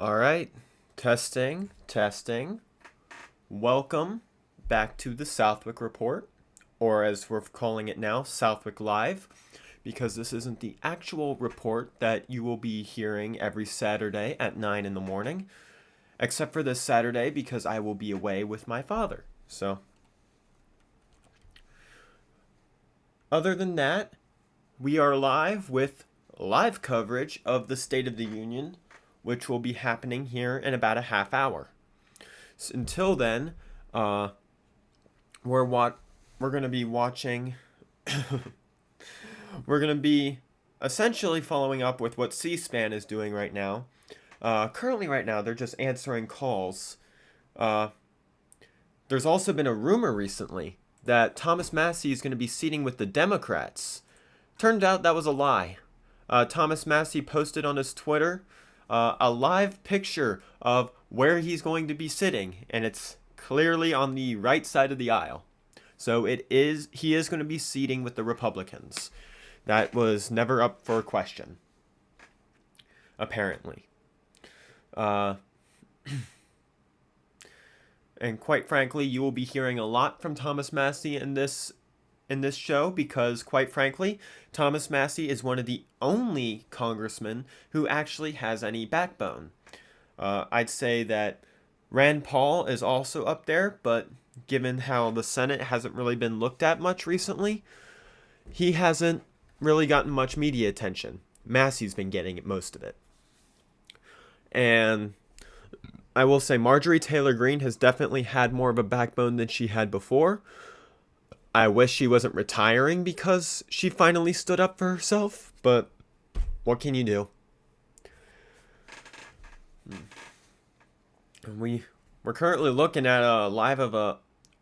All right, testing, testing. Welcome back to the Southwick Report, or as we're calling it now, Southwick Live, because this isn't the actual report that you will be hearing every Saturday at 9 in the morning, except for this Saturday because I will be away with my father. So, other than that, we are live with live coverage of the State of the Union, which will be happening here in about a half hour. So until then, we're going to be watching. We're going to be essentially following up with what C-SPAN is doing right now. Currently, right now, they're just answering calls. There's also been a rumor recently that Thomas Massie is going to be seating with the Democrats. Turned out that was a lie. Thomas Massie posted on his Twitter a live picture of where he's going to be sitting, and it's clearly on the right side of the aisle. So he is going to be seating with the Republicans. That was never up for question, apparently. And quite frankly, you will be hearing a lot from Thomas Massie in this show because, quite frankly, Thomas Massie is one of the only congressmen who actually has any backbone. I'd say that Rand Paul is also up there, but given how the Senate hasn't really been looked at much recently, he hasn't really gotten much media attention. Massie's been getting most of it. And I will say Marjorie Taylor Greene has definitely had more of a backbone than she had before. I wish she wasn't retiring because she finally stood up for herself, but what can you do? We're currently looking at a live of a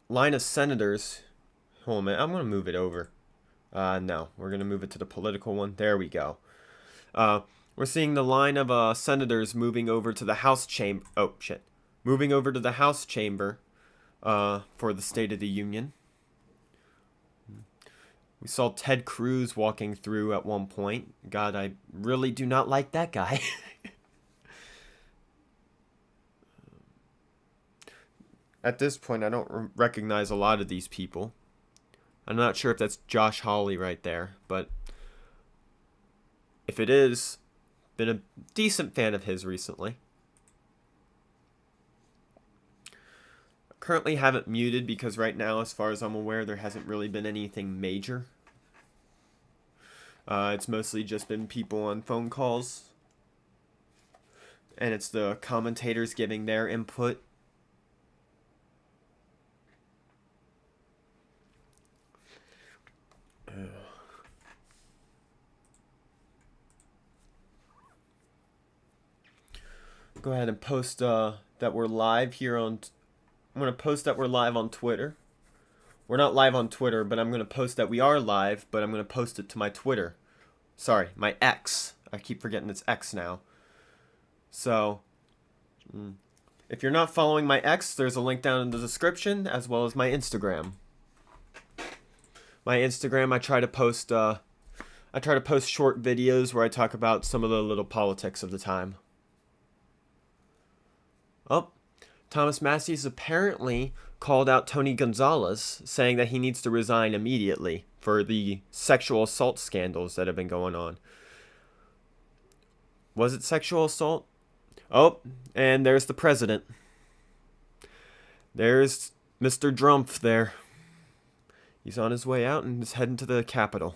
line of senators. Hold on a minute, I'm going to move it over. No, we're going to move it to the political one. There we go. We're seeing the line of senators moving over to the House chamber. Oh, shit. Moving over to the House chamber for the State of the Union. We saw Ted Cruz walking through at one point. God, I really do not like that guy. At this point, I don't recognize a lot of these people. I'm not sure if that's Josh Hawley right there, but if it is, been a decent fan of his recently. Currently have it muted because right now, as far as I'm aware, there hasn't really been anything major. It's mostly just been people on phone calls. And it's the commentators giving their input. Go ahead and post that we're live here on... I'm going to post that we're live on Twitter. We're not live on Twitter, but I'm going to post that we are live, but I'm going to post it to my Twitter. Sorry, my X. I keep forgetting it's X now. So, if you're not following my X, there's a link down in the description, as well as my Instagram. My Instagram, I try to post short videos where I talk about some of the little politics of the time. Oh, Thomas Massie's apparently called out Tony Gonzalez, saying that he needs to resign immediately for the sexual assault scandals that have been going on. Was it sexual assault? Oh, and there's the president. There's Mr. Drumpf there. He's on his way out and is heading to the Capitol.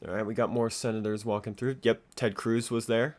All right, we got more senators walking through. Yep, Ted Cruz was there.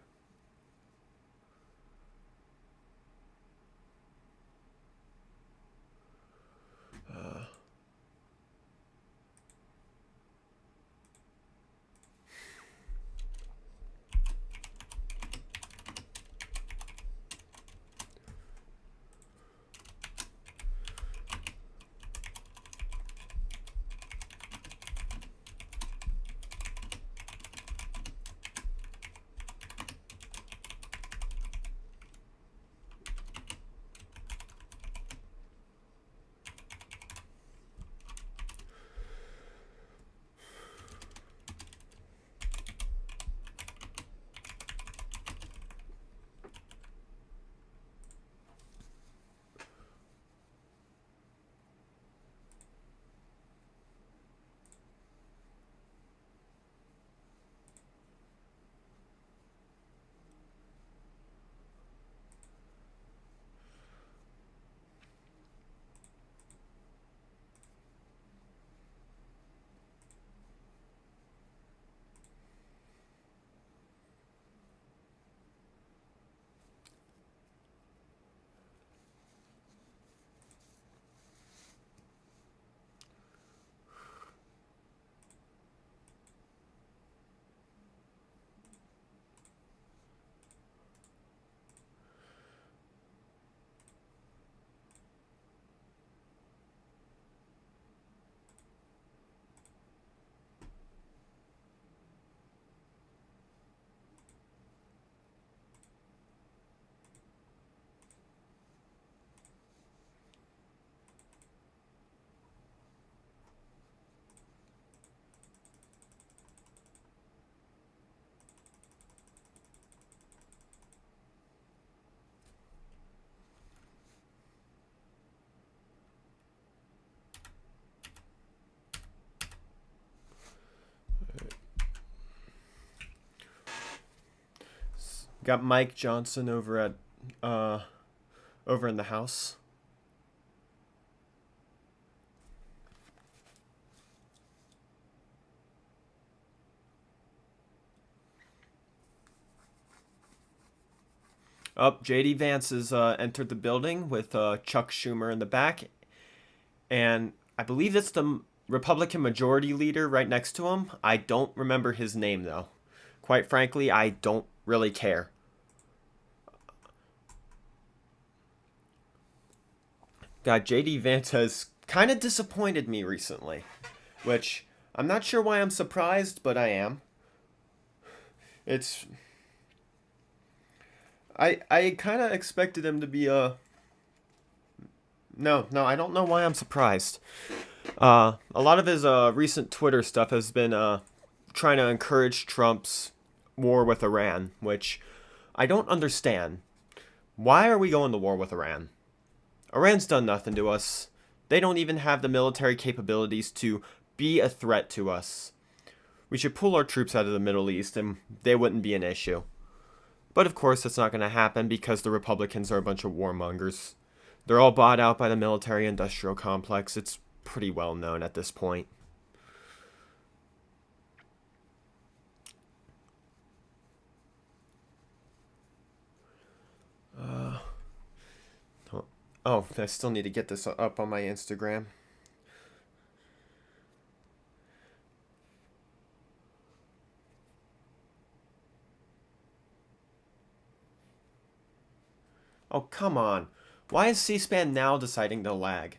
Got Mike Johnson uh over in the house. Up, JD Vance has entered the building with Chuck Schumer in the back, and I believe it's the Republican Majority Leader right next to him. I don't remember his name though. Quite frankly, I don't really care. God, JD Vance has kind of disappointed me recently, which I'm not sure why I'm surprised, but I am. It's I kind of expected him to be a no, I don't know why I'm surprised. A lot of his recent Twitter stuff has been trying to encourage Trump's war with Iran, which I don't understand. Why are we going to war with Iran? Iran's done nothing to us. They don't even have the military capabilities to be a threat to us. We should pull our troops out of the Middle East and they wouldn't be an issue. But of course, that's not going to happen because the Republicans are a bunch of warmongers. They're all bought out by the military industrial complex. It's pretty well known at this point. Oh, I still need to get this up on my Instagram. Oh, come on. Why is C-SPAN now deciding to lag?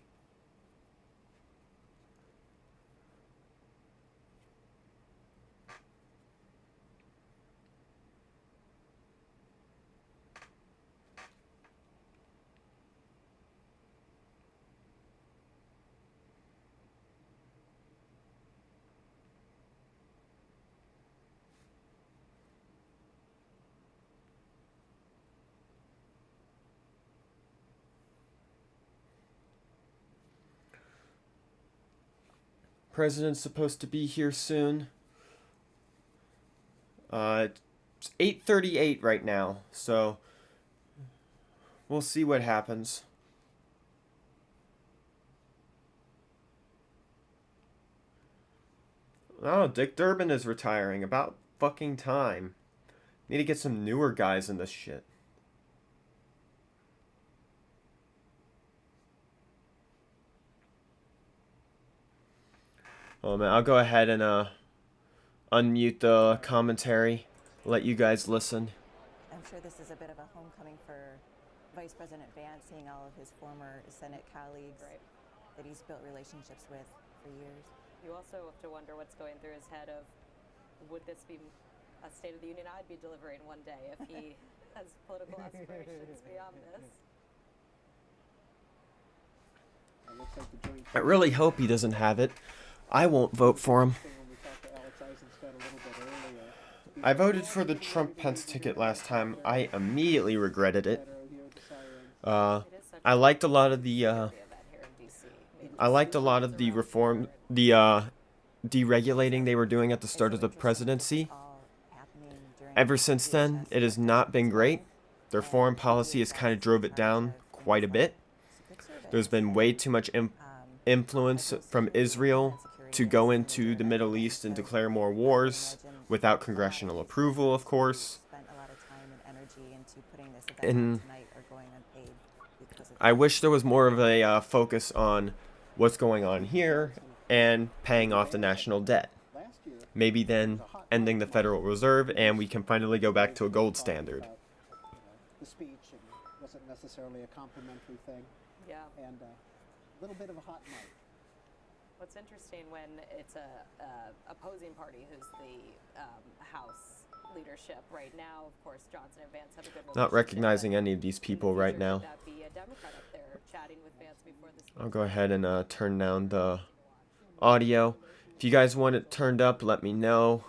President's supposed to be here soon. It's 8:38 right now, so we'll see what happens. Oh, Dick Durbin is retiring. About fucking time. Need to get some newer guys in this shit. Oh man, I'll go ahead and unmute the commentary. Let you guys listen. I'm sure this is a bit of a homecoming for Vice President Vance, seeing all of his former Senate colleagues that he's built relationships with for years. You also have to wonder what's going through his head of, would this be a State of the Union I'd be delivering one day if he has political aspirations beyond this? I really hope he doesn't have it. I won't vote for him. I voted for the Trump-Pence ticket last time. I immediately regretted it. I liked a lot of the reform, the deregulating they were doing at the start of the presidency. Ever since then, it has not been great. Their foreign policy has kind of drove it down quite a bit. There's been way too much influence from Israel to go into the Middle East and declare more wars without congressional approval, of course. And I wish there was more of a focus on what's going on here and paying off the national debt. Maybe then ending the Federal Reserve and we can finally go back to a gold standard. The speech wasn't necessarily a complimentary thing. Yeah. And a little bit of a hot mic. What's interesting when it's a opposing party who's the House leadership right now, of course, Johnson and Vance have a good relationship. Not recognizing any of these people right now. Would that be a Democrat up there chatting with Vance before this? I'll go ahead and turn down the audio. If you guys want it turned up, let me know.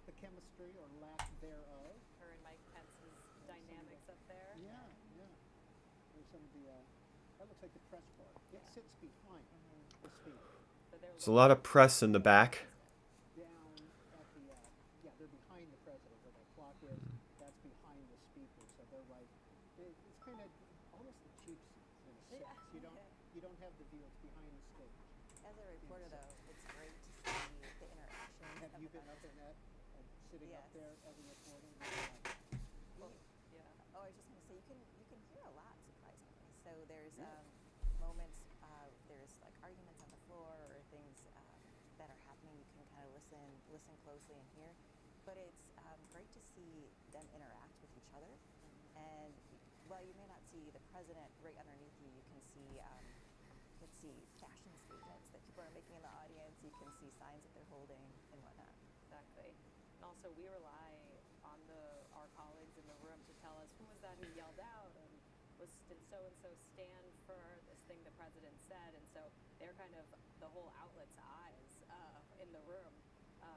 The chemistry or lack thereof. Her and Mike Pence's dynamics up there. Yeah. There's some of the, that looks like the press part. It sits behind the speaker. There's a lot of press in the back. Down at the, yeah, they're behind the president where that clock is. That's the view. It's behind the stage. As a reporter, though, it's great to see the interactions Have of you the been up vendors. in that, sitting up Yes. there as a reporter? Well, yeah. Oh, I was just going to say you can hear a lot, surprisingly. So there's moments there's like arguments on the floor or things that are happening. You can kind of listen closely and hear. But it's great to see them interact with each other. And while you may not see the president right underneath you, you can see fashion statements that people are making in the audience. You can see signs that they're holding and whatnot. Exactly. And also, we rely on our colleagues in the room to tell us who was that who yelled out and did so and so stand for this thing the president said, and so they're kind of the whole outlet's eyes in the room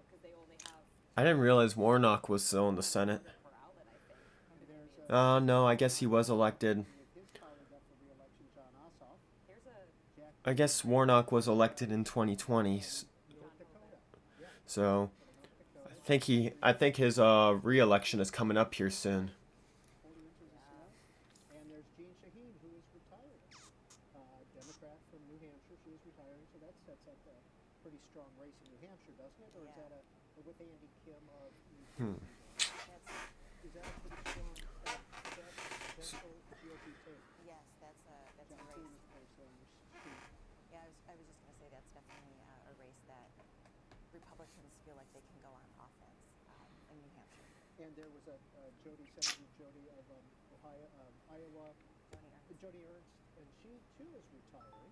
because they only have I didn't realize Warnock was still in the Senate. per outlet, I think. There's No, I guess he was elected. with his colleague up for re-election, John Ossoff, Here's a Jack I guess Warnock was elected in 2020, North Dakota. Yeah, so North Dakota. I think his re-election is coming up here soon. 40 inches of snow. And there's Jean Shaheen, who is retiring. Democrat from New Hampshire. She is retiring, so that sets up a pretty strong race in New Hampshire, doesn't it? Or is Yeah. that with Andy Kim of New Hmm. That's, Is that a pretty strong, is that potential GOP take? yes, that's a John race. Thune, of course, Yeah, I was just going to say that's definitely a race that Republicans feel like they can go on offense in New Hampshire. and there was a Senator Jody of Ohio, Iowa, Joni Ernst. Jody Ernst, and she too is retiring.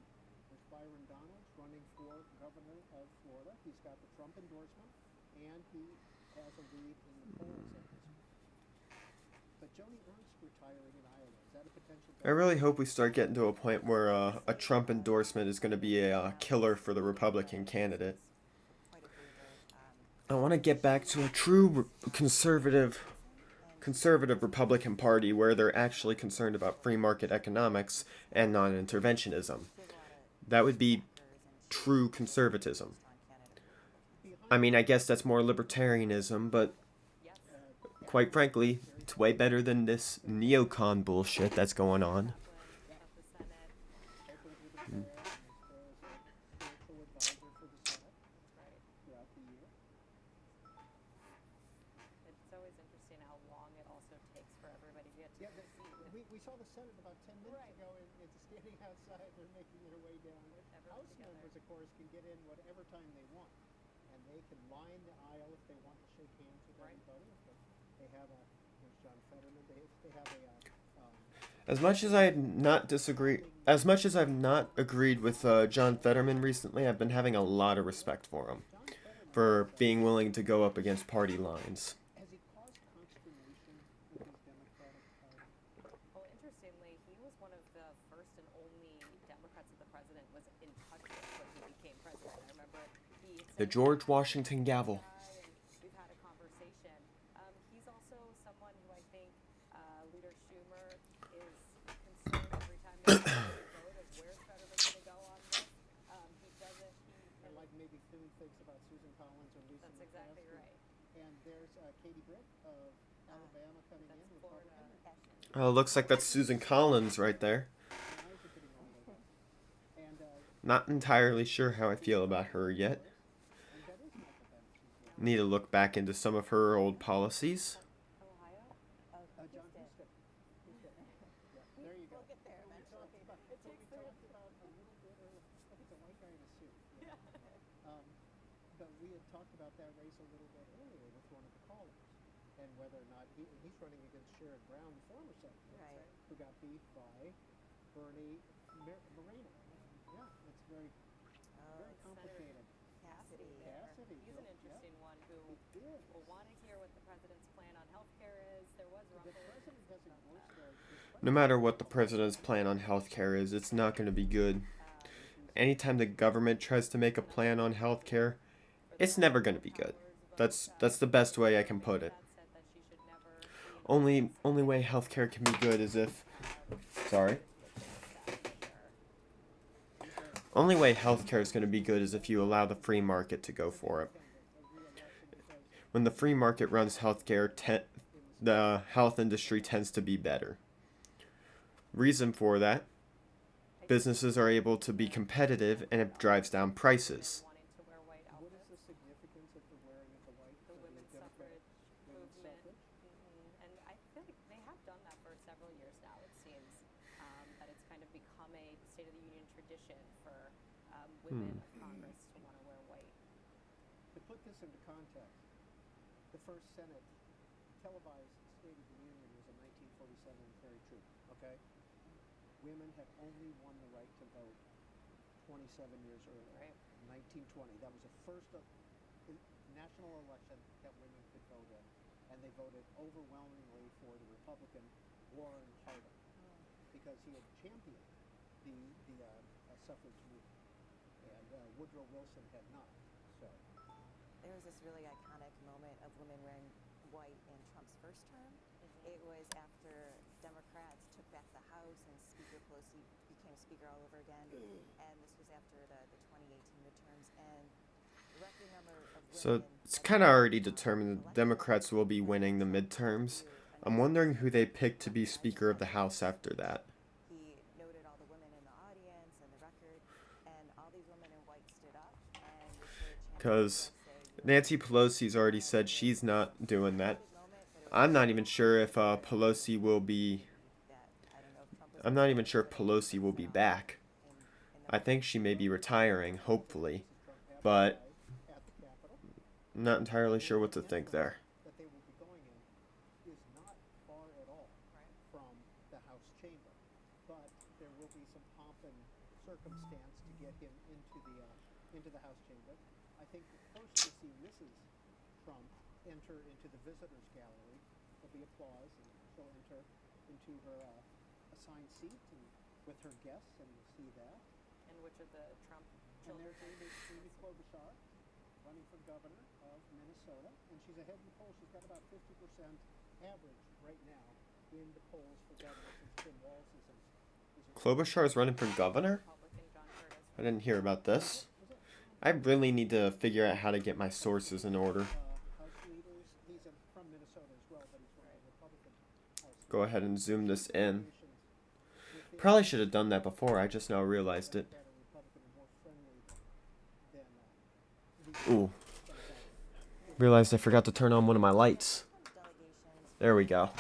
There's Byron Donalds running for governor of Florida. He's got the Trump endorsement, and he has a lead in the polls at this point. But Joni Ernst retiring in Iowa, is that a potential? I really hope we start getting to a point where a Trump endorsement is going to be a killer for the Republican candidate. Quite a favorite. I want to get back to a true conservative Republican Party where they're actually concerned about free market economics and non-interventionism. That would be true conservatism. I mean, I guess that's more libertarianism, but yes. quite frankly, it's way better than this neocon bullshit that's going on. Of the Senate. Opened with a prayer and as spiritual advisor for the Senate That's right. throughout the year. It's always interesting how long it also takes for everybody to get to Yeah, the seat. we saw the Senate about 10 minutes Right. ago, and it's standing outside. They're making their way down. Everyone House together. members, of course, can get in whatever time they want, and they can line the aisle if they want to shake hands with Right. everybody. If they have there's John Fetterman. They have As much as as much as I've not agreed with John Fetterman recently, I've been having a lot of respect for him, John Fetterman. for being willing to go up against party lines. Has he caused consternation with his Democratic Party? Well, interestingly, he was one of the first and only Democrats that the president was in touch with when he became president. I remember he The said, George Washington gavel. and we've had a conversation. He's also someone who I think Leader Schumer is concerned every time they have a vote of where's Fetterman going to go on this. He doesn't. And like maybe Thune thinks about Susan Collins or Lisa That's exactly McCaskey. right. And there's Katie Britt of Alabama coming in, That's Republican. Florida. Looks like that's Susan Collins right there. Her eyes are getting older. And Not entirely sure how I feel about her yet. that is Michael Bennett's Need to look back into some of her old policies. Ohio? John Husted. Yeah, there you go. We'll get there We eventually. talked about, we talked about a little bit earlier. Look, it's a white guy in a suit. Yeah. But we had talked about that race a little bit earlier with one of the callers, and whether or not he's running against Sherrod Brown, the former senator, Right. who got beat by Bernie Moreno. Yeah, it's very Oh, complicated. Cassidy. Cassidy. He's an interesting one who It is. will want to hear what the president's plan on healthcare is. There was The rumblings president hasn't voiced No matter what the president's plan on healthcare is, it's not going to be good. Anytime the government tries to make a plan on healthcare, it's never going to be good. That's the best way I can put it. said that she should never be Only way healthcare can be good is if only way healthcare is going to be good is if you allow the free market to go for it. When the free market runs healthcare, the health industry tends to be better. Reason for that, businesses are able to be competitive and it drives down prices. wanting to wear white What is the outfits. significance of the wearing of the white The for the women's Democratic suffrage women's movement. suffrage? And I feel like they have done that for several years now, it seems. That it's kind of become a State of the Union tradition for women of Congress to want to wear white. To put this into context, the first Senate televised State of the Union was in 1947. It's very true. Okay, women had only won the right to vote 27 years earlier, Right. 1920. That was the first national election that women could vote in, and they voted overwhelmingly for the Republican Warren Harding because he had championed the suffrage movement, and Woodrow Wilson had not. So. There was this really iconic moment of women wearing white in Trump's first term. It was after Democrats took back the House and Speaker Pelosi became Speaker all over again. And this was after the 2018 midterms. And the record number of women. So it's kind of already determined that the Democrats will be winning the midterms. I'm wondering who they pick to be Speaker of the House after that. He noted all the women in the audience and the record, and all these women in white stood up and Because Nancy Pelosi's already said she's not doing that. I'm not even sure if Pelosi will be. I'm not even sure if Pelosi will be back. I think she may be retiring, hopefully, but I'm not entirely sure what to think there. That they will be going in is not far at all from the House chamber, but there will be some pomp and circumstance to get him into the House chamber. I think first to see Mrs. Trump enter into the visitors gallery, there'll be applause, and she'll enter into her assigned seat and with her guests, and you'll see that. And which of the Trump And children? there's Amy Klobuchar, running for governor of Minnesota, and she's ahead in the polls. She's got about 50% average right now in the polls for governor since Tim Walz is Klobuchar is running for governor? Republican John Curtis. I didn't hear about this. I really need to figure out how to get my sources in order. House leaders. He's from Minnesota as well, but he's from the Republican House. Go ahead and zoom this in. Relations within Probably should have done that before. I just now realized it. Democrat and Republican are more friendly than Ooh. Realized I forgot to turn on one of my lights. delegations. There we go.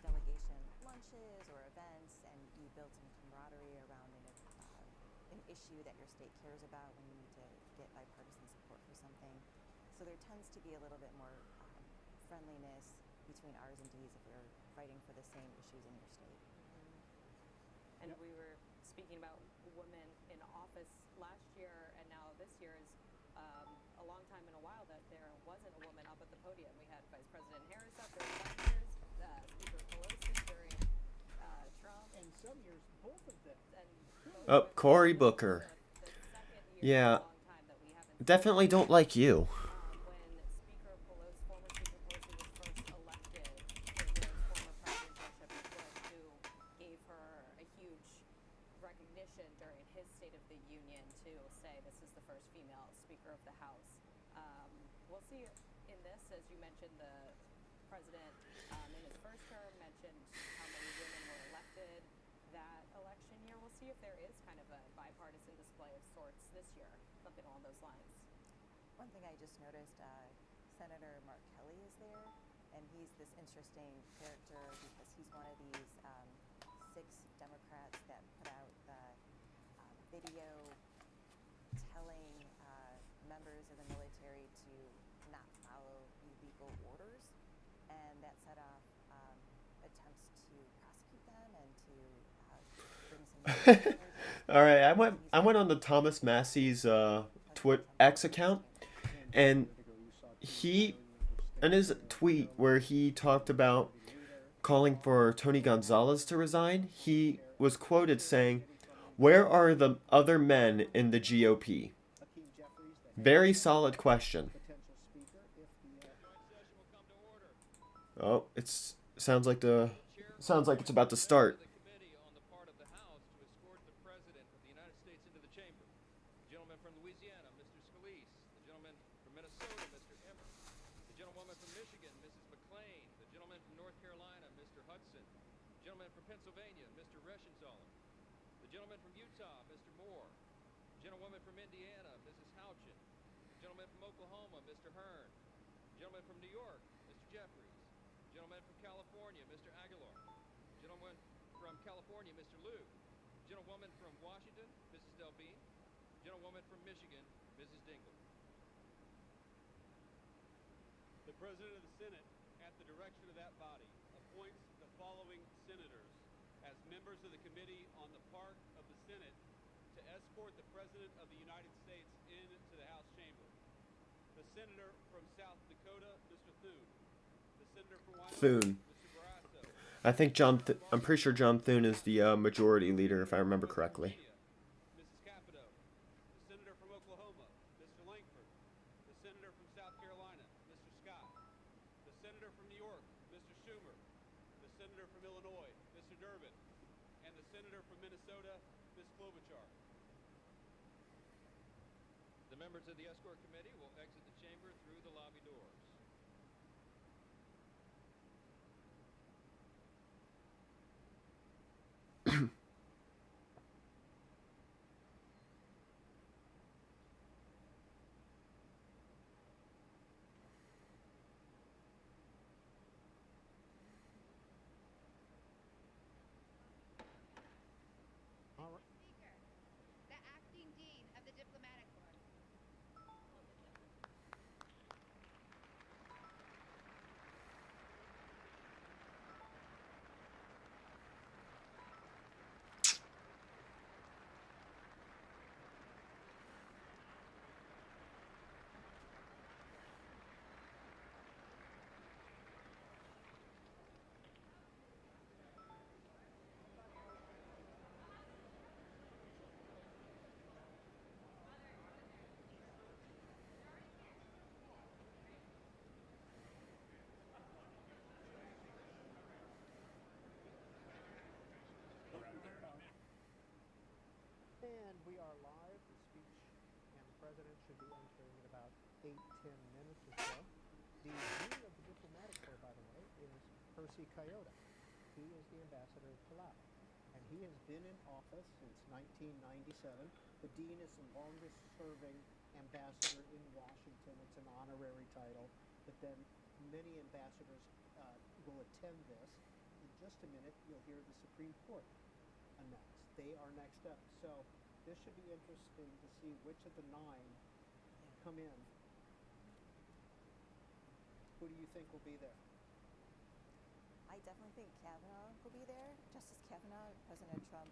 Delegation lunches or events, and you build some camaraderie around an issue that your state cares about when you need to get bipartisan support for something. So there tends to be a little bit more friendliness between R's and D's if you're fighting for the same issues in your state. And we were speaking about women in office last year, and now this year is a long time in a while that there wasn't a woman up at the podium. We had Vice President Harris up during some years, Speaker Pelosi during Trump, and some years both of them. and Oh, Cory Booker. the second year Yeah. in a long time that we haven't Definitely don't like you. when Speaker Pelosi, former Speaker Pelosi was first elected, it was former President George W. Bush who gave her a huge recognition during his State of the Union to say this is the first female Speaker of the House. We'll see in this, as you mentioned, the President in his first term mentioned how many women were elected that election year. We'll see if there is kind of a bipartisan display of sorts this year, something along those lines. One thing I just noticed, Senator Mark Kelly is there, and he's this interesting character because he's one of these 6 Democrats that put out the video telling members of the military to not follow illegal orders, and that set off attempts to prosecute them and to bring some. All right, I went on to Thomas Massey's X account, and he in his tweet where he talked about calling for Tony Gonzalez to resign, he was quoted saying, "Where are the other men in the GOP?" Very solid question. Oh, sounds like it's about to start. The committee on the part of the House to escort the President of the United States into the chamber. The gentleman from Louisiana, Mr. Scalise. The gentleman from Minnesota, Mr. Emmer. The gentlewoman from Michigan, Mrs. McClain. The gentleman from North Carolina, Mr. Hudson. The gentleman from Pennsylvania, Mr. Reschenthaler. The gentleman from Utah, Mr. Moore. Gentlewoman from Indiana, Mrs. Houchin. Gentleman from Oklahoma, Mr. Hearn. Gentleman from New York, Mr. Jeffries. Gentleman from California, Mr. Aguilar. Gentleman from California, Mr. Liu. Gentlewoman from Washington, Mrs. Delbene. Gentlewoman from Michigan, Mrs. Dingle. The President of the Senate, at the direction of that body, appoints the following senators as members of the Committee on the Part of the Senate to escort the President of the United States into the House chamber. The Senator from South Dakota, Mr. Thune. The Senator from Wyoming, Thune. Mr. Barrasso. I think I'm pretty sure John Thune is the majority leader, if I remember correctly. Mrs. Capito. The Senator from Oklahoma, Mr. Langford. The Senator from South Carolina, Mr. Scott. The Senator from New York, Mr. Schumer. The Senator from Illinois, Mr. Durbin. And the Senator from Minnesota, Ms. Klobuchar. The members of the escort committee will exit the chamber through the lobby doors. All right. Speaker, the acting dean of the diplomatic corps. And we are live. The speech and the president should be entering in about 8-10 minutes or so. The dean of the diplomatic corps, by the way, is Percy Kyoto. He is the ambassador to Laos, and he has been in office since 1997. The dean is the longest-serving ambassador in Washington. It's an honorary title, but then many ambassadors will attend this. In just a minute, you'll hear the Supreme Court announced. They are next up. So this should be interesting to see which of the 9 come in. Who do you think will be there? I definitely think Kavanaugh will be there. Justice Kavanaugh, President Trump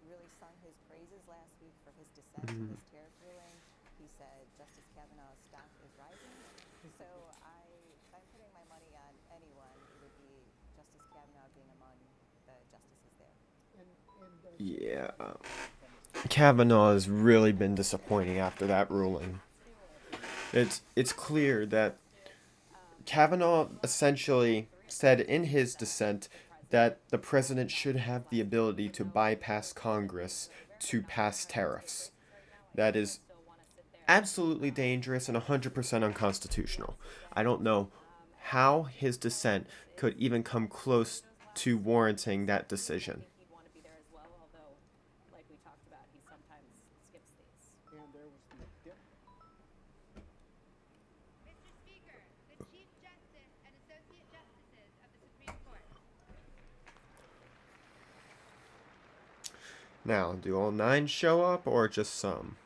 really sung his praises last week for his dissent to this tariff ruling. He said Justice Kavanaugh's stock is rising. So if I'm putting my money on anyone, it would be Justice Kavanaugh being among the justices there. Yeah. Kavanaugh has really been disappointing after that ruling. It's clear that Kavanaugh essentially said in his dissent that the president should have the ability to bypass Congress to pass tariffs. That is absolutely dangerous and 100% unconstitutional. I don't know how his dissent could even come close to warranting that decision. He'd want to be there as well, although, like we talked about, he sometimes skips these. And there was the dip. Mr. Speaker, the Chief Justice and Associate Justices of the Supreme Court. Now, do all 9 show up or just some?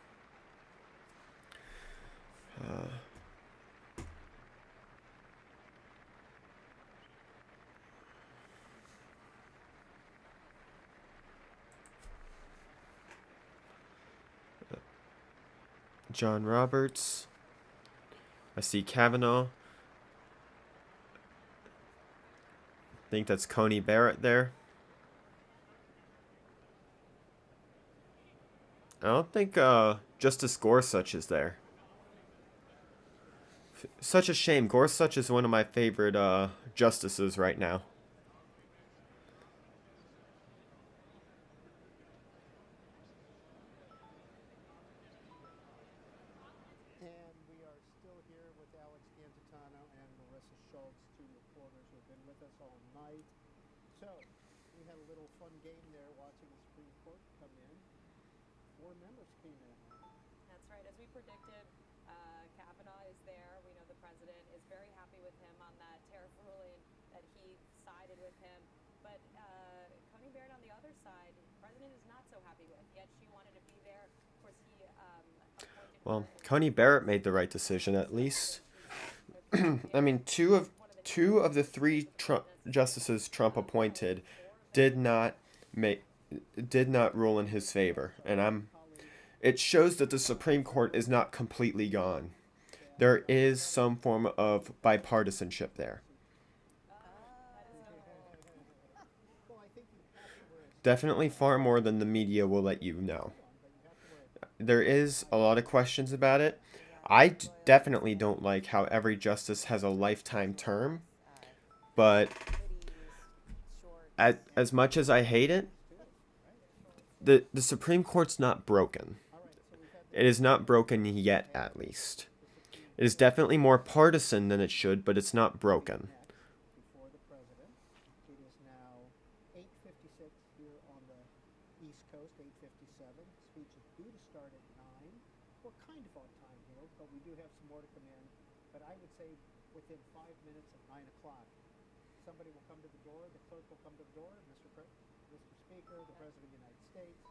John Roberts. I see Kavanaugh. I think that's Coney Barrett there. I don't think Justice Gorsuch is there. Such a shame. Gorsuch is one of my favorite justices right now. And we are still here with Alex Gantitano and Marissa Schultz, 2 reporters who have been with us all night. So we had a little fun game there watching the Supreme Court. subpoena in mind. That's right. As we predicted, Kavanaugh is there. We know the president is very happy with him on that tariff ruling, that he sided with him. But Coney Barrett on the other side, the president is not so happy with. Yet she wanted to be there. Of course, he appointed Well, her. Coney Barrett made the right decision at least. I mean, two of the three justices Trump appointed did not make did not rule in his favor, and it shows that the Supreme Court is not completely gone. There is some form of bipartisanship there. Well, I think you have to wear a Definitely far more than the media will let you know. There is a lot of questions about it. Definitely don't like how every justice has a lifetime term, but as much as I hate it, the Supreme Court's not broken. It is not broken yet, at least. It is definitely more partisan than it should, but it's not broken. before the president. It is now 8:56 here on the East Coast, 8:57. Speech is due to start at 9. We're kind of on time here, but we do have some more to come in. But I would say within 5 minutes of 9 o'clock, somebody will come to the door, the clerk will come to the door, Mr. Speaker, the President of the United States.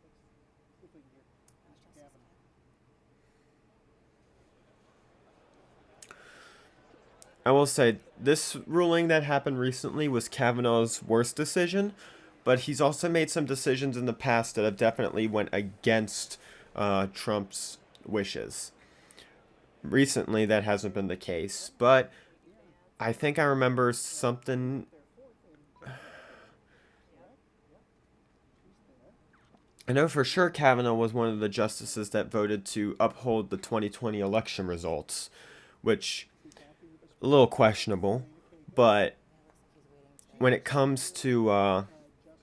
Let's see if we can hear Mr. Kavanaugh. I will say, this ruling that happened recently was Kavanaugh's worst decision, but he's also made some decisions in the past that have definitely went against Trump's wishes. Recently, that hasn't been the case, but I think I remember something. I know for sure Kavanaugh was one of the justices that voted to uphold the 2020 election results, which a little questionable, but when it comes to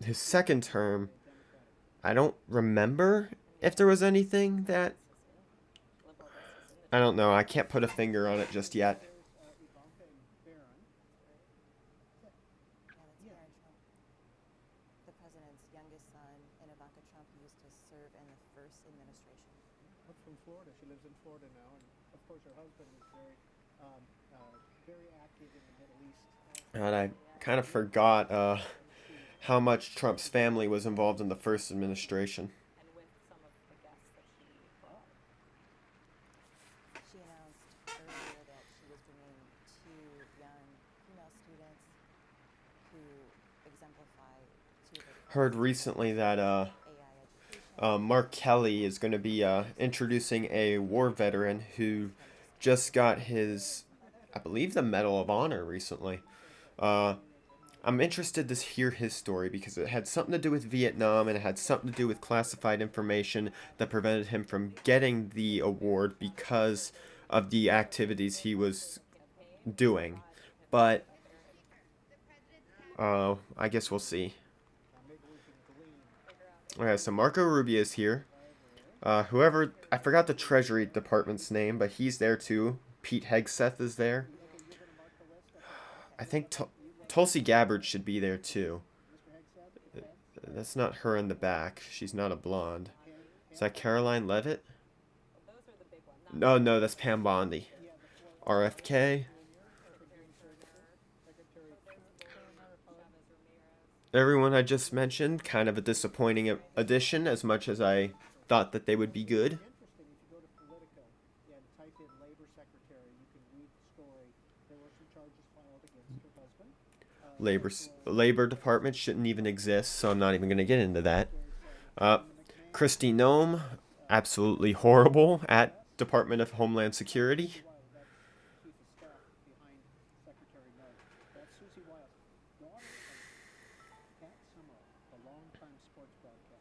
his second term, I don't remember if there was anything that, I don't know, I can't put a finger on it just yet. Ivanka and Barron. Yeah, that's Barron Trump, the president's youngest son, and Ivanka Trump used to serve in the first administration. What's from Florida? She lives in Florida now, and of course her husband is very active in the Middle East. And I kind of forgot how much Trump's family was involved in the first administration. And with some of the guests that she brought. She announced earlier that she was bringing 2 young female students who exemplify 2 of the Heard recently that AI education. Mark Kelly is going to be introducing a war veteran who just got his, I believe, the Medal of Honor recently. I'm interested to hear his story because it had something to do with Vietnam and it had something to do with classified information that prevented him from getting the award because of the activities he was doing. But I guess we'll see. Okay, so Marco Rubio is here. Whoever, I forgot the Treasury Department's name, but he's there too. Pete Hegseth is there. I think Tulsi Gabbard should be there too. That's not her in the back. She's not a blonde. Is that Caroline Levitt? Those are the big ones. No, that's Pam Bondi. RFK. Everyone I just mentioned, kind of a disappointing addition as much as I thought that they would be good. Interesting, if you go to Politico and type in Labor Secretary, you can read the story. There were some charges filed against her husband. Labor Department shouldn't even exist, so I'm not even going to get into that. Kristi Noem, absolutely horrible at Department of Homeland Security. Chief of Staff behind Secretary Noem. That's Susie Wiles, daughter of Pat Summerall, the longtime sports broadcaster.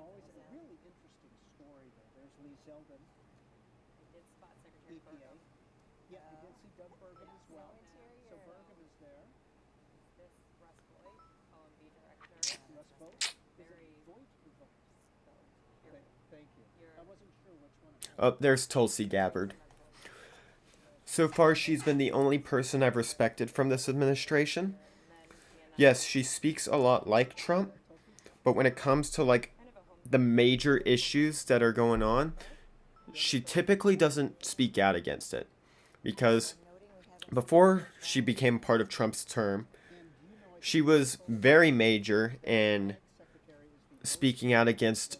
Always a really interesting story there. There's Lee Zeldin, I did spot Secretary EPA. Burgum. Yeah, I did see Doug Burgum as well. So Burgum is there. This Russ Voigt, OMB director. Russ Vogt. Is Very it Voigt or Vogt? Thank you. I wasn't sure which one. Oh, there's Tulsi Gabbard. So far, she's been the only person I've respected from this administration. Yes, she speaks a lot like Trump, but when it comes to, like, kind of a the major issues that are going on, she typically doesn't speak out against it because before she became part of Trump's term, she was very major in speaking out against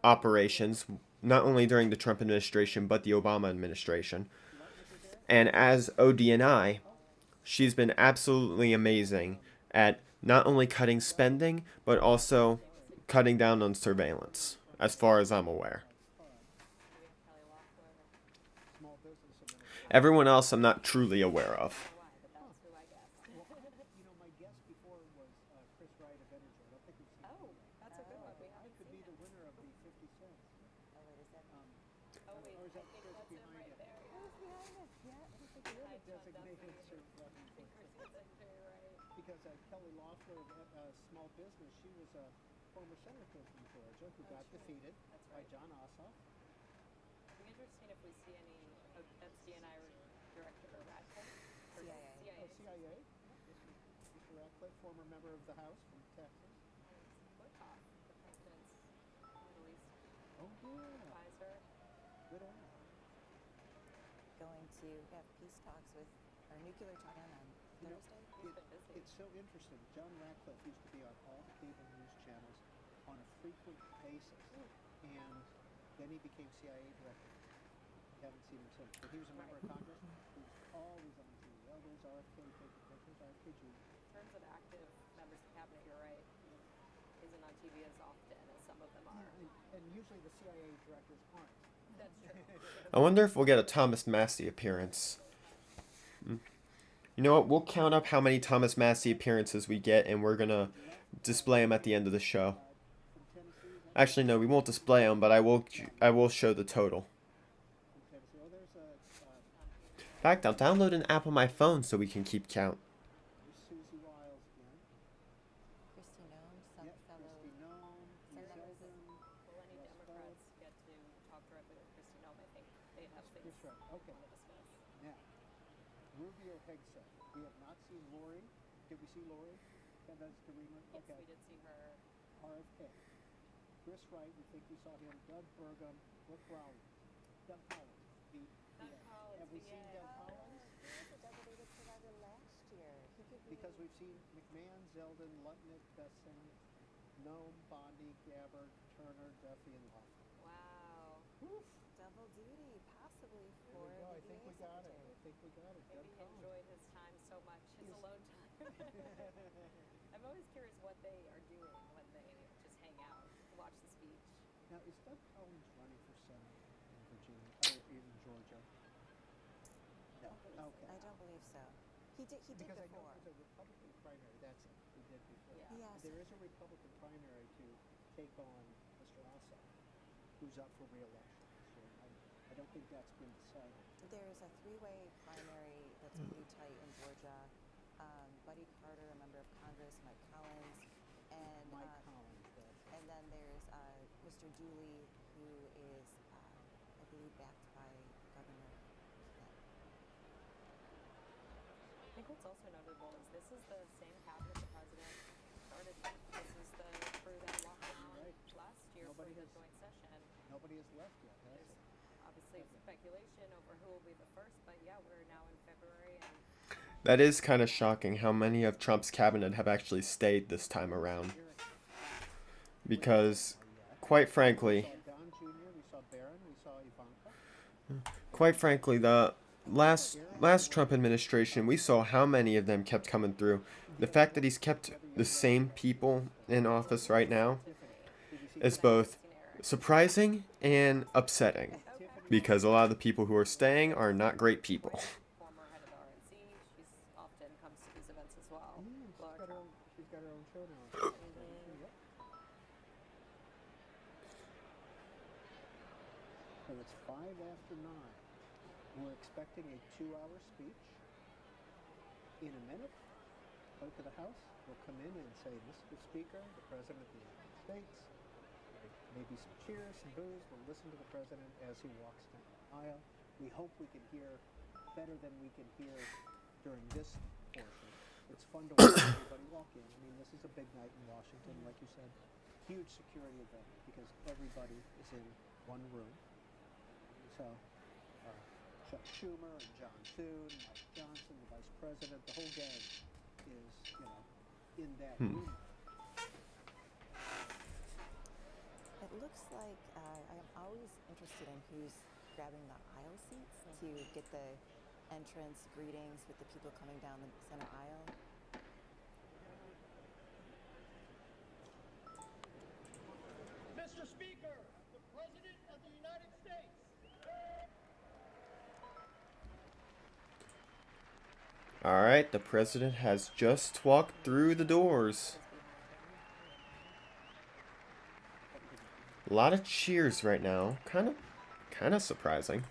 operations, not only during the Trump administration but the Obama administration. And as ODNI, she's been absolutely amazing at not only cutting spending but also cutting down on surveillance, as far as I'm aware. Small Business Administration. Everyone else I'm not truly aware of. My guest before was Chris Wright of Energy. I don't think we've seen him Oh, yet. that's a good one. We haven't Could seen be the him. winner of the 50 cents. Oh, wait, is that? Oh wait, Or is I that think Chris that's him behind right it? there. Who's behind us? Yeah, I don't think You're I the jumped up designated for you. surplus. I think Chris is very right. Because Kelly Loeffler of Small Business, she was a former senator from Georgia who got true. defeated That's by right. John Ossoff. It'd be interesting if we see any. Oh, that's DNI Director Radcliffe. Or CIA. Oh, CIA. Mr. Ratcliffe, former member of the House from Texas. Woodcock, the president's Middle East Oh, yeah. advisor. Good on. Going to have peace talks with, or nuclear talk on You know, Thursday? He's been busy. It's so interesting. John Ratcliffe used to be on all the cable news channels on a frequent basis. And then he became CIA director. Haven't seen him since. But he was a member of Congress. He was always on TV. Oh, there's RFK taking pictures, RFK Jr. In terms of active members of cabinet, you're right. He isn't on TV as often as some of them are. And usually the CIA directors aren't. That's true. I wonder if we'll get a Thomas Massey appearance. You know what? We'll count up how many Thomas Massey appearances we get, and we're gonna display them at the end of the show. From Tennessee, one Actually, no, we won't display them, but I will show the total. from Tennessee. Oh, there's In fact, I'll download an app on my phone so we can keep count. Susie Wiles again. Christy Nome, some Yep, fellow. Christy Nome, members Zeldin. Will any Yes, Democrats get to talk directly with Kristi Noem? I think they have things That's right. Okay. to discuss. Now, Rubio Hegseth. We have not seen Lori. Did we see Lori? That's the rumor. Yes, Okay. we did see her. RFK. Chris Wright, we think we saw him. Doug Burgum. Brooke Rowley. Doug Collins. Doug Collins, Have we seen yeah. Doug Collins? He was a double-digit survivor last year. He could be. Because we've seen McMahon, Zeldin, Lutnick, Besson, Nome, Bondi, Gabbard, Turner, Duffy, and Loeffler. Wow. Woof. Double duty, possibly There for we go. I the think we DA got it. secretary. I think we got it. Maybe Doug he Collins. enjoyed his time so much, his Yes. alone time. I'm always curious what they are doing when they just hang out, watch the speech. Now, is Doug Collins running for Senate in Virginia, or in Georgia? No. Okay. I don't believe so. He did Because I know before. there's a Republican primary. That's it. He did before. Yeah. Yes. There is a Republican primary to take on Mr. Ossoff, who's up for re-election. So I don't think that's been decided. There's a three-way primary that's pretty tight in Georgia. Buddy Carter, a member of Congress, Mike Collins, and Mike Collins, that's it. and then there's Mr. Dooley, who is, I believe, backed by Governor Kent. I think what's also notable is this is the same cabinet the president started with. This is the crew that walked down Right. last year Nobody for the has- joint session. Nobody has left yet, has There's it? obviously speculation over who will be the first, but yeah, we're now in February and That is kind of shocking how many of Trump's cabinet have actually stayed this time around. Because, quite frankly, We saw Don Jr., we saw Barron, we saw Ivanka. quite frankly, the last Trump administration, we saw how many of them kept coming through. The fact that he's kept the same people in office right now is both surprising and upsetting, because a lot of the people who are staying are not great people. former head of the RNC, she's often comes to these events as well. She's got her own show now. Yep. So it's 5 after 9. We're expecting a 2-hour speech. In a minute, clerk of the House will come in and say, Mr. Speaker, the President of the United States. Maybe some cheers, some boos. We'll listen to the President as he walks down the aisle. We hope we can hear better than we can hear during this portion. It's fun to watch everybody walk in. I mean, this is a big night in Washington, like you said. Huge security event because everybody is in one room. So, Chuck Schumer and John Thune, Mike Johnson, the vice president, the whole gang is, in that room. It looks like I'm always interested in who's grabbing the aisle seats to get the entrance greetings with the people coming down the center aisle. Mr. Speaker, the President of the United States. All right, the president has just walked through the doors. A lot of cheers right now. Kind of surprising.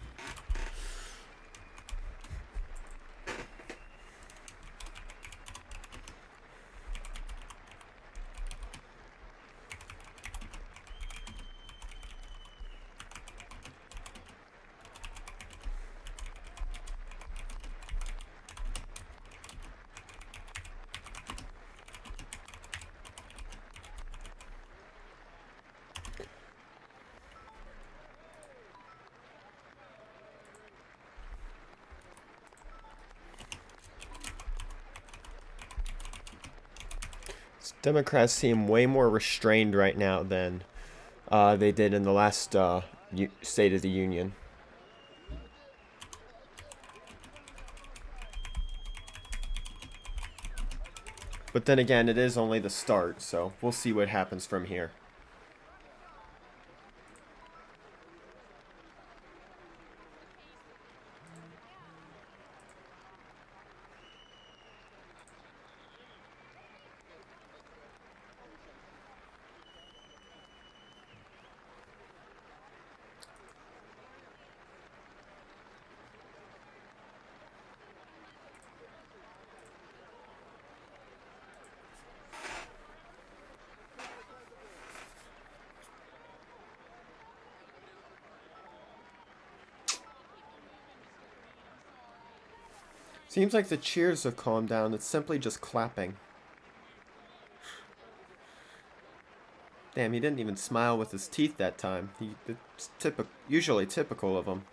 Democrats seem way more restrained right now than they did in the last State of the Union. But then again, it is only the start, so we'll see what happens from here. Seems like the cheers have calmed down. It's simply just clapping. Damn, he didn't even smile with his teeth that time. It's usually typical of him.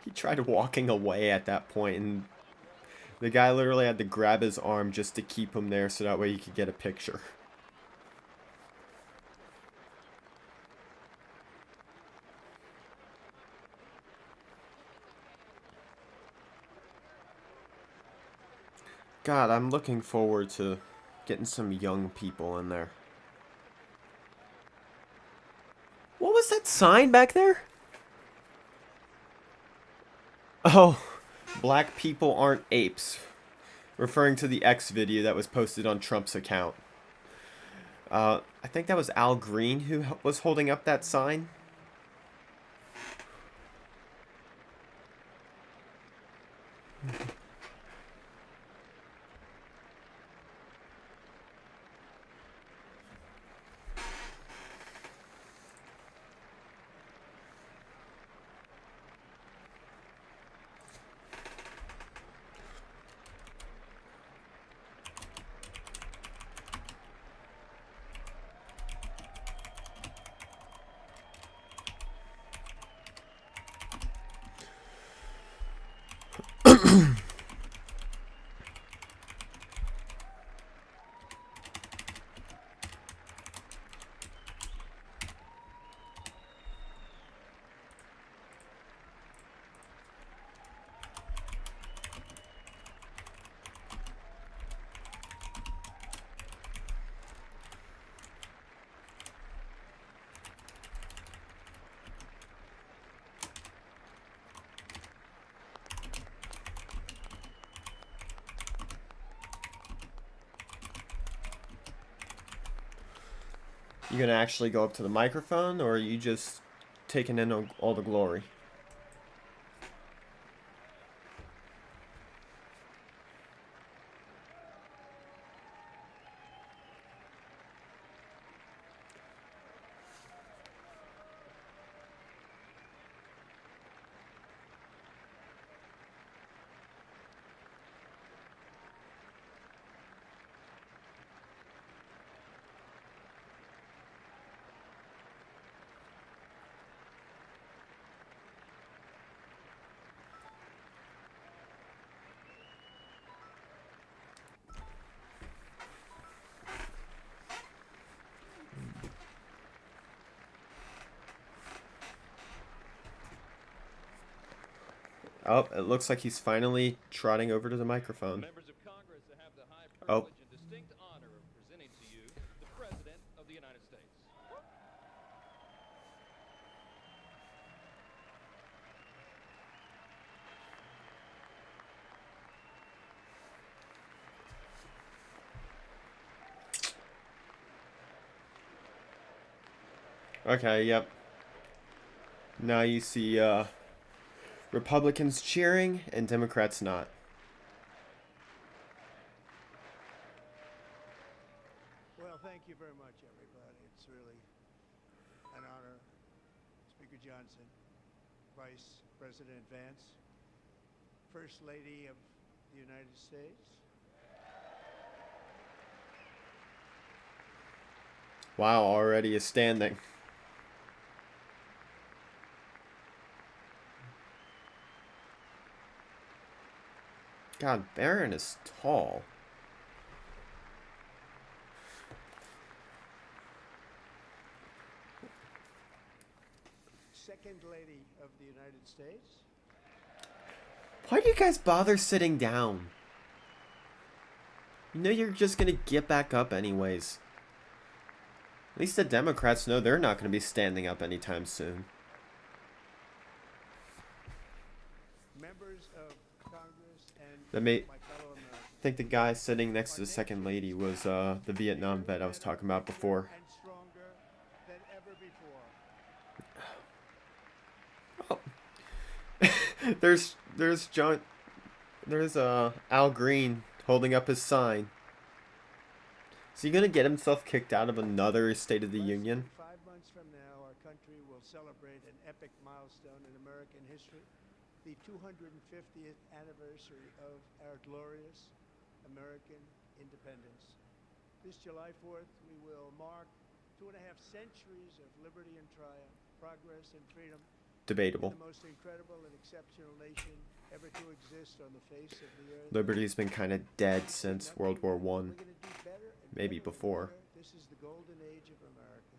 He tried walking away at that point, and the guy literally had to grab his arm just to keep him there so that way he could get a picture. God, I'm looking forward to getting some young people in there. What was that sign back there? Oh, black people aren't apes. Referring to the X video that was posted on Trump's account. I think that was Al Green who was holding up that sign. You gonna actually go up to the microphone, or are you just taking in all the glory? Oh, it looks like he's finally trotting over to the microphone. Members of Congress have the high Oh. privilege and distinct honor of presenting to you the President of the United States. Okay, yep. Now you see Republicans cheering and Democrats not. Well, thank you very much, everybody. It's really an honor. Speaker Johnson, Vice President Vance, First Lady of the United States. Wow, already is standing. God, Barron is tall. Second Lady of the United States. Why do you guys bother sitting down? You know you're just gonna get back up anyways. At least the Democrats know they're not gonna be standing up anytime soon. Members of Congress and That may my fellow Americans. I think the guy sitting next to the second lady was the Vietnam vet I was talking about before. And stronger than ever before. Oh. there's Al Green holding up his sign. Is he gonna get himself kicked out of another State of the Union? 5 months from now, our country will celebrate an epic milestone in American history, the 250th anniversary of our glorious American independence. This July 4th, we will mark 2.5 centuries of liberty and triumph, progress and freedom. Debatable. The most incredible and exceptional nation ever to exist on the face of the earth. Liberty's been kind of dead since World War One. We're gonna do better and Maybe better and before. better. This is the golden age of America.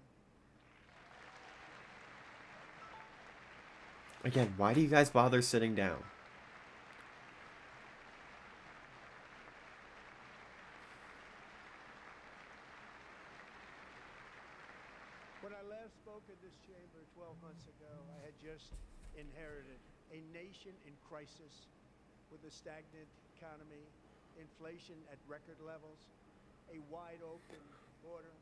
Again, why do you guys bother sitting down? When I last spoke in this chamber 12 months ago, I had just inherited a nation in crisis with a stagnant economy, inflation at record levels, a wide open border,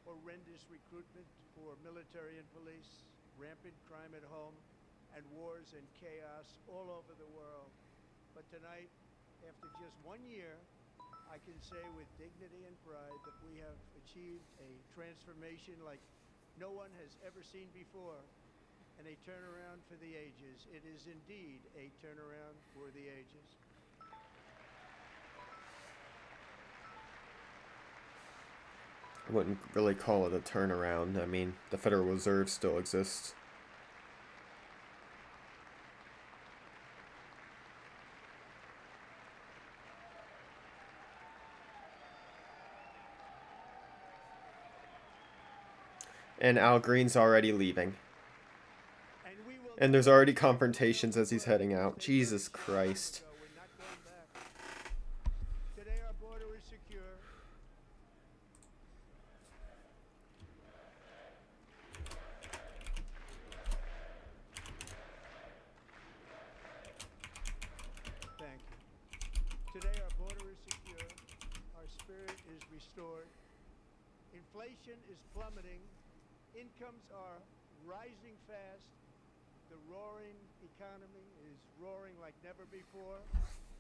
horrendous recruitment for military and police, rampant crime at home, and wars and chaos all over the world. But tonight, after just 1 year, I can say with dignity and pride that we have achieved a transformation like no one has ever seen before, and a turnaround for the ages. It is indeed a turnaround for the ages. I wouldn't really call it a turnaround. I mean, the Federal Reserve still exists. And Al Green's already leaving. And there's already confrontations as he's heading out. Jesus Christ. We're not going back. Today our border is secure. Thank you. Today our border is secure. Our spirit is restored. Inflation is plummeting. Incomes are rising fast. The roaring economy is roaring like never before,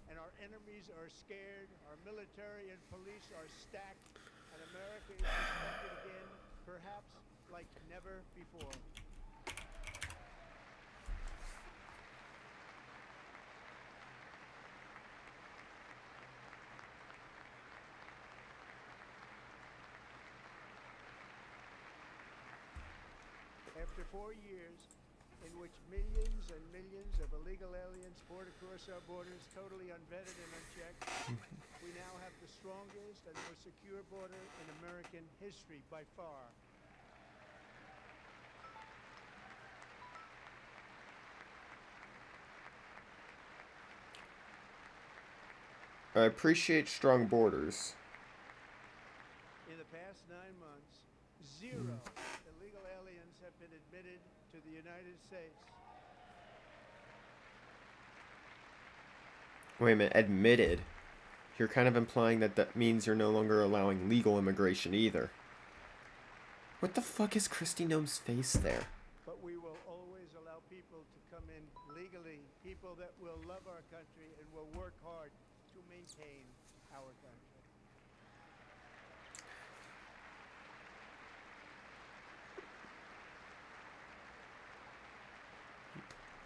and our enemies are scared, our military and police are stacked, and America is respected again, perhaps like never before. After 4 years, in which millions and millions of illegal aliens poured across our borders totally unvetted and unchecked, we now have the strongest and most secure border in American history by far. I appreciate strong borders. In the past 9 months, 0 illegal aliens have been admitted to the United States. Wait a minute, admitted. You're kind of implying that that means you're no longer allowing legal immigration either. What the fuck is Kristi Noem's face there? But we will always allow people to come in legally, people that will love our country and will work hard to maintain our country.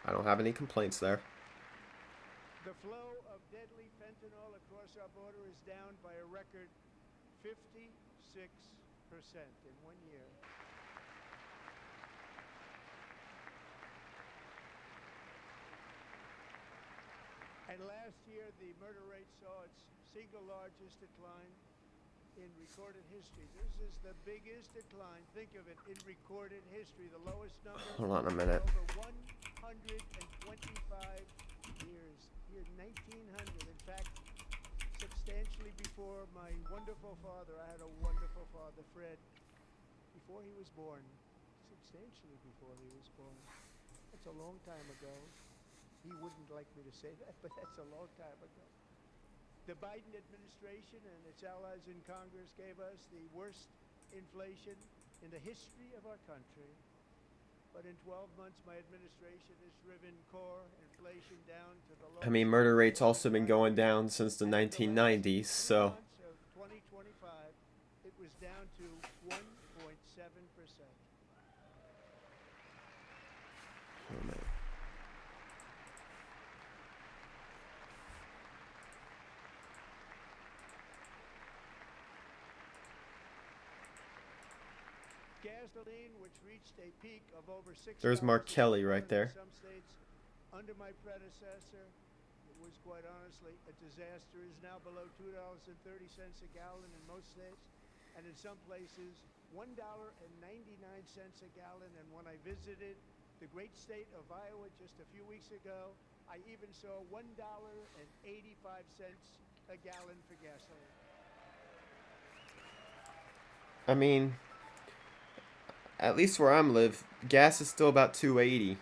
I don't have any complaints there. The flow of deadly fentanyl across our border is down by a record 56% in 1 year. And last year, the murder rate saw its single largest decline in recorded history. This is the biggest decline, think of it, in recorded history, the lowest number Hold on a minute. over 125 years. Year 1900, in fact, substantially before my wonderful father. I had a wonderful father, Fred, before he was born. Substantially before he was born. That's a long time ago. He wouldn't like me to say that, but that's a long time ago. The Biden administration and its allies in Congress gave us the worst inflation in the history of our country. But in 12 months, my administration has driven core inflation down to the lowest. I mean, murder rate's also been going down since the 1990s, so... months of 2025, it was down to 1.7%. Oh, man. Gasoline, which reached a peak of over $6. There's Mark Kelly right there. In some states, under my predecessor, it was quite honestly a disaster. Is now below $2.30 a gallon in most states, and in some places $1.99 a gallon. And when I visited the great state of Iowa just a few weeks ago, I even saw $1.85 a gallon for gasoline. I mean, at least where I'm live, gas is still about $2.80.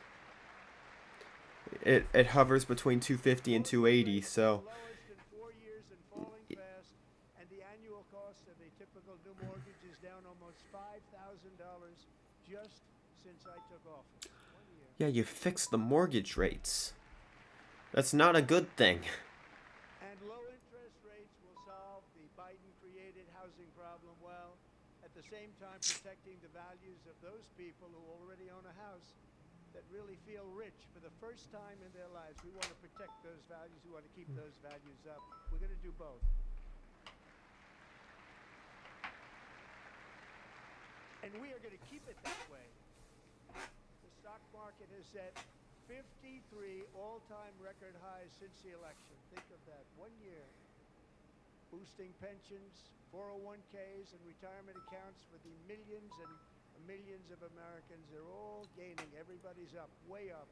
It hovers between $2.50 and $2.80, so... Lowest in 4 years and falling fast, and the annual cost of a typical new mortgage is down almost $5,000 just since I took office. 1 year. Yeah, you fixed the mortgage rates. That's not a good thing. And low interest rates will solve the Biden-created housing problem well, at the same time protecting the values of those people who already own a house that really feel rich for the first time in their lives. We want to protect those values. We want to keep those values up. We're going to do both. And we are going to keep it that way. The stock market has set 53 all-time record highs since the election. Think of that. 1 year. Boosting pensions, 401ks, and retirement accounts for the millions and millions of Americans. They're all gaining. Everybody's up, way up.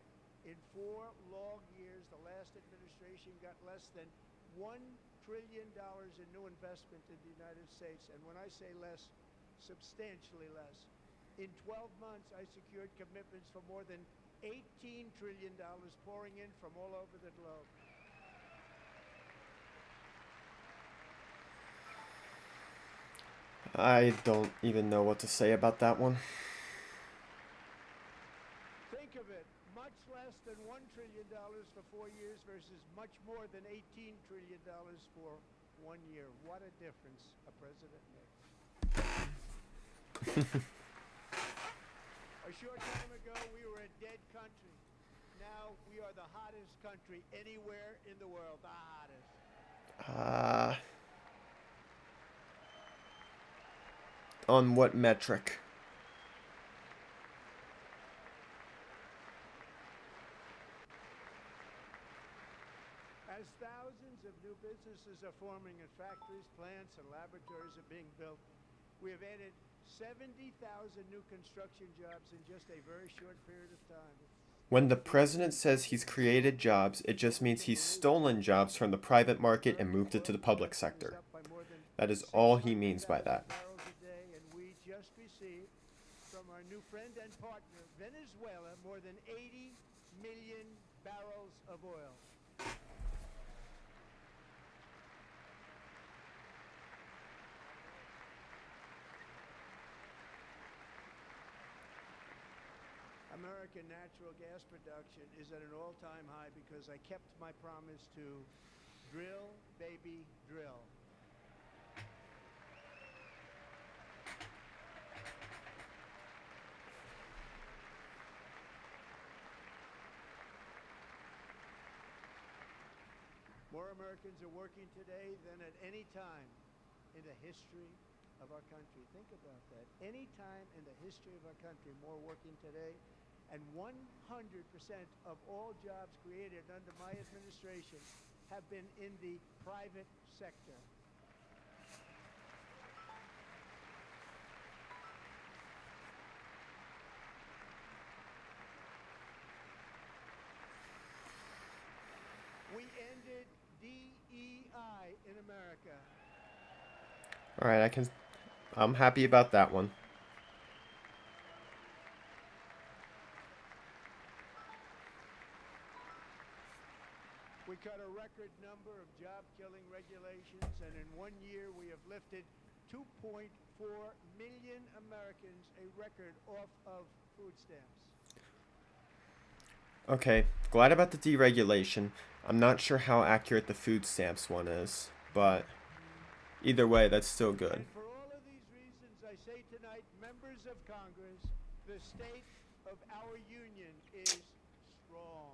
In 4 long years, the last administration got less than $1 trillion in new investment in the United States. And when I say less, substantially less. In 12 months, I secured commitments for more than $18 trillion pouring in from all over the globe. I don't even know what to say about that one. Think of it, much less than $1 trillion for 4 years versus much more than $18 trillion for 1 year. What a difference a president makes. A short time ago, we were a dead country. Now we are the hottest country anywhere in the world. The hottest. On what metric? As thousands of new businesses are forming and factories, plants, and laboratories are being built, we have added 70,000 new construction jobs in just a very short period of time. When the president says he's created jobs, it just means he's stolen jobs from the private market and moved it to the public sector. That is all he means by that. Barrels a day, and we just received from our new friend and partner, Venezuela, more than 80 million barrels of oil. American natural gas production is at an all-time high because I kept my promise to drill, baby, drill. More Americans are working today than at any time in the history of our country. Think about that. Any time in the history of our country, more working today. And 100% of all jobs created under my administration have been in the private sector. We ended DEI in America. All right, I'm happy about that one. We cut a record number of job-killing regulations, and in 1 year we have lifted 2.4 million Americans, a record, off of food stamps. Okay, glad about the deregulation. I'm not sure how accurate the food stamps one is, but either way, that's still good. And for all of these reasons, I say tonight, members of Congress, the state of our union is strong.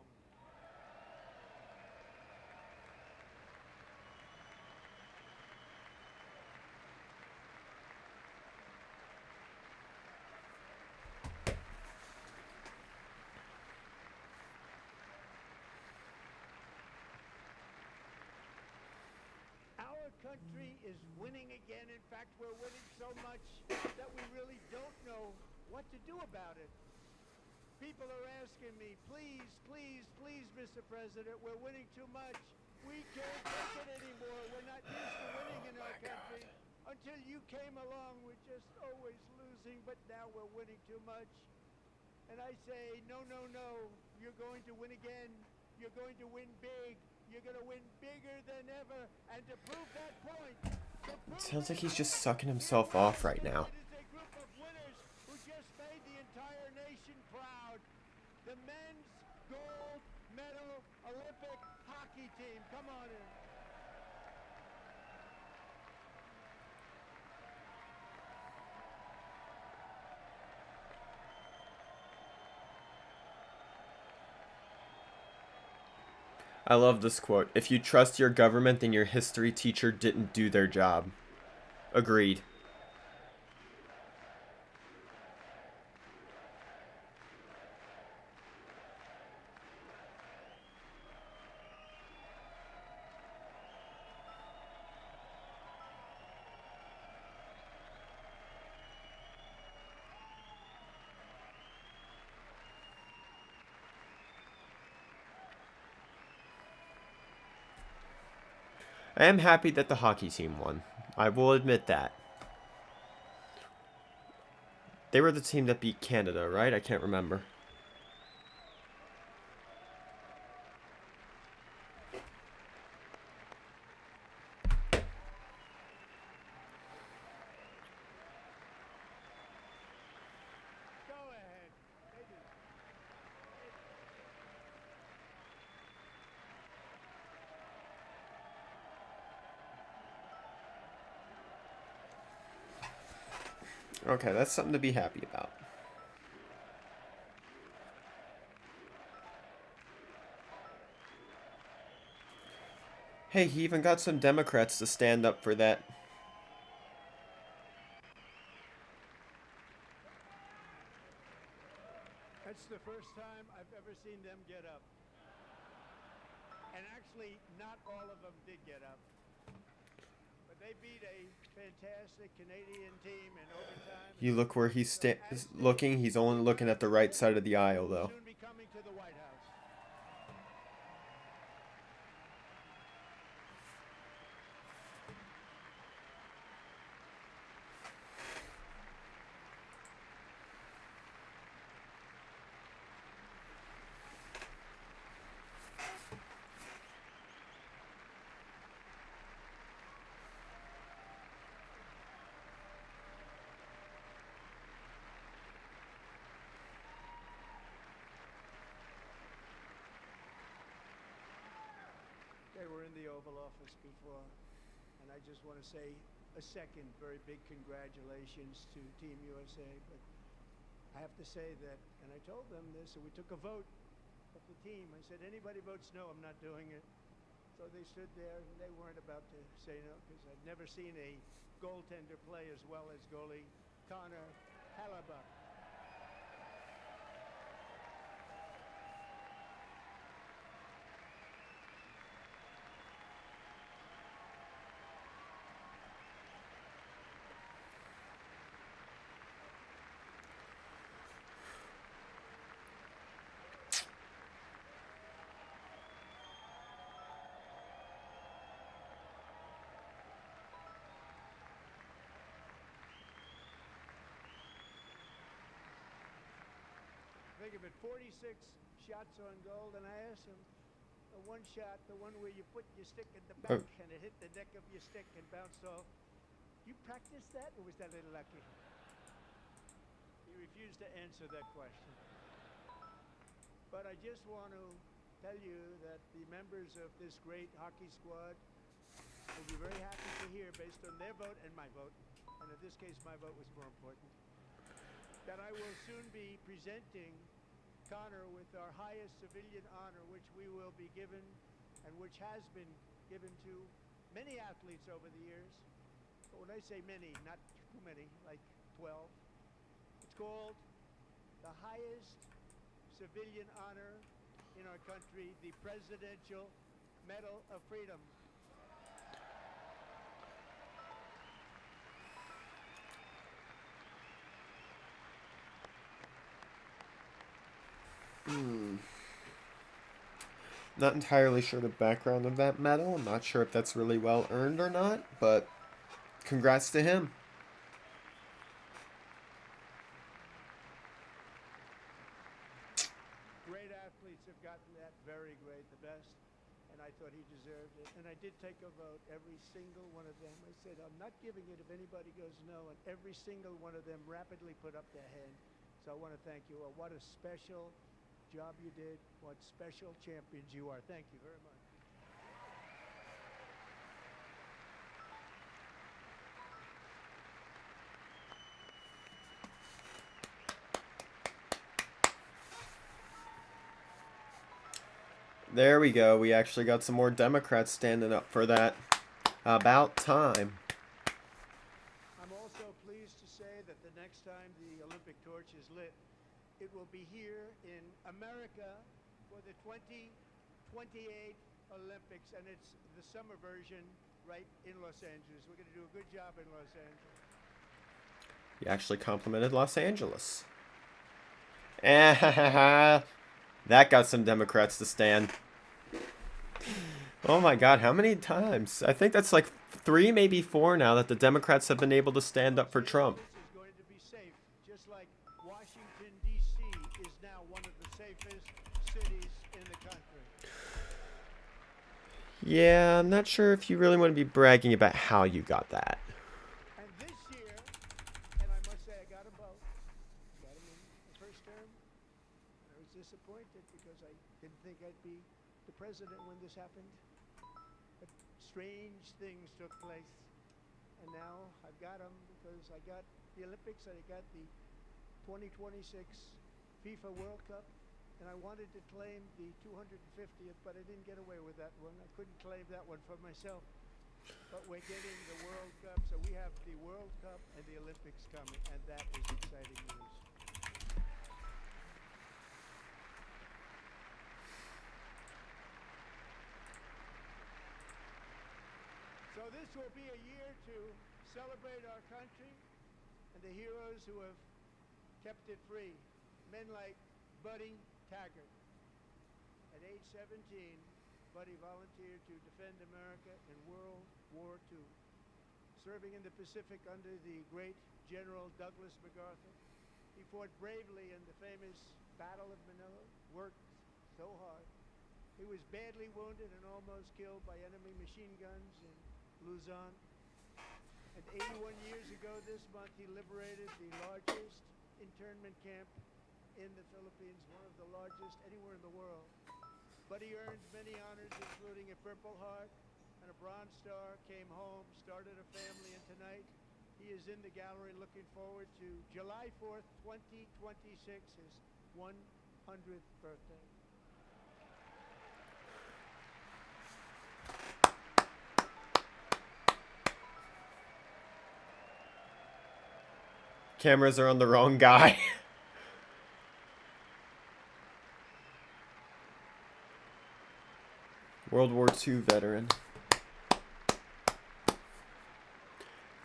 Our country is winning again. In fact, we're winning so much that we really don't know what to do about it. People are asking me, please, please, please, Mr. President, we're winning too much. We can't take it anymore. We're not used to winning in our country. Until you came along, we're just always losing, but now we're winning too much. And I say, no, no, no. You're going to win again. You're going to win big. You're going to win bigger than ever. And to prove that point, It sounds like he's just sucking himself off right now. it is a group of winners who just made the entire nation proud. The men's gold medal Olympic hockey team. Come on in. I love this quote. If you trust your government, then your history teacher didn't do their job. Agreed. I am happy that the hockey team won. I will admit that. They were the team that beat Canada, right? I can't remember. Go ahead. Maybe. Okay, that's something to be happy about. Hey, he even got some Democrats to stand up for that. That's the first time I've ever seen them get up. And actually, not all of them did get up. But they beat a fantastic Canadian team in overtime. You look where he's looking. He's only looking at the right side of the aisle, though. Soon be coming to the White were in the Oval Office before, and I just want to say a second very big congratulations to Team USA. But I have to say that, and I told them this, and we took a vote of the team. I said, anybody votes no, I'm not doing it. So they stood there, and they weren't about to say no, because I've never seen a goaltender play as well as goalie Connor Halaba. Think of it, 46 shots on goal, and I asked him, the one shot, the one where you put your stick in the back and it hit the neck of your stick and bounced off. You practiced that, or was that a little lucky? He refused to answer that question. But I just want to tell you that the members of this great hockey squad will be very happy to hear, based on their vote and my vote, and in this case my vote was more important, that I will soon be presenting Connor with our highest civilian honor, which we will be given and which has been given to many athletes over the years. But when I say many, not too many, like 12, it's called the highest civilian honor in our country, the Presidential Medal of Freedom. Not entirely sure the background of that medal. I'm not sure if that's really well earned or not, but congrats to him. Great athletes have gotten that, very great, the best, and I thought he deserved it. And I did take a vote, every single one of them. I said, I'm not giving it if anybody goes no, and every single one of them rapidly put up their hand. So I want to thank you all. What a special job you did. What special champions you are. Thank you very much. There we go. We actually got some more Democrats standing up for that. About time. I'm also pleased to say that the next time the Olympic torch is lit, it will be here in America for the 2028 Olympics, and it's the summer version right in Los Angeles. We're going to do a good job in Los Angeles. You actually complimented Los Angeles. That got some Democrats to stand. Oh my God, how many times? I think that's like 3, maybe 4 now that the Democrats have been able to stand up for Trump. This is going to be safe, just like Washington, D.C. is now one of the safest cities in the country. Yeah, I'm not sure if you really want to be bragging about how you got that. And this year, and I must say I got them both. Got them in the first term. I was disappointed because I didn't think I'd be the president when this happened. But strange things took place. And now I've got them because I got the Olympics and I got the 2026 FIFA World Cup. And I wanted to claim the 250th, but I didn't get away with that one. I couldn't claim that one for myself. But we're getting the World Cup, so we have the World Cup and the Olympics coming, and that is exciting news. So this will be a year to celebrate our country and the heroes who have kept it free. Men like Buddy Taggart. At age 17, Buddy volunteered to defend America in World War II, serving in the Pacific under the great General Douglas MacArthur. He fought bravely in the famous Battle of Manila, worked so hard. He was badly wounded and almost killed by enemy machine guns in Luzon. And 81 years ago this month, he liberated the largest internment camp in the Philippines, one of the largest anywhere in the world. Buddy earned many honors, including a Purple Heart and a Bronze Star, came home, started a family, and tonight he is in the gallery looking forward to July 4th, 2026, his 100th birthday. Cameras are on the wrong guy. World War II veteran.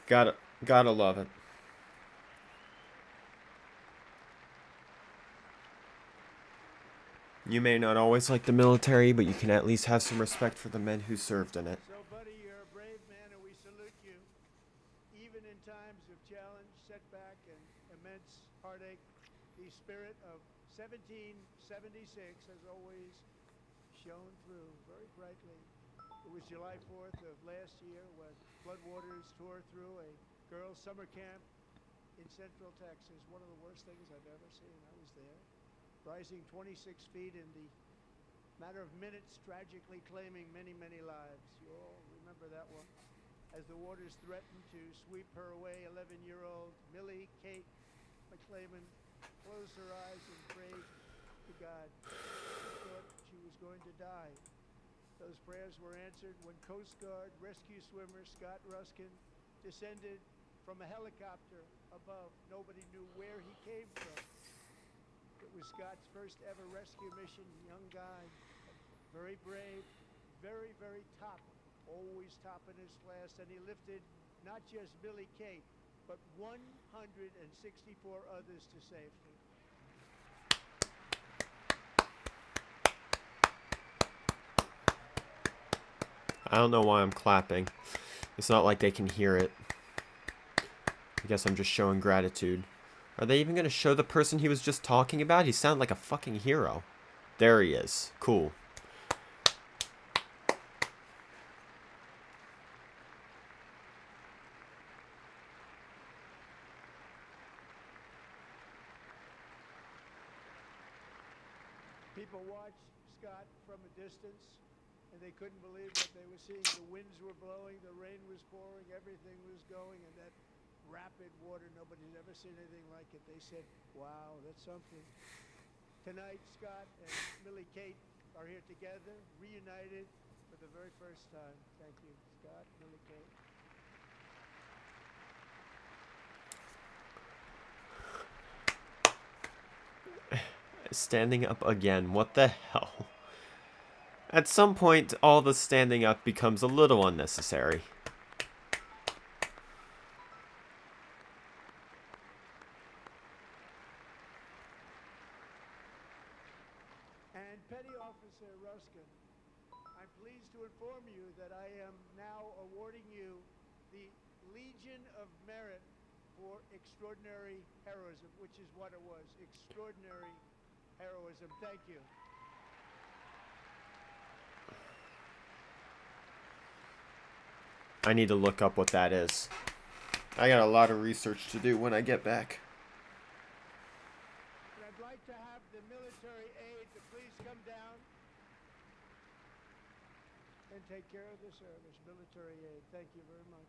Gotta love it. You may not always like the military, but you can at least have some respect for the men who served in it. So, Buddy, you're a brave man, and we salute you. Even in times of challenge, setback, and immense heartache, the spirit of 1776 has always shone through very brightly. It was July 4th of last year when floodwaters tore through a girls' summer camp in Central Texas. One of the worst things I've ever seen. I was there. Rising 26 feet in the matter of minutes, tragically claiming many, many lives. You all remember that one. As the waters threatened to sweep her away, 11-year-old Millie Kate McClamen closed her eyes and prayed to God. She thought she was going to die. Those prayers were answered when Coast Guard rescue swimmer Scott Ruskin descended from a helicopter above. Nobody knew where he came from. It was Scott's first ever rescue mission. Young guy, very brave, very, very top, always top in his class. And he lifted not just Millie Kate, but 164 others to safety. I don't know why I'm clapping. It's not like they can hear it. I guess I'm just showing gratitude. Are they even going to show the person he was just talking about? He sounded like a fucking hero. There he is. Cool. People watched Scott from a distance, and they couldn't believe what they were seeing. The winds were blowing, the rain was pouring, everything was going, and that rapid water, nobody's ever seen anything like it. They said, wow, that's something. Tonight, Scott and Millie Kate are here together, reunited for the very first time. Thank you, Scott, Millie Kate. Standing up again. What the hell? At some point, all the standing up becomes a little unnecessary. And Petty Officer Ruskin, I'm pleased to inform you that I am now awarding you the Legion of Merit for extraordinary heroism, which is what it was, extraordinary heroism. Thank you. I need to look up what that is. I got a lot of research to do when I get back. And I'd like to have the military aid to please come down and take care of the service. Military aid, thank you very much.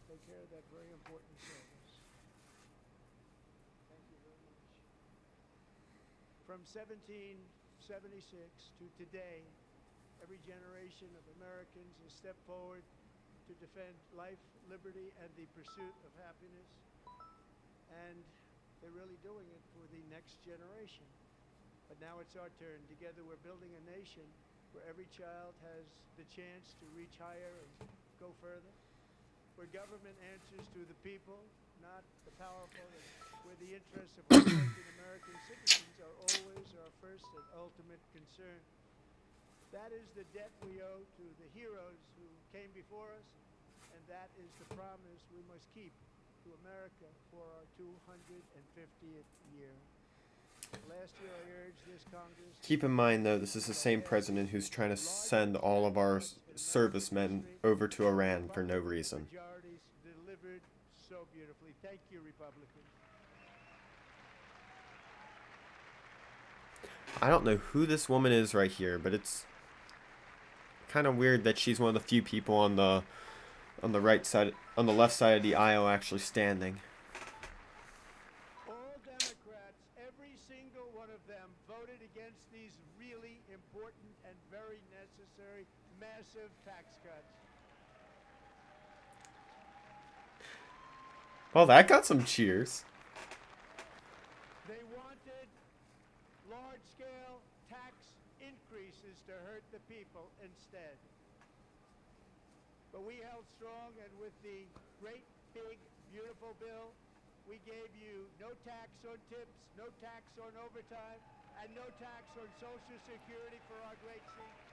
Take care of that very important service. Thank you very much. From 1776 to today, every generation of Americans has stepped forward to defend life, liberty, and the pursuit of happiness. And they're really doing it for the next generation. But now it's our turn. Together we're building a nation where every child has the chance to reach higher and go further, where government answers to the people, not the powerful, and where the interests of hardworking American citizens are always our first and ultimate concern. That is the debt we owe to the heroes who came before us, and that is the promise we must keep to America for our 250th year. Last year I urged this Congress... Keep in mind, though, this is the same president who's trying to send all of our servicemen over to Iran for no reason. Majorities delivered so beautifully. Thank you, Republicans. I don't know who this woman is right here, but kind of weird that she's one of the few people on the right side, on the left side of the aisle actually standing. All Democrats, every single one of them, voted against these really important and very necessary massive tax cuts. Well, that got some cheers. They wanted large-scale tax increases to hurt the people instead. But we held strong, and with the great, big, beautiful bill, we gave you no tax on tips, no tax on overtime, and no tax on Social Security for our great seniors.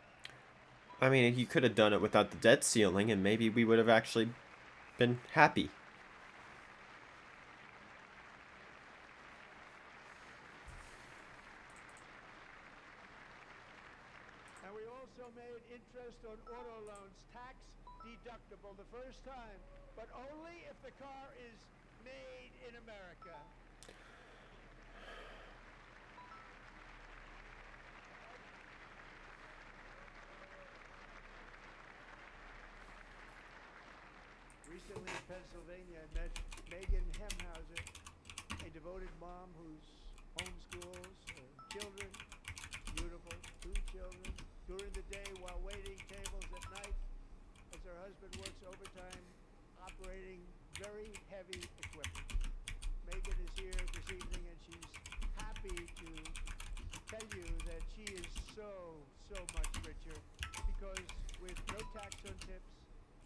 I mean, you could have done it without the debt ceiling, and maybe we would have actually been happy. And we also made interest on auto loans tax deductible the first time, but only if the car is made in America. Recently in Pennsylvania, I met Megan Hemhauser, a devoted mom who's homeschools her children, beautiful, 2 children, during the day while waiting tables at night as her husband works overtime operating very heavy equipment. Megan is here this evening and she's happy to tell you that she is so much richer because with no tax on tips,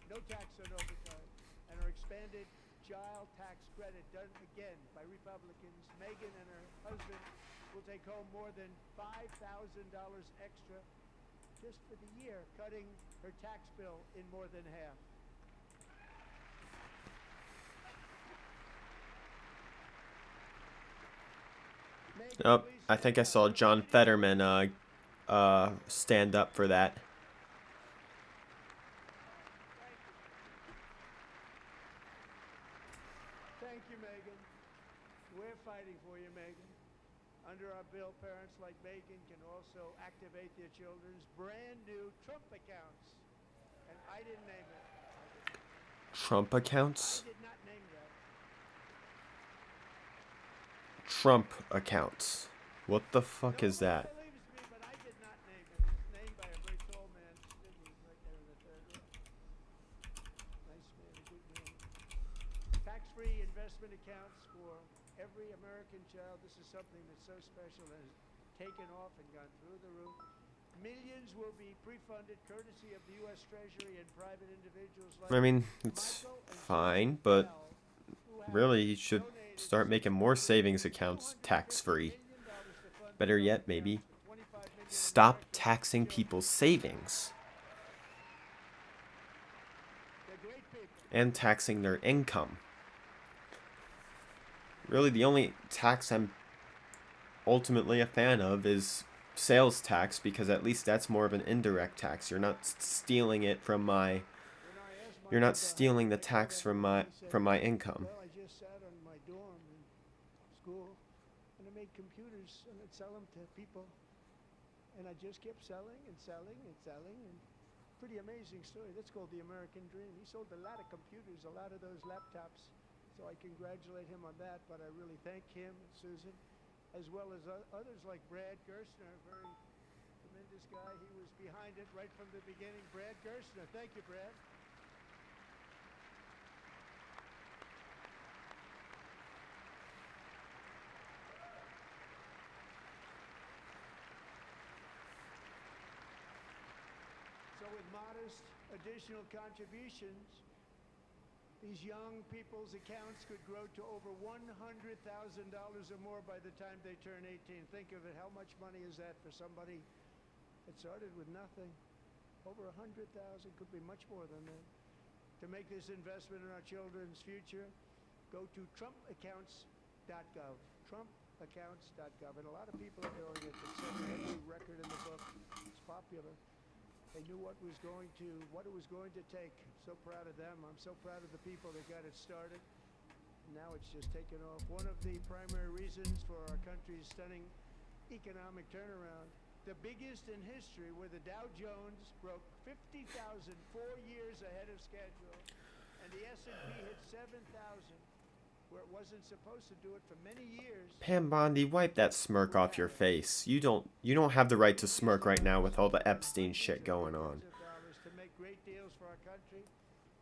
no tax on overtime, and our expanded child tax credit done again by Republicans, Megan and her husband will take home more than $5,000 extra just for the year, cutting her tax bill in more than half. Oh, I think I saw John Fetterman stand up for that. Thank you, Megan. We're fighting for you, Megan. Under our bill, parents like Megan can also activate their children's brand new Trump accounts. And I didn't name it. Trump accounts? I did not name that. Trump accounts. What the fuck is that? Nobody believes me, but I did not name it. It's named by a very tall man. He's right there in the third row. Nice man, a good man. Tax-free investment accounts for every American child. This is something that's so special and has taken off and gone through the roof. Millions will be pre-funded courtesy of the U.S. Treasury and private individuals like I mean, it's fine, but really you should start making more savings accounts tax-free. Better yet, maybe stop taxing people's savings and taxing their income. Really, the only tax I'm ultimately a fan of is sales tax, because at least that's more of an indirect tax. You're not stealing it from my You're not stealing the tax from my income. Well, I just sat on my dorm in school, and I made computers, and I'd sell them to people. And I just kept selling and selling and selling, and pretty amazing story. That's called the American dream. He sold a lot of computers, a lot of those laptops. So I congratulate him on that, but I really thank him and Susan, as well as others like Brad Gerstner, a very tremendous guy. He was behind it right from the beginning. Brad Gerstner. Thank you, Brad. So with modest additional contributions, these young people's accounts could grow to over $100,000 or more by the time they turn 18. Think of it, how much money is that for somebody that started with nothing? Over 100,000, could be much more than that. To make this investment in our children's future, go to trumpaccounts.gov. Trumpaccounts.gov. And a lot of people are doing it. It's every record in the book. It's popular. They knew what it was going to take. So proud of them. I'm so proud of the people that got it started. Now it's just taken off. One of the primary reasons for our country's stunning economic turnaround the biggest in history, where the Dow Jones broke 50,000 4 years ahead of schedule, and the S&P hit 7,000, where it wasn't supposed to do it for many years. Pam Bondi, wipe that smirk off your face. You don't have the right to smirk right now with all the Epstein shit going on. To make great deals for our country,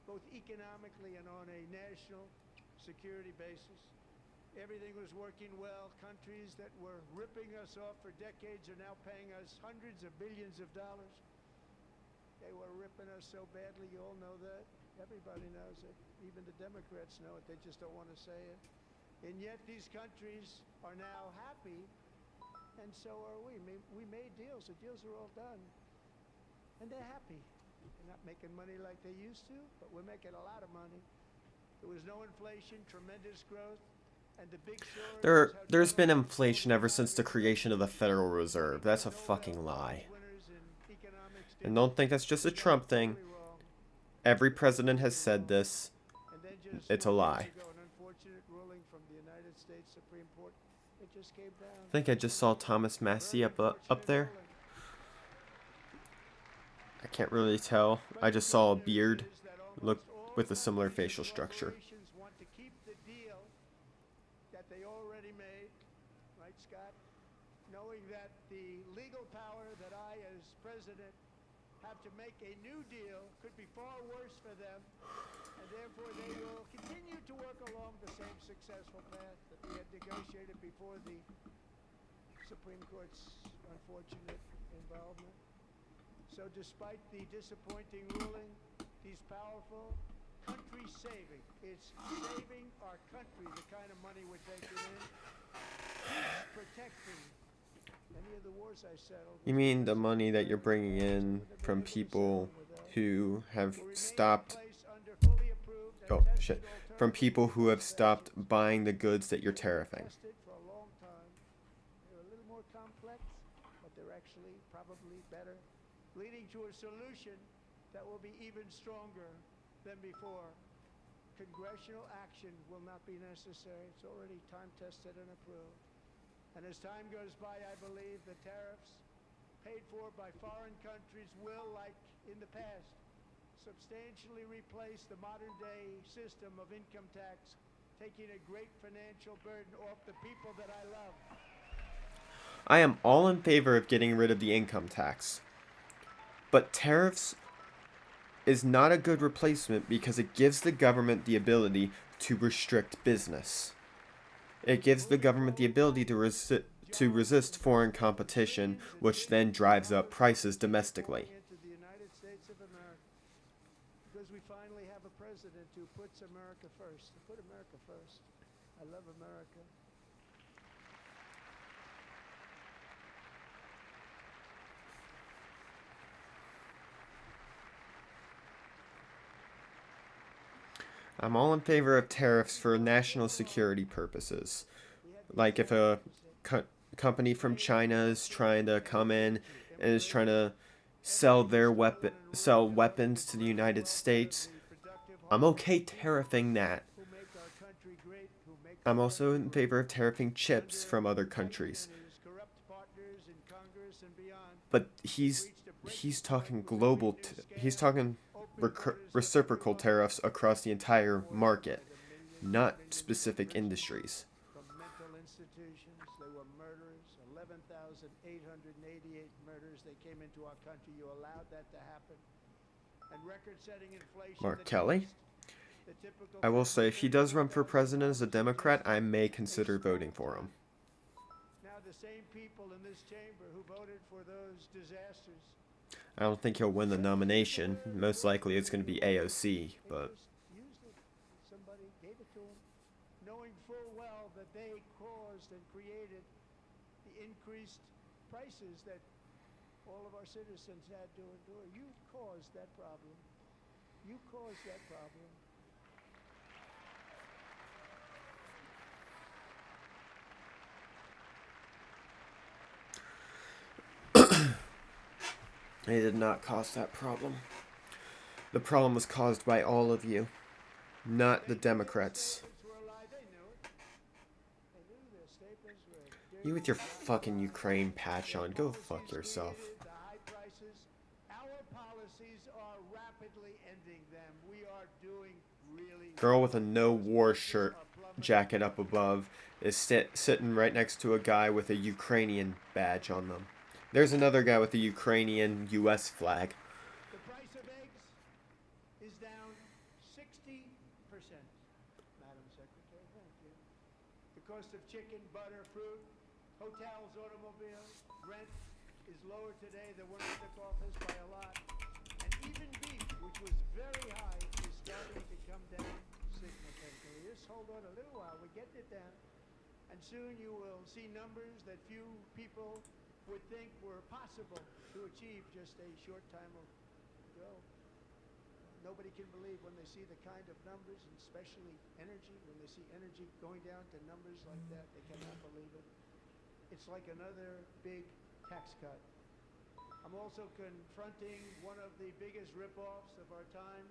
both economically and on a national security basis. Everything was working well. Countries that were ripping us off for decades are now paying us hundreds of billions of dollars. They were ripping us so badly, you all know that. Everybody knows it. Even the Democrats know it. They just don't want to say it. And yet these countries are now happy, and so are we. We made deals. The deals are all done. And they're happy. They're not making money like they used to, but we're making a lot of money. There was no inflation, tremendous growth. And the big story There's been inflation ever since the creation of the Federal Reserve. That's a fucking lie. And don't think that's just a Trump thing. Every president has said this. It's a lie. I think I just saw Thomas Massey up there. I can't really tell. I just saw a beard look with a similar facial structure. Knowing that the legal power that I, as president, have to make a new deal could be far worse for them, and therefore they will continue to work along the same successful path that we had negotiated before the Supreme Court's unfortunate involvement. So despite the disappointing ruling, he's powerful, country saving. It's saving our country, the kind of money we're taking in. He's protecting. You mean the money that you're bringing in from people who have stopped... Oh, shit. From people who have stopped buying the goods that you're tariffing. They're a little more complex, but they're actually probably better, leading to a solution that will be even stronger than before. Congressional action will not be necessary. It's already time-tested and approved. And as time goes by, I believe the tariffs paid for by foreign countries will, like in the past, substantially replace the modern-day system of income tax, taking a great financial burden off the people that I love. I am all in favor of getting rid of the income tax. But tariffs is not a good replacement because it gives the government the ability to restrict business. It gives the government the ability to resist foreign competition, which then drives up prices domestically. The United States of America, because we finally have a president who puts America first. Put America first. I love America. I'm all in favor of tariffs for national security purposes. Like if a company from China is trying to come in and is trying to sell weapons to the United States, I'm okay tariffing that. I'm also in favor of tariffing chips from other countries. But he's talking global. He's talking reciprocal tariffs across the entire market, not specific industries. From mental institutions, they were murderers. 11,888 murders. They came into our country. You allowed that to happen. And record-setting inflation. Mark Kelly. I will say, if he does run for president as a Democrat, I may consider voting for him. Now the same people in this chamber who voted for those disasters. I don't think he'll win the nomination. Most likely it's going to be AOC, but... Somebody gave it to him, knowing full well that they caused and created the increased prices that all of our citizens had to endure. You caused that problem. You caused that problem. They did not cause that problem. The problem was caused by all of you, not the Democrats. They knew it. They knew this. newspapers were You with dirty, your rotten fucking lies. Ukraine patch Their on. Go policies fuck yourself. created the high prices. Our policies are rapidly ending them. We are doing really Girl well. with a no Those war prices shirt are plummeting. jacket up above is sitting right next to a guy with a Ukrainian badge on them. There's another guy with a Ukrainian US flag. The price of eggs is down 60%. Madam Secretary, thank you. The cost of chicken, butter, fruit, hotels, automobiles, rent is lower today than when I took office by a lot. And even beef, which was very high, is starting to come down significantly. Just hold on a little while, we're getting it down. And soon you will see numbers that few people would think were possible to achieve just a short time ago. Nobody can believe when they see the kind of numbers, and especially energy, when they see energy going down to numbers like that, they cannot believe it. It's like another big tax cut. I'm also confronting one of the biggest ripoffs of our times,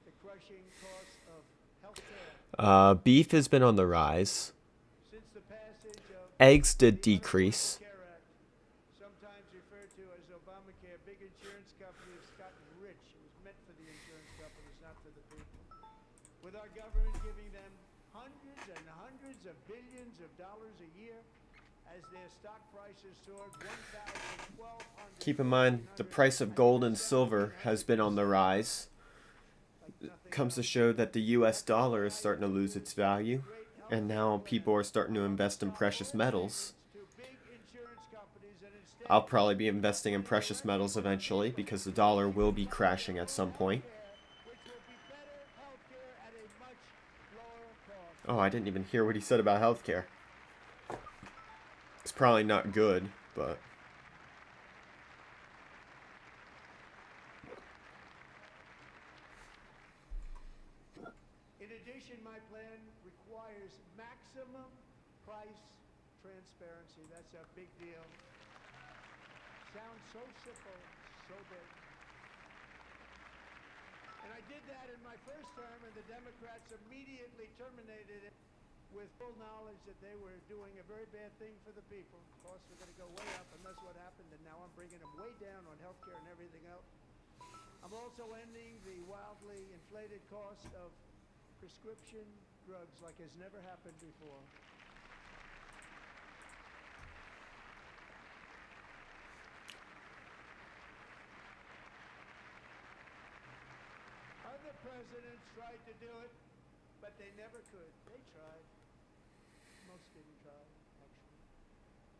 the crushing cost of health care. Beef has been on the rise. Since the passage of Eggs did the decrease. Affordable Care Act, sometimes referred to as Obamacare, big insurance companies gotten rich. It was meant for the insurance companies, not for the people. With our government giving them hundreds and hundreds of billions of dollars a year as their stock prices soared 1,000, 1,200. Keep in mind, the price of gold and silver has been on the rise. It comes to show that the US dollar is starting to lose its value, and now people are starting to invest in precious metals. I'll probably be investing in precious metals eventually because the dollar will be crashing at some point. Oh, I didn't even hear what he said about healthcare. It's probably not good, but... In addition, my plan requires maximum price transparency. That's a big deal. Sounds so simple, so big. And I did that in my first term, and the Democrats immediately terminated it with full knowledge that they were doing a very bad thing for the people. Costs were going to go way up, and that's what happened, and now I'm bringing them way down on health care and everything else. I'm also ending the wildly inflated cost of prescription drugs like has never happened before. Other presidents tried to do it, but they never could. They tried. Most didn't try, actually.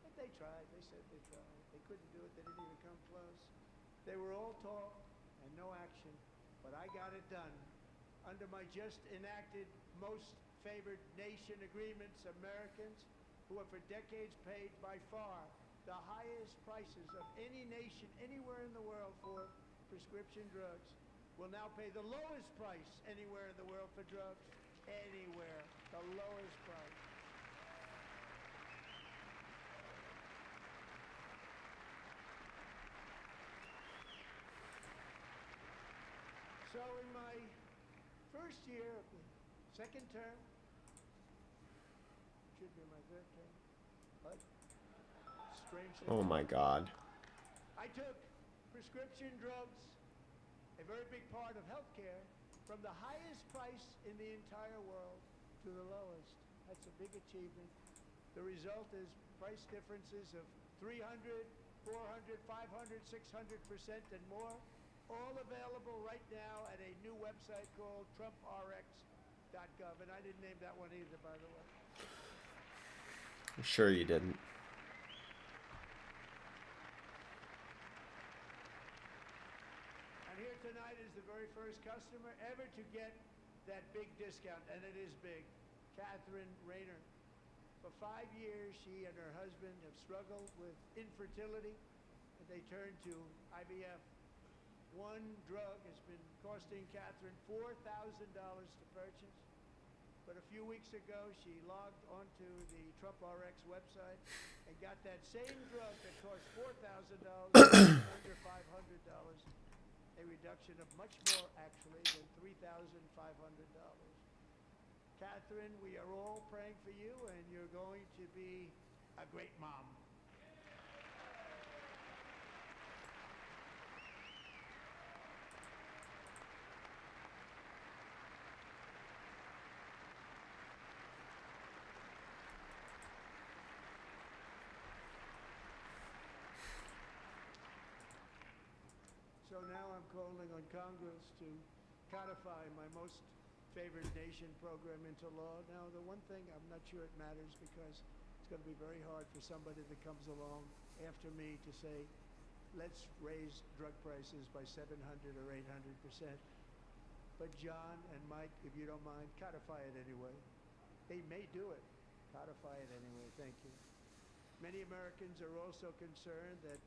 But they tried. They said they tried. They couldn't do it. They didn't even come close. They were all talk and no action, but I got it done. Under my just enacted most favored nation agreements, Americans who have for decades paid by far the highest prices of any nation anywhere in the world for prescription drugs will now pay the lowest price anywhere in the world for drugs. Anywhere. The lowest price. So in my first year of the second term, should be my third term, but strange thing. Oh my god. I took prescription drugs, a very big part of healthcare, from the highest price in the entire world to the lowest. That's a big achievement. The result is price differences of 300, 400, 500, 600% and more. All available right now at a new website called TrumpRx.gov. And I didn't name that one either, by the way. Sure you didn't. And here tonight is the very first customer ever to get that big discount, and it is big. Catherine Rayner. For 5 years, she and her husband have struggled with infertility, and they turned to IVF. One drug has been costing Catherine $4,000 to purchase. But a few weeks ago, she logged onto the TrumpRx website and got that same drug that cost $4,000 under $500, a reduction of much more, actually, than $3,500. Catherine, we are all praying for you, and you're going to be a great mom. So now I'm calling on Congress to codify my most favored nation program into law. Now, the one thing, I'm not sure it matters because it's going to be very hard for somebody that comes along after me to say, let's raise drug prices by 700 or 800%. But John and Mike, if you don't mind, codify it anyway. They may do it. Codify it anyway. Thank you. Many Americans are also concerned that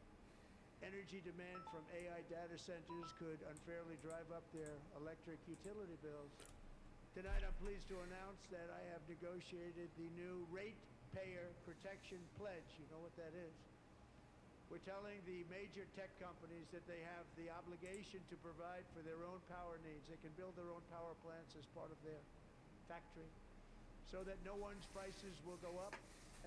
energy demand from AI data centers could unfairly drive up their electric utility bills. Tonight, I'm pleased to announce that I have negotiated the new Ratepayer Protection Pledge. You know what that is? We're telling the major tech companies that they have the obligation to provide for their own power needs. They can build their own power plants as part of their factory so that no one's prices will go up.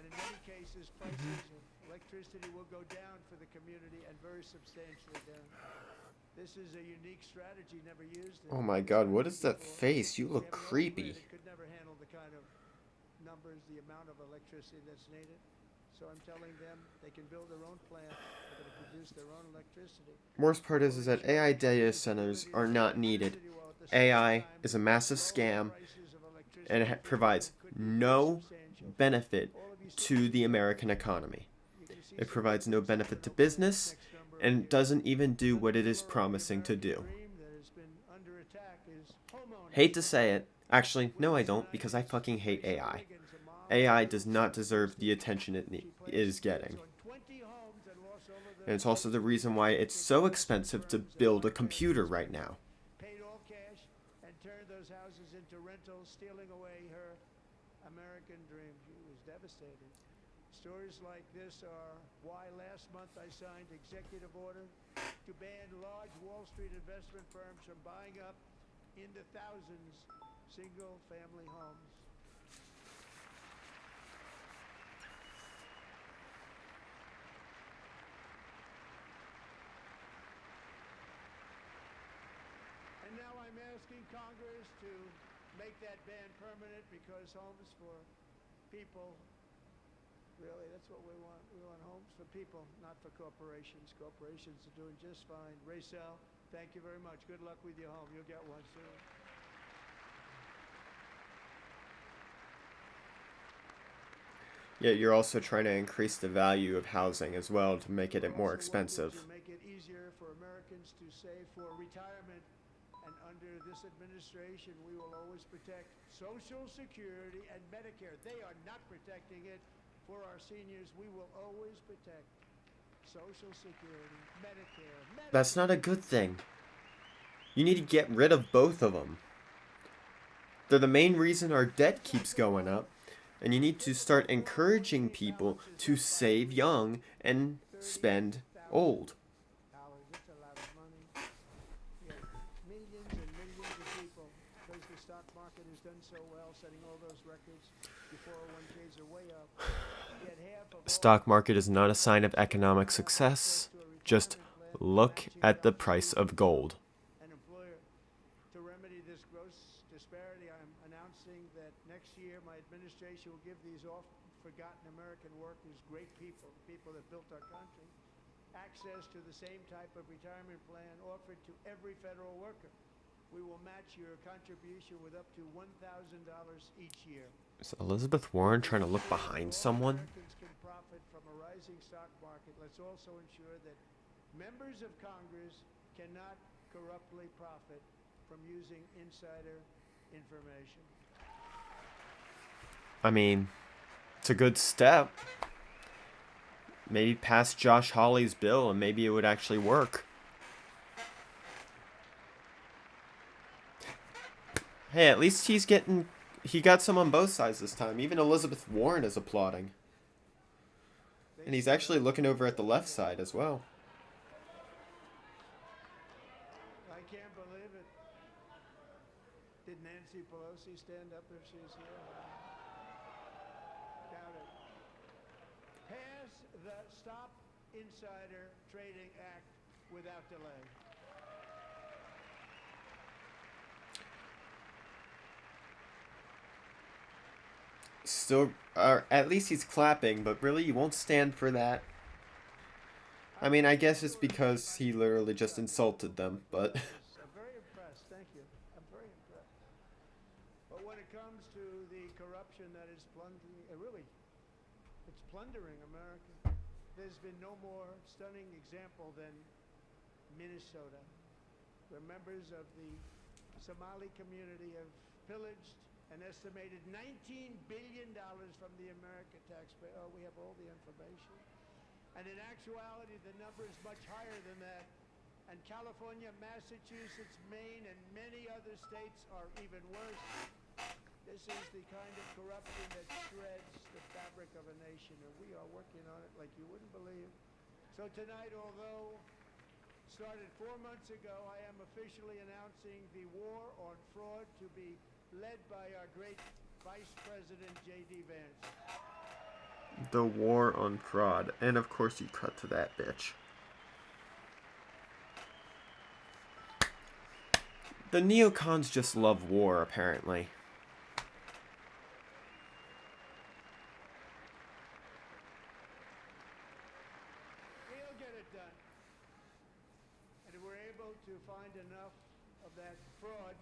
And in many cases, prices of electricity will go down for the community and very substantially down. This is a unique strategy never used. Oh my God, what is that face? You look creepy. It could never handle the kind of numbers, the amount of electricity that's needed. So I'm telling them they can build their own plant. They're going to produce their own electricity. Worst part is that AI data centers are not needed. AI is a massive scam, and it provides no benefit to the American economy. It provides no benefit to business, and doesn't even do what it is promising to do. Hate to say it. Actually, no I don't, because I fucking hate AI. AI does not deserve the attention it is getting. And it's also the reason why it's so expensive to build a computer right now. Paid all cash and turned those houses into rentals, stealing away her American dream. She was devastated. Stories like this are why last month I signed executive order to ban large Wall Street investment firms from buying up in the thousands single-family homes. And now I'm asking Congress to make that ban permanent because homes for people, really, that's what we want. We want homes for people, not for corporations. Corporations are doing just fine. Raysel, thank you very much. Good luck with your home. You'll get one soon. Yet you're also trying to increase the value of housing as well to make it more expensive. To make it easier for Americans to save for retirement. And under this administration, we will always protect Social Security and Medicare. They are not protecting it for our seniors. We will always protect Social Security, Medicare. That's not a good thing. You need to get rid of both of them. They're the main reason our debt keeps going up. And you need to start encouraging people to save young and spend old. It's a lot of money. Millions and millions of people, because the stock market has done so well, setting all those records. The 401ks are way up. Yet half of The stock market is not a sign of economic success. Just look at the price of gold. an employer. To remedy this gross disparity, I'm announcing that next year my administration will give these oft-forgotten American workers, great people, people that built our country, access to the same type of retirement plan offered to every federal worker. We will match your contribution with up to $1,000 each year. Is Elizabeth Warren trying to look behind someone? Americans can profit from a rising stock market. Let's also ensure that members of Congress cannot corruptly profit from using insider information. I mean, it's a good step. Maybe pass Josh Hawley's bill and maybe it would actually work. Hey, at least he got some on both sides this time. Even Elizabeth Warren is applauding. And he's actually looking over at the left side as well. I can't believe it. Did Nancy Pelosi stand up if she's here? Doubt it. the Stop Insider Trading Act without delay. Still, at least he's clapping, but really you won't stand for that. I mean, I guess it's because he literally just insulted them, but... I'm very impressed, thank you. I'm very impressed. But when it comes to the corruption that is plundering, it's plundering America. There's been no more stunning example than Minnesota, where members of the Somali community have pillaged an estimated $19 billion from the American taxpayer. Oh, we have all the information. And in actuality, the number is much higher than that. And California, Massachusetts, Maine, and many other states are even worse. This is the kind of corruption that shreds the fabric of a nation, and we are working on it like you wouldn't believe. So tonight, although started 4 months ago, I am officially announcing the war on fraud to be led by our great Vice President J.D. Vance. The war on fraud. And of course you cut to that bitch. The neocons just love war, apparently. We'll get it done. And if we're able to find enough of that fraud,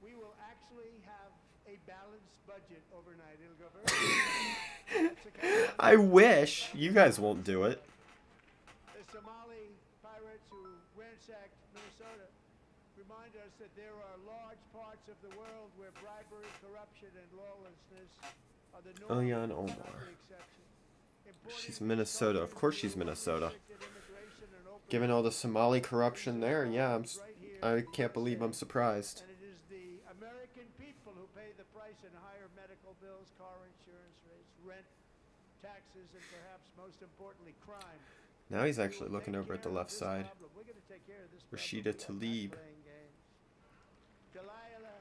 we will actually have a balanced budget overnight. It'll go very I wish. You guys won't do it. The Somali pirates who ransacked Minnesota remind us that there are large parts of the world where bribery, corruption, and lawlessness are the norm, Ilhan not Omar. the exception. She's Minnesota. Of course she's Minnesota. Given all the Somali corruption there, yeah, I can't believe I'm surprised. And it is the American people who pay the price in higher medical bills, car insurance rates, rent, taxes, and perhaps most importantly, crime. Now he's actually looking over at the left side. Rashida Tlaib. Delilah.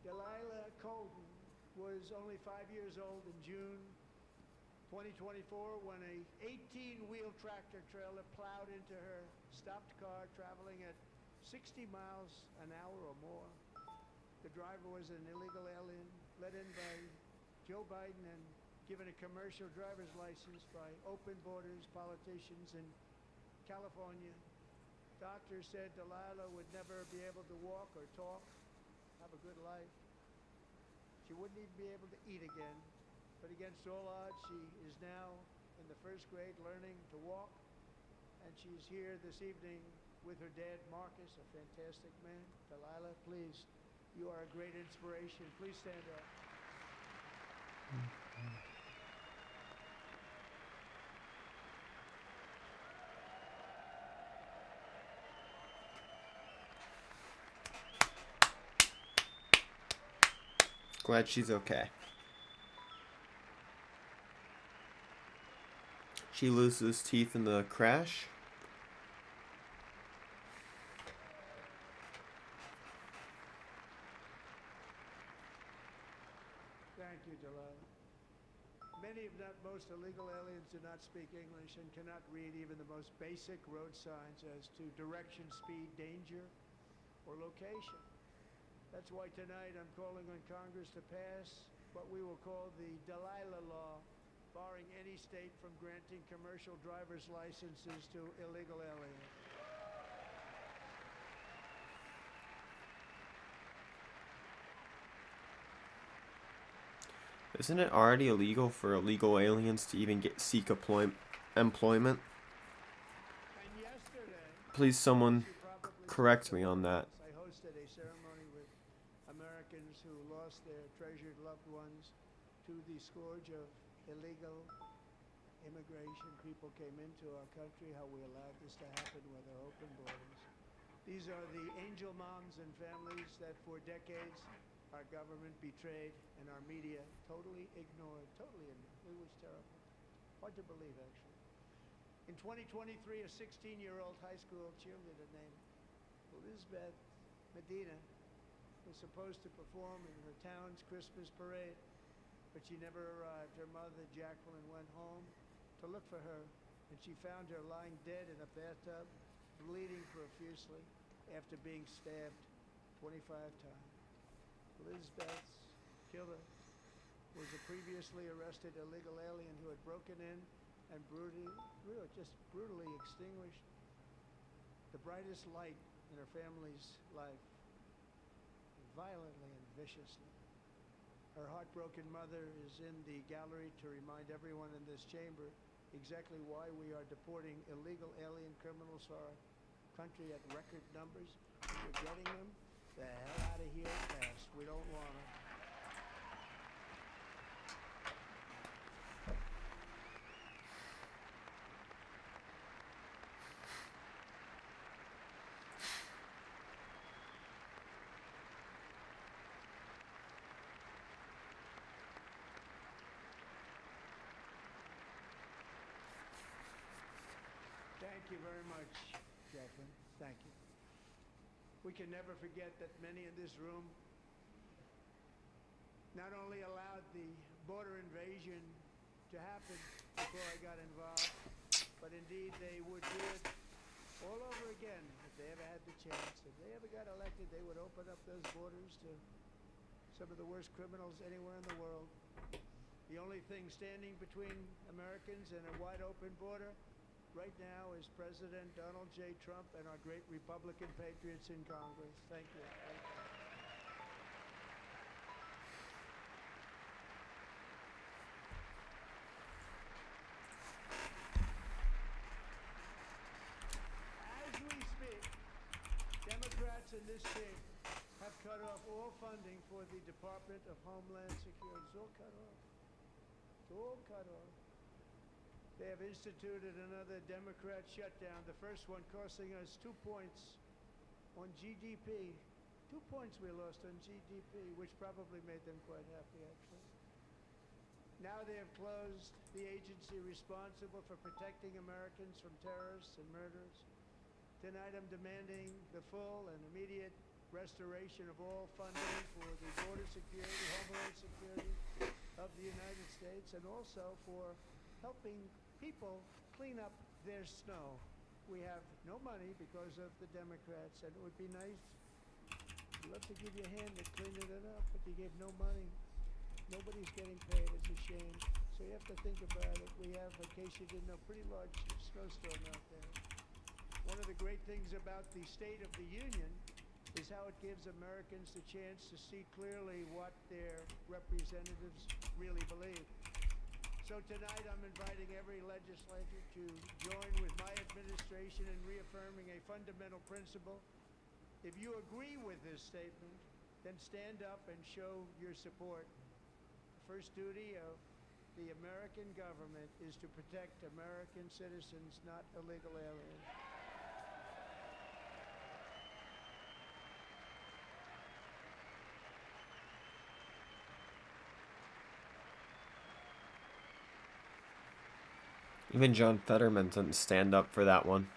Delilah Colton was only 5 years old in June 2024 when a 18-wheel tractor trailer plowed into her stopped car traveling at 60 miles an hour or more. The driver was an illegal alien let in by Joe Biden and given a commercial driver's license by open borders politicians in California. Doctors said Delilah would never be able to walk or talk, have a good life. She wouldn't even be able to eat again. But against all odds, she is now in the first grade learning to walk. And she's here this evening with her dad, Marcus, a fantastic man. Delilah, please, you are a great inspiration. Please stand up. Glad she's okay. She loses teeth in the crash. Thank you, Delilah. Many, if not most, illegal aliens do not speak English and cannot read even the most basic road signs as to direction, speed, danger, or location. That's why tonight I'm calling on Congress to pass what we will call the Delilah Law, barring any state from granting commercial driver's licenses to illegal aliens. Isn't it already illegal for illegal aliens to even seek employment? And yesterday, Please, someone correct me on that. I hosted a ceremony with Americans who lost their treasured loved ones to the scourge of illegal immigration. People came into our country, how we allowed this to happen with our open borders. These are the angel moms and families that for decades our government betrayed and our media totally ignored. It was terrible. Hard to believe, actually. In 2023, a 16-year-old high school cheerleader named Elizabeth Medina was supposed to perform in her town's Christmas parade, but she never arrived. Her mother, Jacqueline, went home to look for her, and she found her lying dead in a bathtub, bleeding profusely after being stabbed 25 times. Elizabeth's killer was a previously arrested illegal alien who had broken in and brutally extinguished the brightest light in her family's life, violently and viciously. Her heartbroken mother is in the gallery to remind everyone in this chamber exactly why we are deporting illegal alien criminals to our country at record numbers. We're getting them the hell out of here fast. We don't want them. Thank you very much, Jacqueline. Thank you. We can never forget that many in this room not only allowed the border invasion to happen before I got involved, but indeed they would do it all over again if they ever had the chance. If they ever got elected, they would open up those borders to some of the worst criminals anywhere in the world. The only thing standing between Americans and a wide open border right now is President Donald J. Trump and our great Republican patriots in Congress. Thank you. Thank you. As we speak, Democrats in this chamber have cut off all funding for the Department of Homeland Security. It's all cut off. It's all cut off. They have instituted another Democrat shutdown, the first one costing us 2 points on GDP. 2 points we lost on GDP, which probably made them quite happy, actually. Now they have closed the agency responsible for protecting Americans from terrorists and murderers. Tonight I'm demanding the full and immediate restoration of all funding for the border security, homeland security of the United States, and also for helping people clean up their snow. We have no money because of the Democrats, and it would be nice. I'd love to give you a hand at cleaning it up, but you gave no money. Nobody's getting paid. It's a shame. So you have to think about it. We have, in case you didn't know, pretty large snowstorm out there. One of the great things about the State of the Union is how it gives Americans the chance to see clearly what their representatives really believe. So tonight I'm inviting every legislator to join with my administration in reaffirming a fundamental principle. If you agree with this statement, then stand up and show your support. The first duty of the American government is to protect American citizens, not illegal aliens. Even John Fetterman didn't stand up for that one.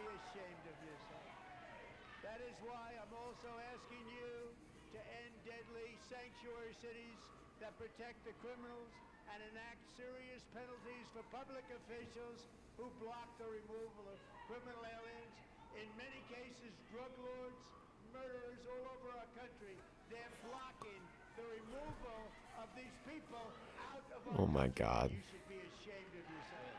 be ashamed of yourself. That is why I'm also asking you to end deadly sanctuary cities that protect the criminals and enact serious penalties for public officials who block the removal of criminal aliens. In many cases, drug lords, murderers all over our country, they're blocking the removal of these people out of our Oh my country. God. You should be ashamed of yourself.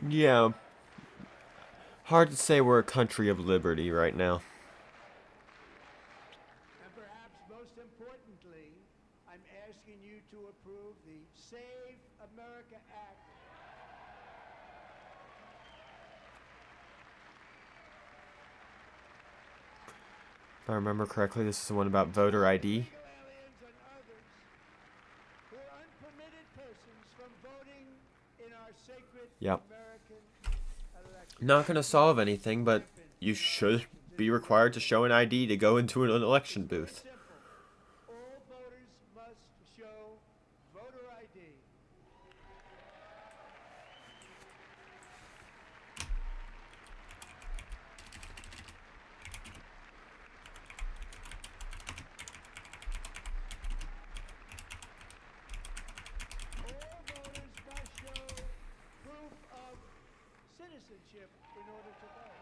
Yeah. Hard to say we're a country of liberty right now. And perhaps most importantly, I'm asking you to approve the Save America Act. If I remember correctly, this is the one about voter ID. Illegal aliens and others who are unpermitted persons from voting in our sacred Yep. American elections. Not going to solve anything, but you should be required to show an ID to go into an election booth. Simple. All voters must show voter ID. All voters must show proof of citizenship in order to vote.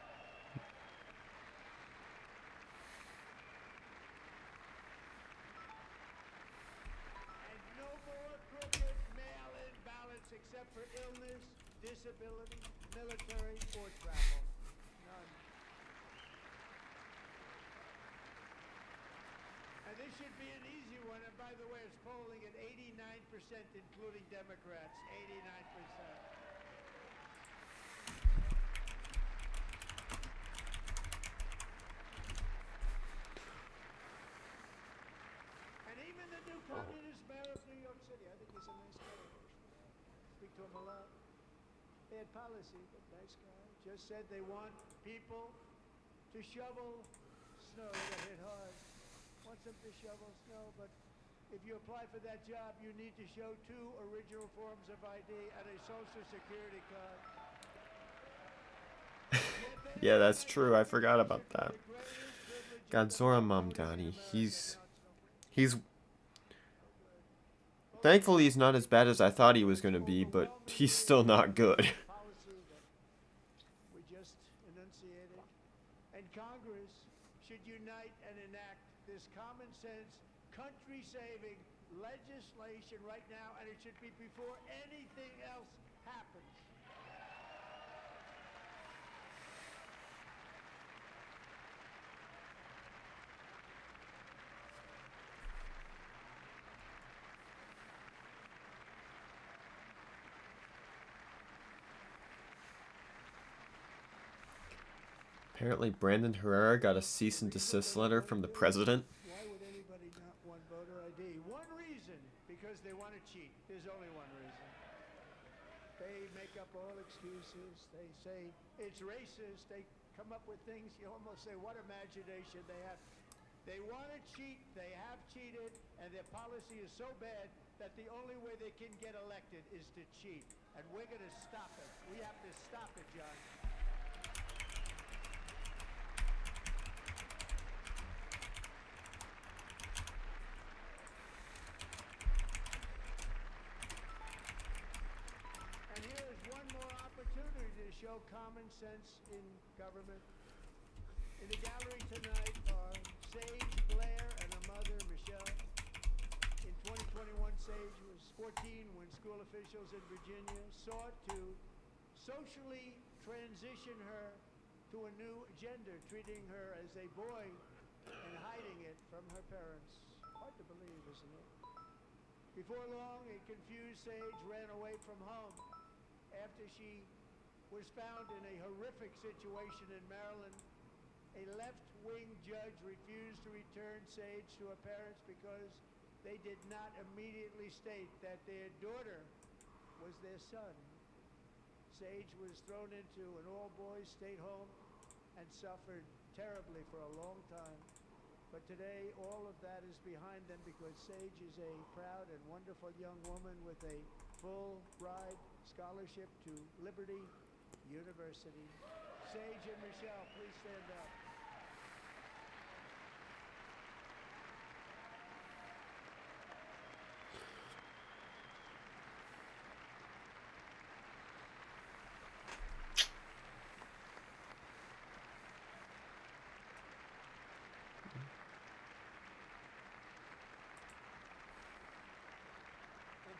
And no more crooked mail-in ballots except for illness, disability, military, or travel. None. And this should be an easy one. And by the way, it's polling at 89%, including Democrats. 89%. And even the new communist mayor of New York City, I think he's a nice guy. Speak to him a lot. Bad policy, but nice guy. Just said they want people to shovel snow that hit hard. Wants them to shovel snow, but if you apply for that job, you need to show 2 original forms of ID and a social security card. Yeah, that's true. I forgot about that. God, Zora Mamdani, he's thankfully he's not as bad as I thought he was going to be, but he's still not good. Policy that we just enunciated. And Congress should unite and enact this common sense, country-saving legislation right now, and it should be before anything else happens. Apparently, Brandon Herrera got a cease and desist letter from the president. Why would anybody not want voter ID? One reason, because they want to cheat. There's only one reason. They make up all excuses. They say it's racist. They come up with things. You almost say, what imagination they have. They want to cheat. They have cheated. And their policy is so bad that the only way they can get elected is to cheat. And we're going to stop it. We have to stop it, John. And here is one more opportunity to show common sense in government. In the gallery tonight are Sage Blair and her mother, Michelle. In 2021, Sage was 14 when school officials in Virginia sought to socially transition her to a new gender, treating her as a boy and hiding it from her parents. Hard to believe, isn't it? Before long, a confused Sage ran away from home after she was found in a horrific situation in Maryland. A left-wing judge refused to return Sage to her parents because they did not immediately state that their daughter was their son. Sage was thrown into an all-boys state home and suffered terribly for a long time. But today, all of that is behind them because Sage is a proud and wonderful young woman with a full ride scholarship to Liberty University. Sage and Michelle, please stand up.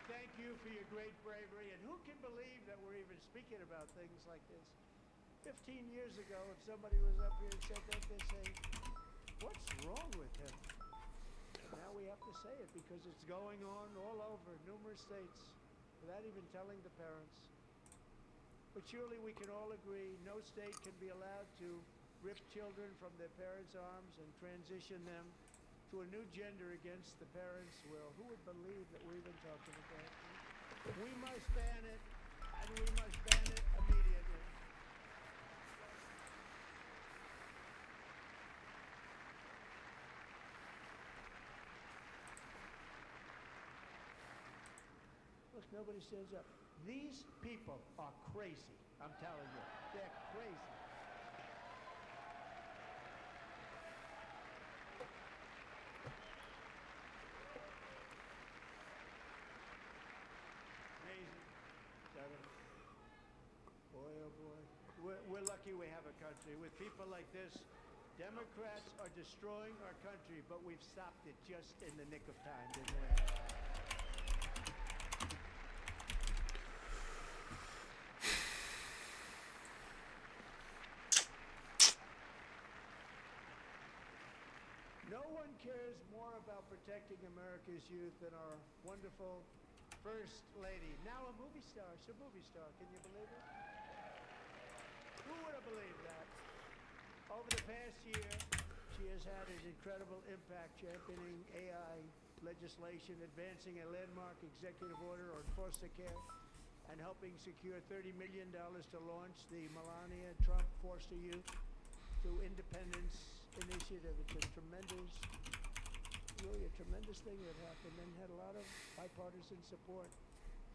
Thank you for your great bravery. And who can believe that we're even speaking about things like this? 15 years ago, if somebody was up here and said that, they'd say, what's wrong with him? But now we have to say it because it's going on all over numerous states without even telling the parents. But surely we can all agree no state can be allowed to rip children from their parents' arms and transition them to a new gender against the parents' will. Who would believe that we're even talking about it? We must ban it, and we must ban it immediately. Look, nobody stands up. These people are crazy, I'm telling you. They're crazy. Boy, oh boy. We're lucky we have a country. With people like this, Democrats are destroying our country, but we've stopped it just in the nick of time, didn't we? No one cares more about protecting America's youth than our wonderful First Lady. Now a movie star. She's a movie star. Can you believe it? Who would have believed that? Over the past year, she has had an incredible impact championing AI legislation, advancing a landmark executive order on foster care, and helping secure $30 million to launch the Melania Trump Foster Youth to Independence Initiative. It's a tremendous, really a tremendous thing that happened and had a lot of bipartisan support.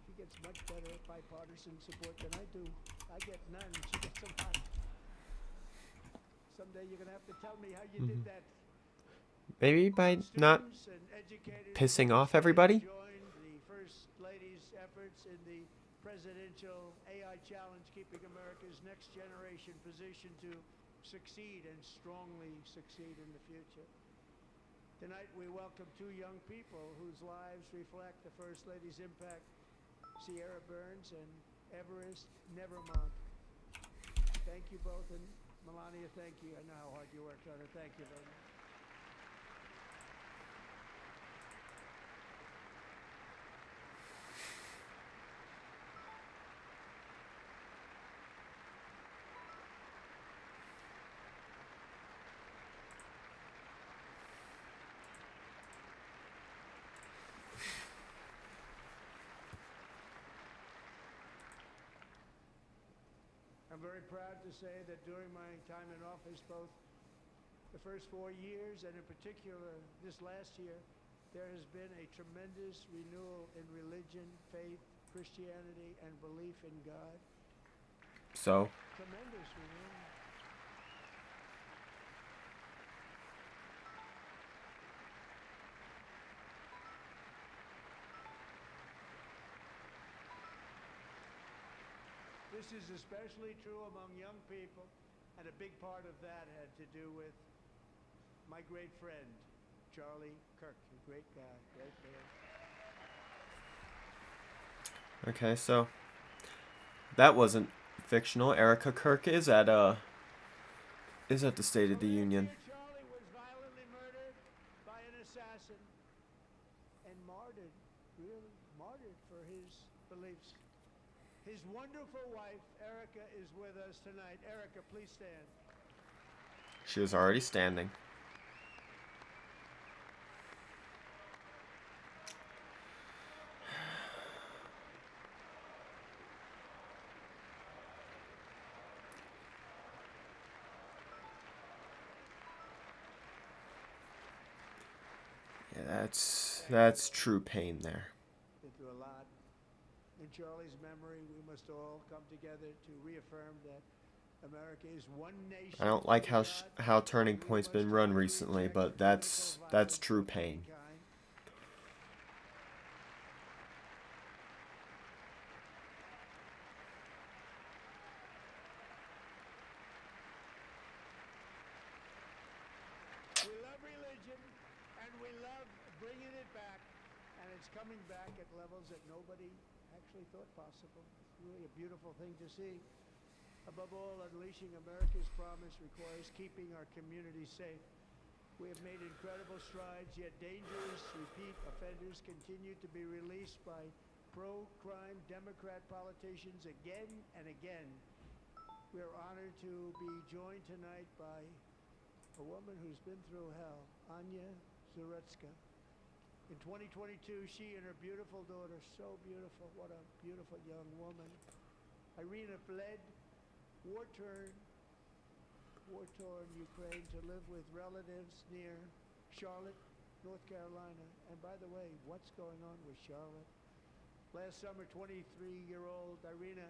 She gets much better at bipartisan support than I do. I get none. She gets a lot. Someday you're going to have to tell me how you did that. Maybe by not pissing off everybody? Joined the First Lady's efforts in the presidential AI challenge, keeping America's next generation positioned to succeed and strongly succeed in the future. Tonight we welcome two young people whose lives reflect the First Lady's impact, Sierra Burns and Everest Nevermont. Thank you both, and Melania, thank you. I know how hard you worked on it. Thank you very much. I'm very proud to say that during my time in office, both the first 4 years and in particular this last year, there has been a tremendous renewal in religion, faith, Christianity, and belief in God. So? Tremendous renewal. This is especially true among young people, and a big part of that had to do with my great friend, Charlie Kirk, a great guy, great man. Okay, so that wasn't fictional. Erica Kirk is at the State of the Union. Charlie was violently murdered by an assassin and martyred, really martyred for his beliefs. His wonderful wife, Erica, is with us tonight. Erica, please stand. She was already standing. That's true pain there. Been through a lot. In Charlie's memory, we must all come together to reaffirm that America is one nation. I don't like under how God, Turning and we Point's must been run totally recently, reject but the political that's violence true of pain. mankind. We love religion, and we love bringing it back, and it's coming back at levels that nobody actually thought possible. It's really a beautiful thing to see. Above all, unleashing America's promise requires keeping our communities safe. We have made incredible strides, yet dangerous repeat offenders continue to be released by pro-crime Democrat politicians again and again. We are honored to be joined tonight by a woman who's been through hell, Anya Zarutska. In 2022, she and her beautiful daughter, so beautiful, what a beautiful young woman, Irina fled war-torn Ukraine to live with relatives near Charlotte, North Carolina. And by the way, what's going on with Charlotte? Last summer, 23-year-old Irina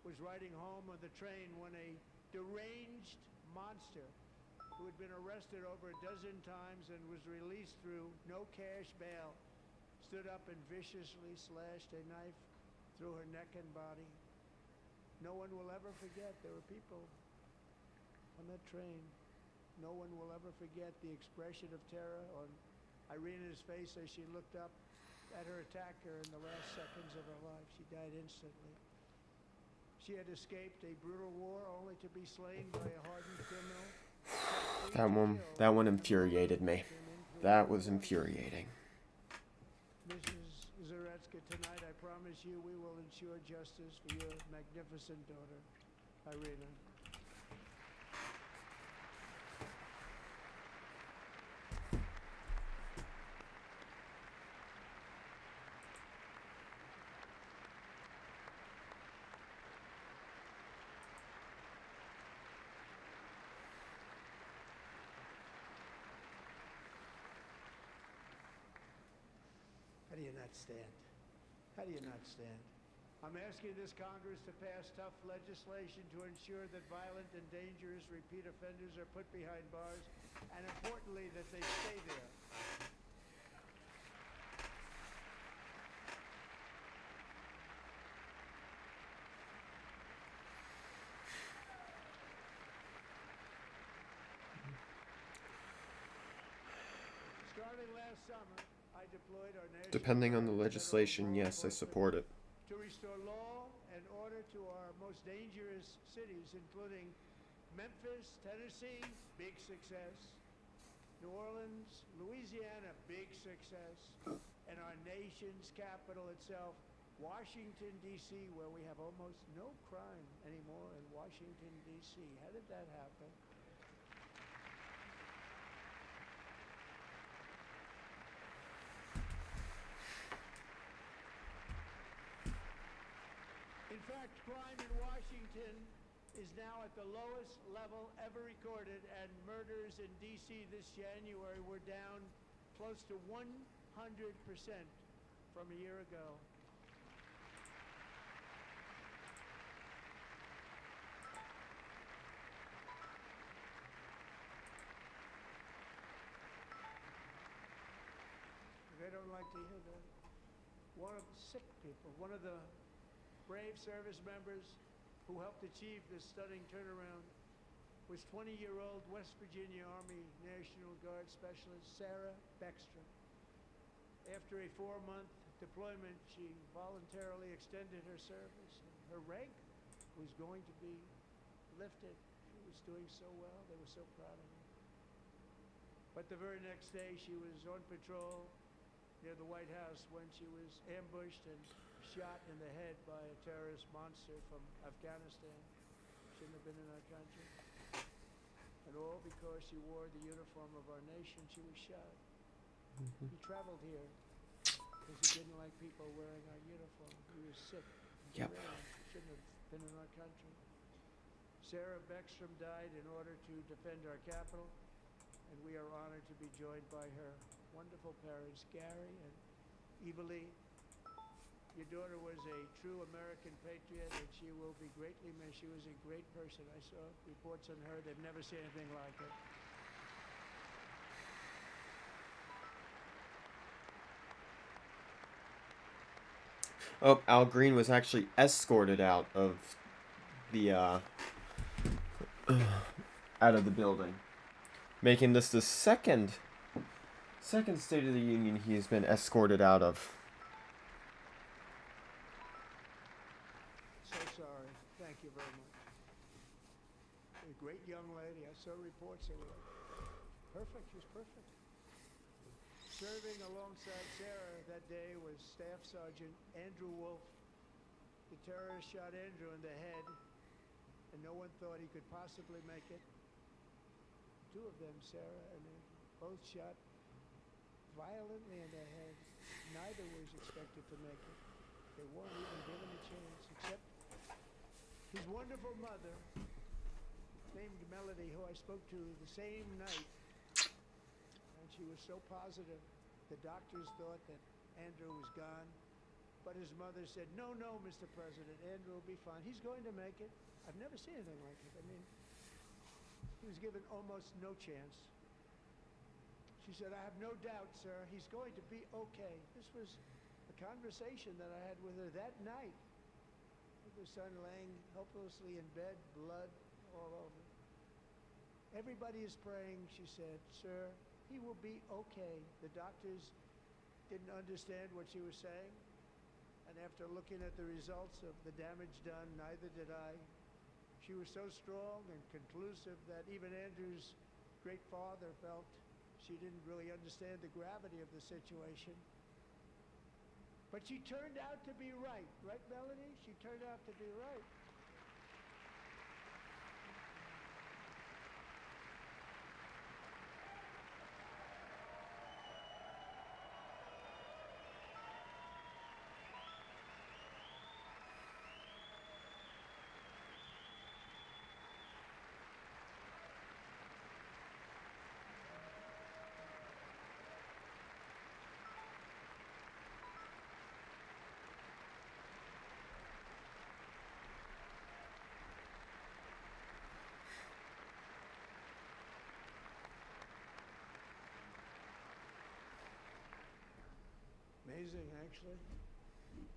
was riding home on the train when a deranged monster who had been arrested over a dozen times and was released through no cash bail stood up and viciously slashed a knife through her neck and body. No one will ever forget there were people on that train. No one will ever forget the expression of terror on Irina's face as she looked up at her attacker in the last seconds of her life. She died instantly. She had escaped a brutal war only to be slain by a hardened criminal. That one infuriated me. That was infuriating. Mrs. Zarutska, tonight I promise you we will ensure justice for your magnificent daughter, Irina. How do you not stand? How do you not stand? I'm asking this Congress to pass tough legislation to ensure that violent and dangerous repeat offenders are put behind bars, and importantly, that they stay there. Starting last summer, I deployed our national Depending on the Guard legislation, federal yes, I law support it. to restore law and order to our most dangerous cities, including Memphis, Tennessee, big success, New Orleans, Louisiana, big success, and our nation's capital itself, Washington, D.C., where we have almost no crime anymore in Washington, D.C. How did that happen? In fact, crime in Washington is now at the lowest level ever recorded, and murders in D.C. this January were down close to 100% from a year ago. They don't like to hear that. One of the sick people, one of the brave service members who helped achieve this stunning turnaround was 20-year-old West Virginia Army National Guard Specialist Sarah Beckstrom. After a 4-month deployment, she voluntarily extended her service, and her rank was going to be lifted. She was doing so well. They were so proud of her. But the very next day, she was on patrol near the White House when she was ambushed and shot in the head by a terrorist monster from Afghanistan. Shouldn't have been in our country. And all because she wore the uniform of our nation, she was shot. He traveled here because he didn't like people wearing our uniform. He was sick. Yep. Shouldn't have been in our country. Sarah Beckstrom died in order to defend our capital, and we are honored to be joined by her wonderful parents, Gary and Evalie. Your daughter was a true American patriot, and she will be greatly missed. She was a great person. I saw reports on her. They've never seen anything like it. Oh, Al Green was actually escorted out of the out of the building, making this the second State of the Union he has been escorted out of. So sorry. Thank you very much. A great young lady. I saw reports that were perfect. She was perfect. Serving alongside Sarah that day was Staff Sergeant Andrew Wolf. The terrorist shot Andrew in the head, and no one thought he could possibly make it. Two of them, Sarah and Andrew, both shot violently in the head. Neither was expected to make it. They weren't even given a chance, except his wonderful mother, named Melody, who I spoke to the same night. And she was so positive. The doctors thought that Andrew was gone. But his mother said, no, Mr. President, Andrew will be fine. He's going to make it. I've never seen anything like it. I mean, he was given almost no chance. She said, I have no doubt, sir, he's going to be okay. This was a conversation that I had with her that night. With her son laying helplessly in bed, blood all over. Everybody is praying, she said, sir, he will be okay. The doctors didn't understand what she was saying. And after looking at the results of the damage done, neither did I. She was so strong and conclusive that even Andrew's great father felt she didn't really understand the gravity of the situation. But she turned out to be right. Right, Melanie? She turned out to be right. Amazing, actually.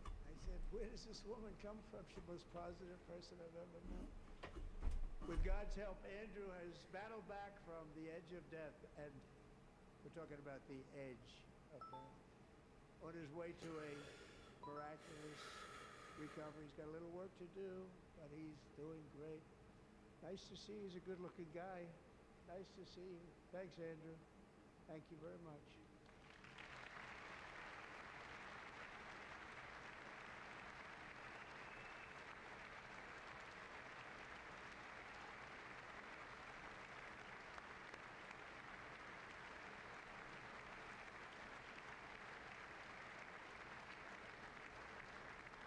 I said, where does this woman come from? She's the most positive person I've ever known. With God's help, Andrew has battled back from the edge of death, and we're talking about the edge of death, on his way to a miraculous recovery. He's got a little work to do, but he's doing great. Nice to see. He's a good-looking guy. Nice to see you. Thanks, Andrew. Thank you very much.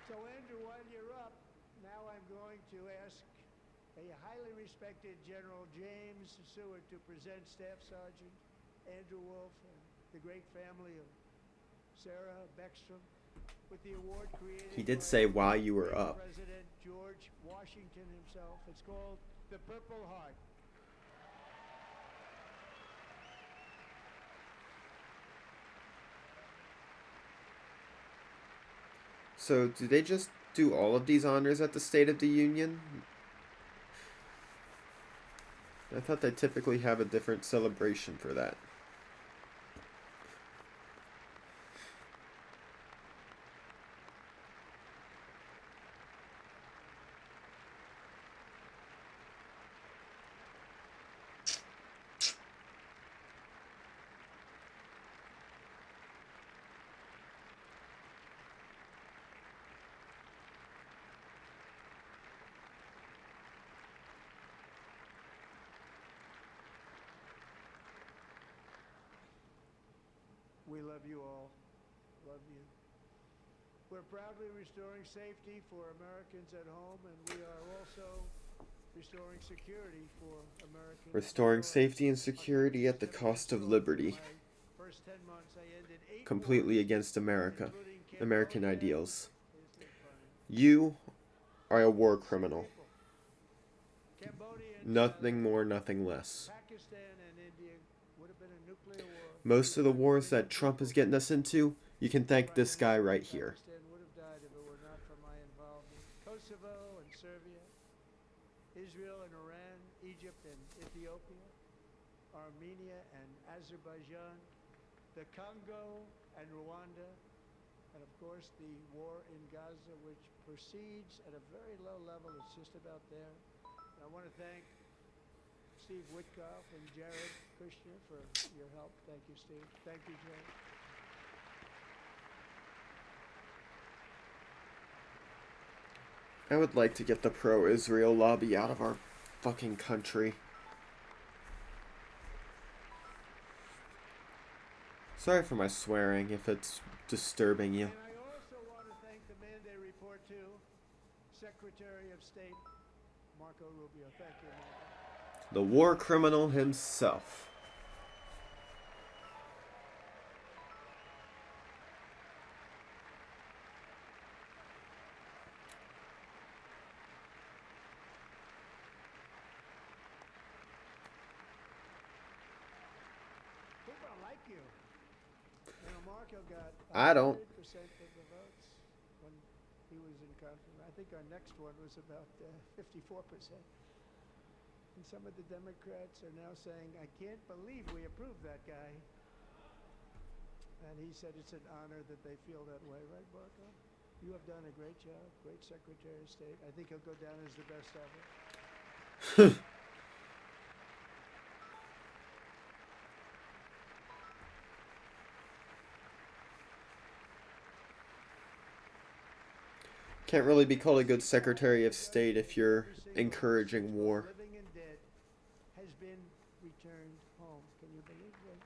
So, Andrew, while you're up, now I'm going to ask a highly respected General James Seward to present Staff Sergeant Andrew Wolf and the great family of Sarah Beckstrom with the award created He did by say while you were up. President George Washington himself. It's called the Purple Heart. So, do they just do all of these honors at the State of the Union? I thought they typically have a different celebration for that. We love you all. Love you. We're proudly restoring safety for Americans at home, and we are also restoring security for Americans. Restoring safety and security at the cost of liberty. My first 10 months, I ended 8 completely wars, against America, including American Cambodia. ideals. Isn't it funny? You are a war criminal. People. Cambodia and Nothing more, nothing less. Pakistan and India would have been a nuclear war. Most of the wars that Trump is getting us into, you can thank this guy right here. Pakistan would have died if it were not for my involvement. Kosovo and Serbia, Israel and Iran, Egypt and Ethiopia, Armenia and Azerbaijan, the Congo and Rwanda, and of course the war in Gaza, which proceeds at a very low level. It's just about there. And I want to thank Steve Witkoff and Jared Kushner for your help. Thank you, Steve. Thank you, Jared. I would like to get the pro-Israel lobby out of our fucking country. Sorry for my swearing if it's disturbing you. And I also want to thank the man they report to, Secretary of State Marco Rubio. Thank you, Marco. The war criminal himself. People don't like you. You know, Marco got I don't. 100% of the votes when he was in conference. I think our next one was about 54%. And some of the Democrats are now saying, I can't believe we approved that guy. And he said it's an honor that they feel that way, right, Marco? You have done a great job, great Secretary of State. I think he'll go down as the best ever. Can't really be called a good Secretary of State if you're encouraging war. Living and dead has been returned home. Can you believe that?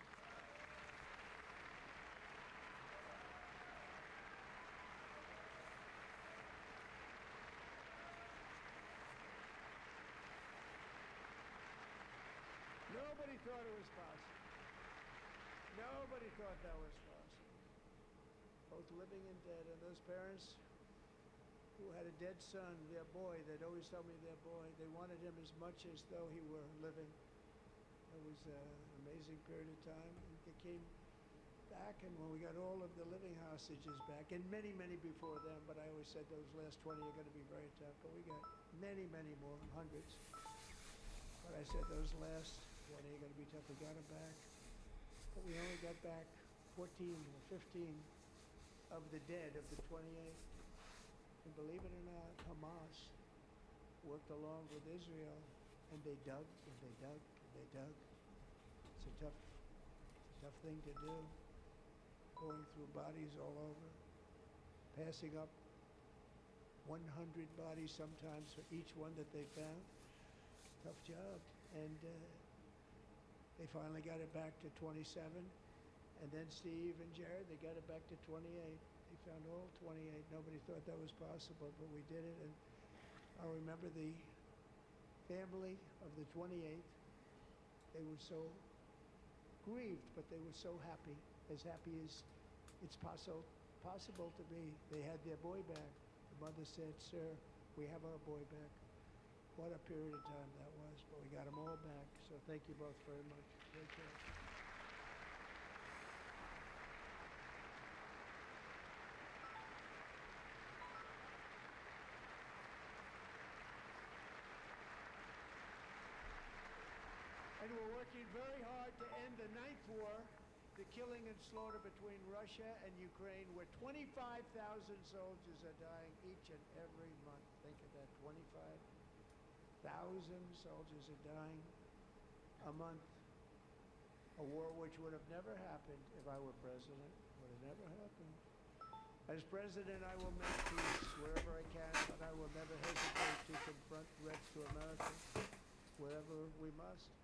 Nobody thought it was possible. Nobody thought that was possible. Both living and dead, and those parents who had a dead son, their boy, they'd always tell me their boy, they wanted him as much as though he were living. It was an amazing period of time. And they came back, and when we got all of the living hostages back, and many, many before them, but I always said those last 20 are going to be very tough, but we got many, many more, hundreds. But I said those last 20 are going to be tough. We got them back. But we only got back 14 or 15 of the dead of the 28. And believe it or not, Hamas worked along with Israel, and they dug, and they dug, and they dug. It's a tough thing to do, going through bodies all over, passing up 100 bodies sometimes for each one that they found. Tough job. And they finally got it back to 27. And then Steve and Jared, they got it back to 28. They found all 28. Nobody thought that was possible, but we did it. And I remember the family of the 28th. They were so grieved, but they were so happy as it's possible to be. They had their boy back. The mother said, "Sir, we have our boy back." What a period of time that was, but we got them all back. So thank you both very much. Great job. And we're working very hard to end the ninth war, the killing and slaughter between Russia and Ukraine, where 25,000 soldiers are dying each and every month. Think of that, 25,000 soldiers are dying a month. A war which would have never happened if I were president. Would have never happened. As president, I will make peace wherever I can, but I will never hesitate to confront threats to America wherever we must.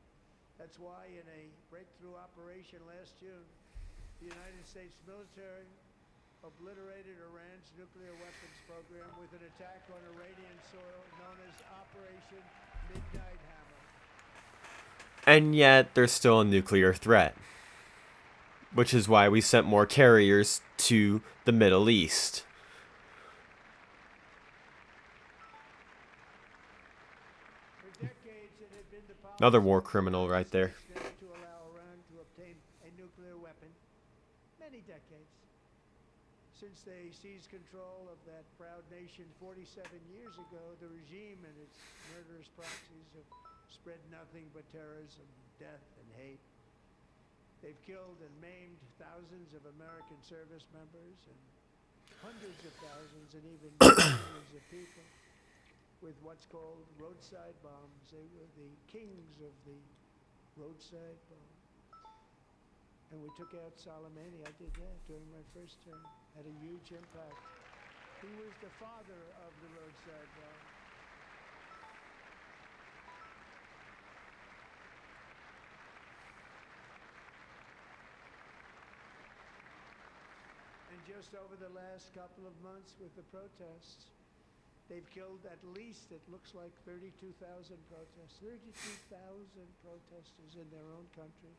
That's why in a breakthrough operation last June, the United States military obliterated Iran's nuclear weapons program with an attack on Iranian soil known as Operation Midnight Hammer. And yet, there's still a nuclear threat. which is why we sent more carriers to the Middle East. For decades, it had been the policy Another war of the criminal United right there. States never to allow Iran to obtain a nuclear weapon. Many decades. Since they seized control of that proud nation 47 years ago, the regime and its murderous proxies have spread nothing but terrorism, death, and hate. They've killed and maimed thousands of American service members and hundreds of thousands and even millions of people with what's called roadside bombs. They were the kings of the roadside bomb. And we took out Soleimani. I did that during my first term. Had a huge impact. He was the father of the roadside bomb. And just over the last couple of months with the protests, they've killed at least, it looks like 32,000 protesters. 32,000 protesters in their own country.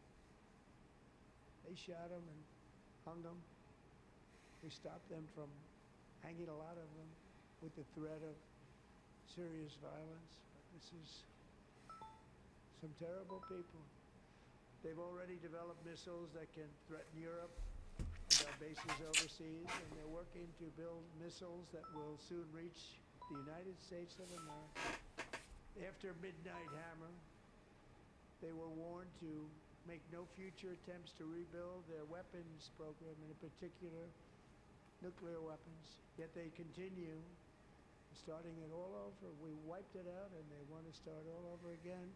They shot them and hung them. We stopped them from hanging a lot of them with the threat of serious violence. But this is some terrible people. They've already developed missiles that can threaten Europe and our bases overseas, and they're working to build missiles that will soon reach the United States of America. After Midnight Hammer, they were warned to make no future attempts to rebuild their weapons program, and in particular, nuclear weapons. Yet they continue, starting it all over. We wiped it out, and they want to start all over again,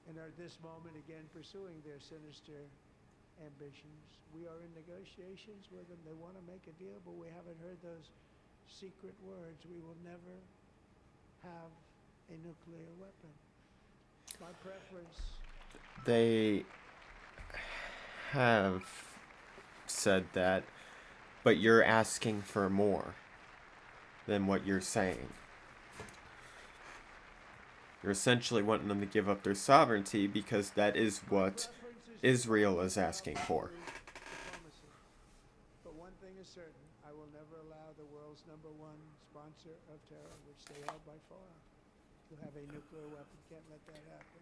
and are at this moment again pursuing their sinister ambitions. We are in negotiations with them. They want to make a deal, but we haven't heard those secret words. We will never have a nuclear weapon. My preference. They have said that, but you're asking for more than what you're saying. You're essentially wanting them to give up their sovereignty because that is what Israel is asking for. Diplomacy. But one thing is certain, I will never allow the world's #1 sponsor of terror, which they are by far, to have a nuclear weapon. Can't let that happen.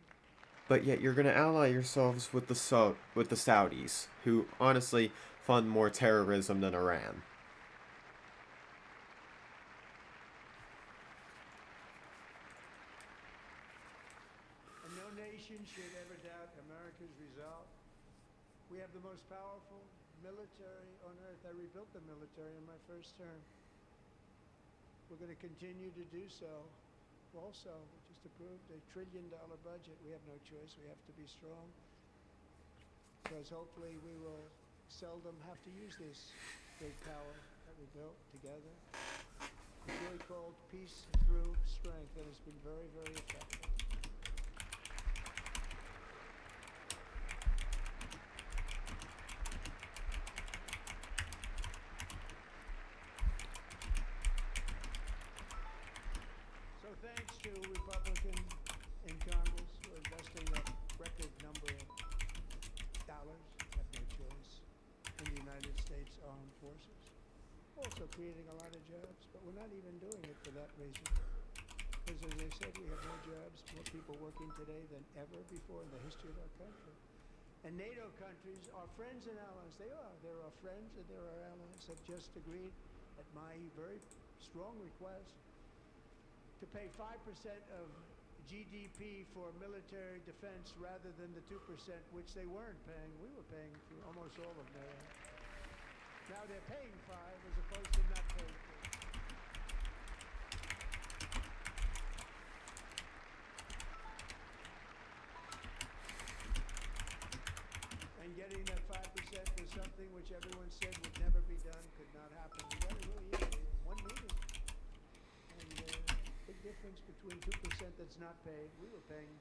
But yet you're going to ally yourselves with the Saudis, who honestly fund more terrorism than Iran. And no nation should ever doubt America's resolve. We have the most powerful military on earth. I rebuilt the military in my first term. We're going to continue to do so. Also, we just approved a $1 trillion budget. We have no choice. We have to be strong, because hopefully we will seldom have to use this great power that we built together. It's really called peace through strength, and it's been very, very effective. So thanks to Republicans in Congress who are investing a record number of dollars, have no choice, in the United States Armed Forces. Also creating a lot of jobs, but we're not even doing it for that reason. Because as I said, we have more jobs, more people working today than ever before in the history of our country. And NATO countries are friends and allies. They are. There are friends and there are allies have just agreed at my very strong request to pay 5% of GDP for military defense rather than the 2%, which they weren't paying. We were paying for almost all of NATO. Now they're paying 5 as opposed to not paying 2. And getting that 5% was something which everyone said would never be done, could not happen. We got it really easy. One meeting. And big difference between 2% that's not paid. We were paying,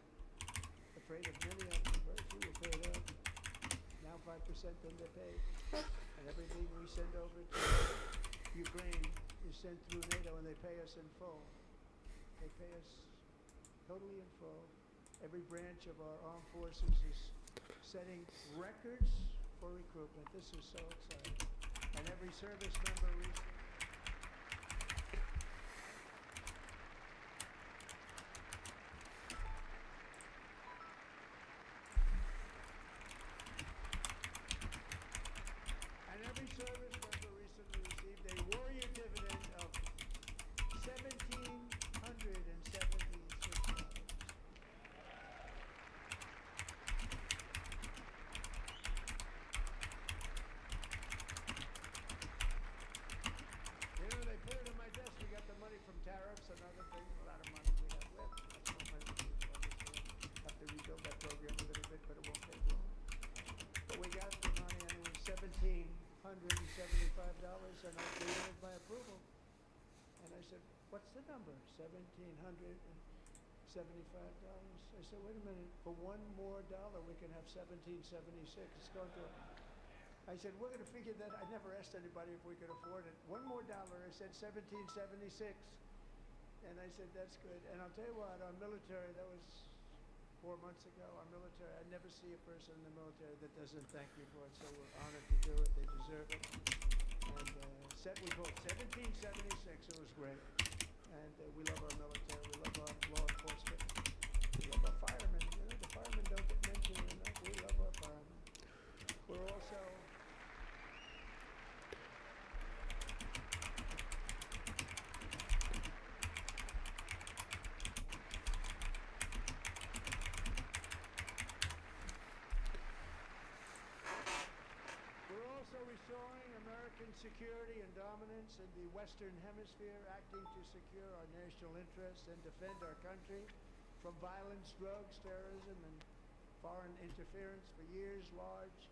afraid of many of them, very few were paid up. Now 5% then they're paid. And everything we send over to Ukraine is sent through NATO, and they pay us in full. They pay us totally in full. Every branch of our armed forces is setting records for recruitment. This is so exciting. And every service member recently. And every service member recently received a warrior dividend of $1,776. You know, they put it on my desk. We got the money from tariffs and other things. A lot of money we have left. That's no money we have to rebuild that program a little bit, but it won't take long. But we got the money, and it was $1,775, and I granted my approval. And I said, "What's the number?" $1,775. I said, "Wait a minute. For one more dollar, we can have 1776. It's going to." I said, "We're going to figure that." I never asked anybody if we could afford it. One more dollar. I said 1776. And I said, "That's good." And I'll tell you what, our military, that was 4 months ago, our military, I never see a person in the military that doesn't thank me for it. So we're honored to do it. They deserve it. And we called 1776. It was great. And we love our military. We love our law enforcement. We love our firemen. You know, the firemen don't get mentioned enough. We love our firemen. We're also restoring American security and dominance in the Western Hemisphere, acting to secure our national interests and defend our country from violence, drugs, terrorism, and foreign interference. For years, large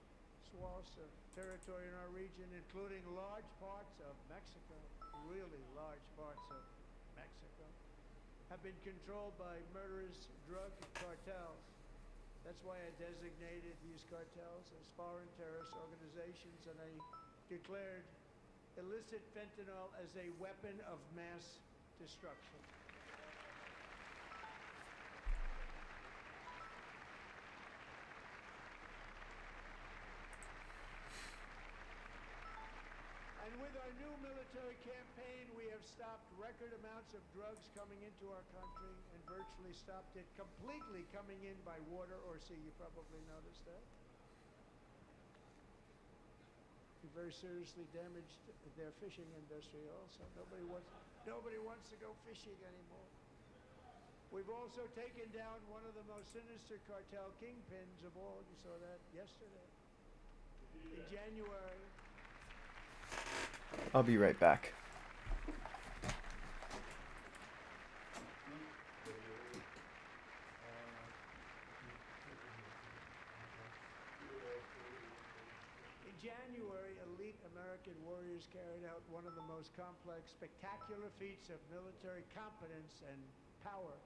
swaths of territory in our region, including large parts of Mexico, really large parts of Mexico, have been controlled by murderous drug cartels. That's why I designated these cartels as foreign terrorist organizations, and I declared illicit fentanyl as a weapon of mass destruction. And with our new military campaign, we have stopped record amounts of drugs coming into our country and virtually stopped it completely coming in by water or sea. You probably noticed that. We very seriously damaged their fishing industry also. Nobody wants to go fishing anymore. We've also taken down one of the most sinister cartel kingpins of all. You saw that yesterday. In January. I'll be right back. In January, elite American warriors carried out one of the most complex, spectacular feats of military competence and power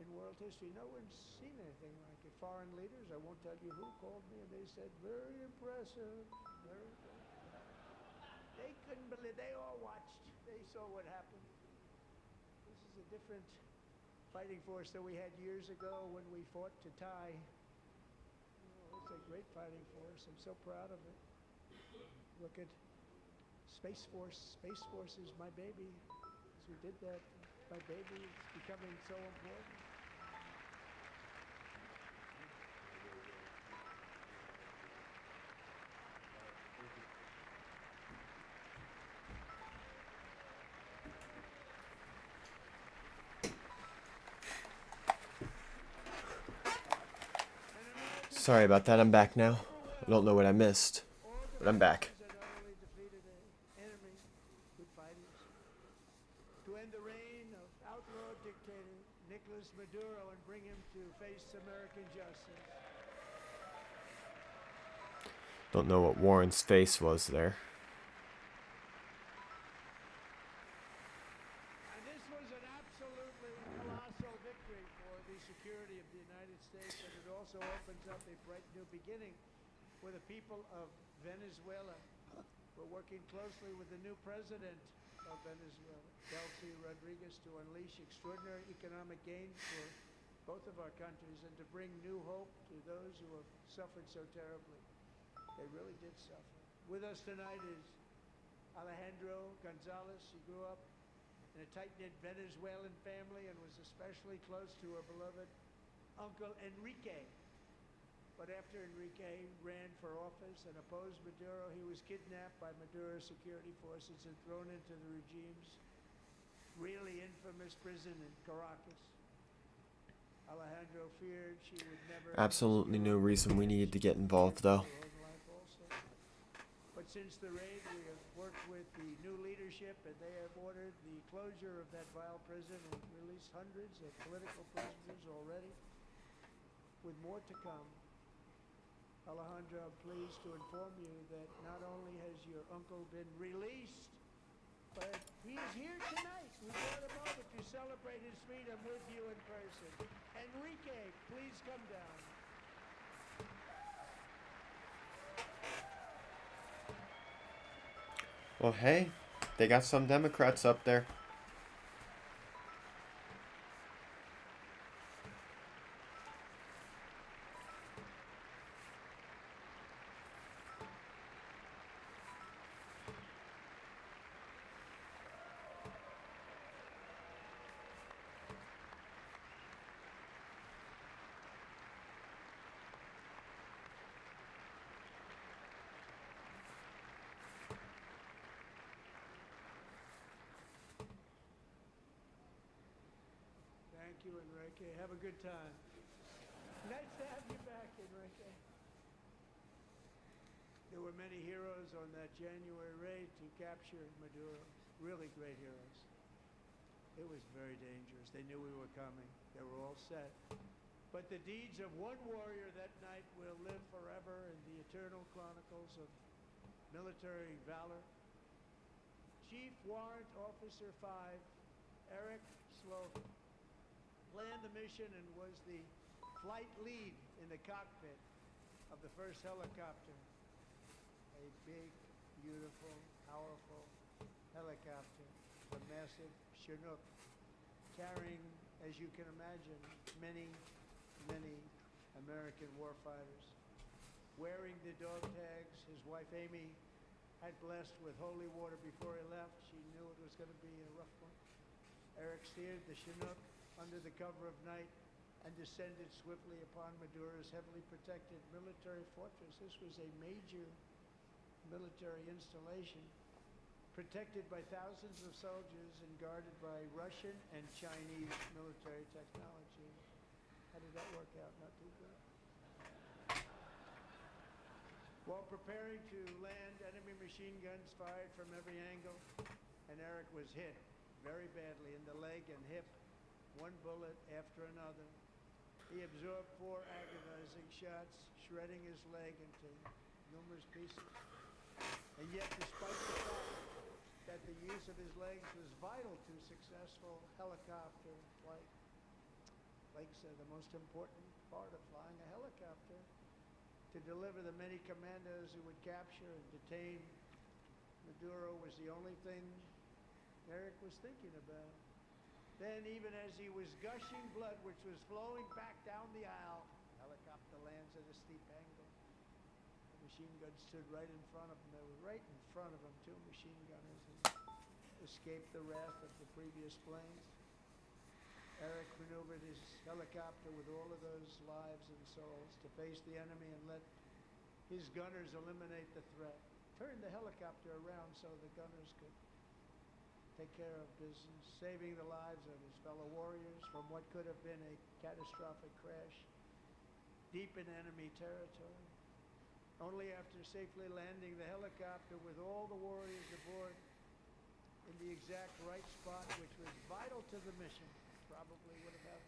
in world history. No one's seen anything like it. Foreign leaders, I won't tell you who, called me and they said, "Very impressive, very impressive." They couldn't believe, they all watched. They saw what happened. This is a different fighting force than we had years ago when we fought to tie. You know, it's a great fighting force. I'm so proud of it. Look at Space Force. Space Force is my baby. As we did that, my baby is becoming so important. Sorry about that. I'm back now. I don't know what I missed, but I'm back. To end the reign of outlaw dictator Nicolas Maduro and bring him to face American justice. Don't know what Warren's face was there. And this was an absolutely colossal victory for the security of the United States, and it also opens up a bright new beginning for the people of Venezuela. We're working closely with the new president of Venezuela, Delcy Rodriguez, to unleash extraordinary economic gains for both of our countries and to bring new hope to those who have suffered so terribly. They really did suffer. With us tonight is Alejandro Gonzalez. He grew up in a tight-knit Venezuelan family and was especially close to her beloved uncle Enrique. But after Enrique ran for office and opposed Maduro, he was kidnapped by Maduro's security forces and thrown into the regime's really infamous prison in Caracas. Alejandro feared she would never... Absolutely no reason we needed to get involved, though. But since the raid, we have worked with the new leadership, and they have ordered the closure of that vile prison and released hundreds of political prisoners already, with more to come. Alejandro, I'm pleased to inform you that not only has your uncle been released, but he is here tonight. We brought him over to celebrate his freedom with you in person. Enrique, please come down. Well, hey, they got some Democrats up there. Thank you, Enrique. Have a good time. Nice to have you back, Enrique. There were many heroes on that January raid to capture Maduro. Really great heroes. It was very dangerous. They knew we were coming. They were all set. But the deeds of one warrior that night will live forever in the eternal chronicles of military valor. Chief Warrant Officer 5, Eric Slogan, planned the mission and was the flight lead in the cockpit of the first helicopter. A big, beautiful, powerful helicopter, a massive Chinook, carrying, as you can imagine, many, many American warfighters. Wearing the dog tags, his wife Amy had blessed with holy water before he left. She knew it was going to be a rough one. Eric steered the Chinook under the cover of night and descended swiftly upon Maduro's heavily protected military fortress. This was a major military installation, protected by thousands of soldiers and guarded by Russian and Chinese military technology. How did that work out? Not too good. While preparing to land, enemy machine guns fired from every angle, and Eric was hit very badly in the leg and hip, one bullet after another. He absorbed 4 agonizing shots, shredding his leg into numerous pieces. And yet, despite the fact that the use of his legs was vital to successful helicopter flight, legs are the most important part of flying a helicopter. To deliver the many commandos who would capture and detain Maduro was the only thing Eric was thinking about. Then, even as he was gushing blood, which was flowing back down the aisle, the helicopter lands at a steep angle. The machine guns stood right in front of him. They were right in front of him, 2 machine gunners, and escaped the wrath of the previous planes. Eric maneuvered his helicopter with all of those lives and souls to face the enemy and let his gunners eliminate the threat. Turned the helicopter around so the gunners could take care of business, saving the lives of his fellow warriors from what could have been a catastrophic crash deep in enemy territory. Only after safely landing the helicopter with all the warriors aboard in the exact right spot, which was vital to the mission, probably would have had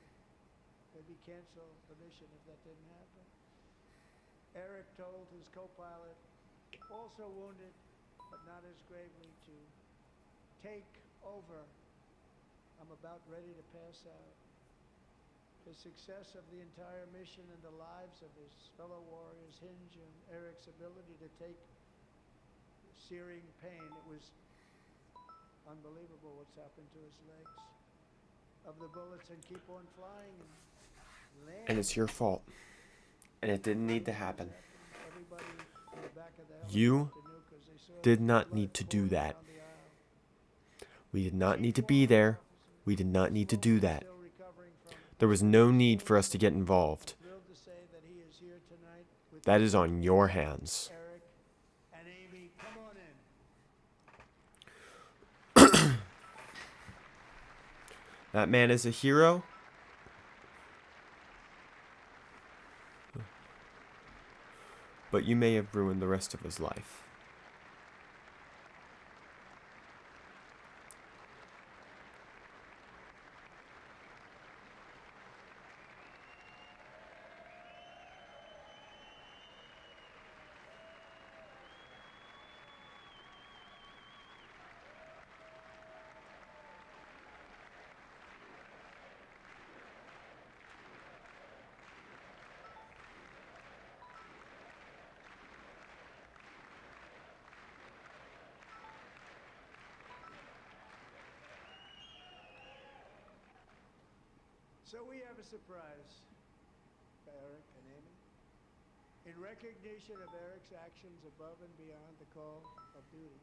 maybe cancel the mission if that didn't happen. Eric told his co-pilot, also wounded but not as gravely, to take over. I'm about ready to pass out. The success of the entire mission and the lives of his fellow warriors hinge on Eric's ability to take searing pain. It was unbelievable what's happened to his legs of the bullets and keep on flying and land. And it's your fault. And it didn't need to happen. Everybody in the back of the You helicopter 'cause they saw did the not blood need to do pouring that. down the aisle. We did not Chief need to be warrant there. officer We did not need to do Slover, that. still recovering from There was no need for us to get involved. I'm thrilled to say that he is here tonight with That is on your hands. Eric and Amy. Come on in. That man is a hero. But you may have ruined the rest of his life. So we have a surprise for Eric and Amy. In recognition of Eric's actions above and beyond the call of duty,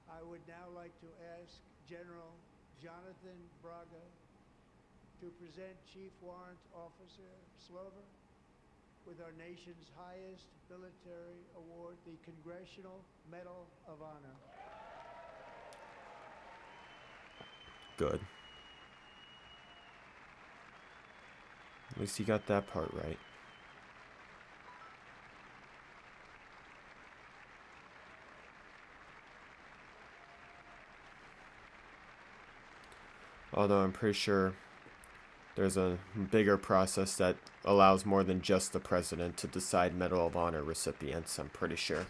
I would now like to ask General Jonathan Braga to present Chief Warrant Officer Slover with our nation's highest military award, the Congressional Medal of Honor. Good. At least he got that part right. Although I'm pretty sure there's a bigger process that allows more than just the president to decide Medal of Honor recipients, I'm pretty sure.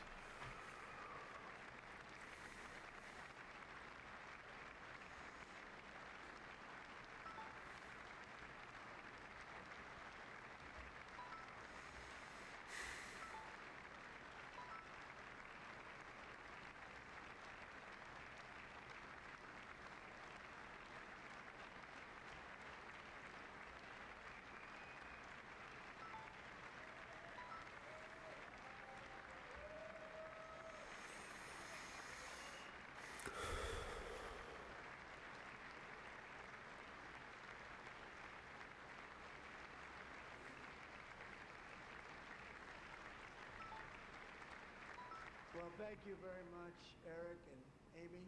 Well, thank you very much, Eric and Amy.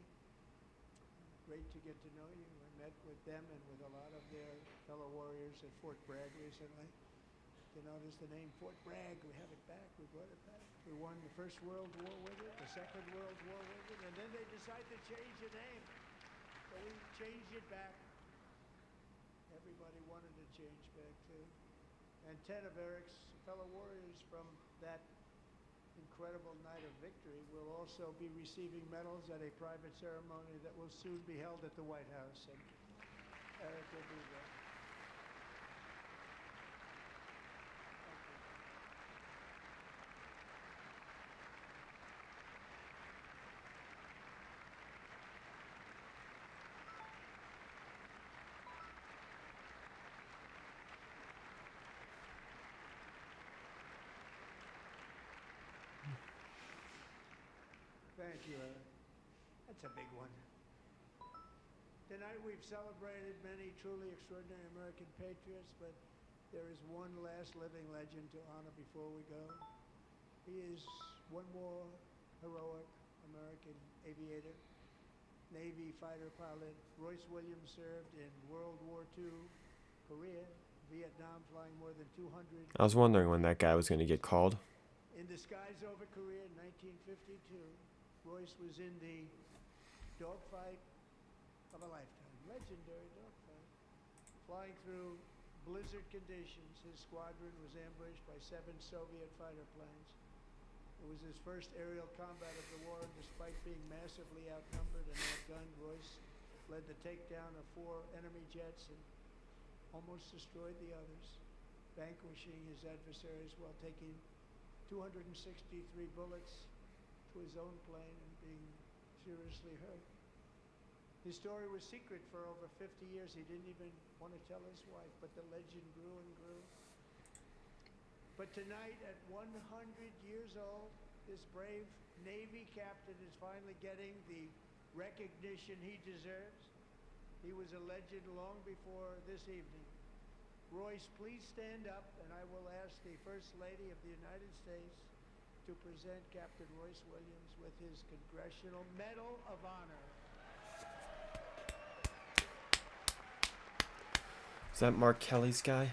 Great to get to know you. I met with them and with a lot of their fellow warriors at Fort Bragg recently. You notice the name Fort Bragg, we have it back, we brought it back. We won the First World War with it, the Second World War with it, and then they decided to change the name. So we changed it back. Everybody wanted to change back too. And 10 of Eric's fellow warriors from that incredible night of victory will also be receiving medals at a private ceremony that will soon be held at the White House. And Eric will be there. Thank you, Eric. That's a big one. Tonight we've celebrated many truly extraordinary American patriots, but there is one last living legend to honor before we go. He is one more heroic American aviator, Navy fighter pilot. Royce Williams served in World War II, Korea, Vietnam, flying more than 200. I was wondering when that guy was going to get called. In the skies over Korea in 1952, Royce was in the dogfight of a lifetime, legendary dogfight. Flying through blizzard conditions, his squadron was ambushed by 7 Soviet fighter planes. It was his first aerial combat of the war, and despite being massively outnumbered and outgunned, Royce led the takedown of 4 enemy jets and almost destroyed the others, vanquishing his adversaries while taking 263 bullets to his own plane and being seriously hurt. His story was secret for over 50 years. He didn't even want to tell his wife, but the legend grew and grew. But tonight, at 100 years old, This brave Navy captain is finally getting the recognition he deserves. He was a legend long before this evening. Royce, please stand up, and I will ask the First Lady of the United States to present Captain Royce Williams with his Congressional Medal of Honor. Is that Mark Kelly's guy?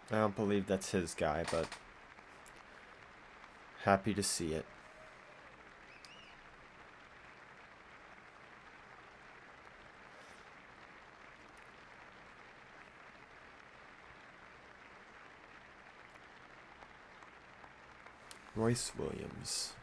I don't believe that's his guy, but happy to see it. Royce Williams.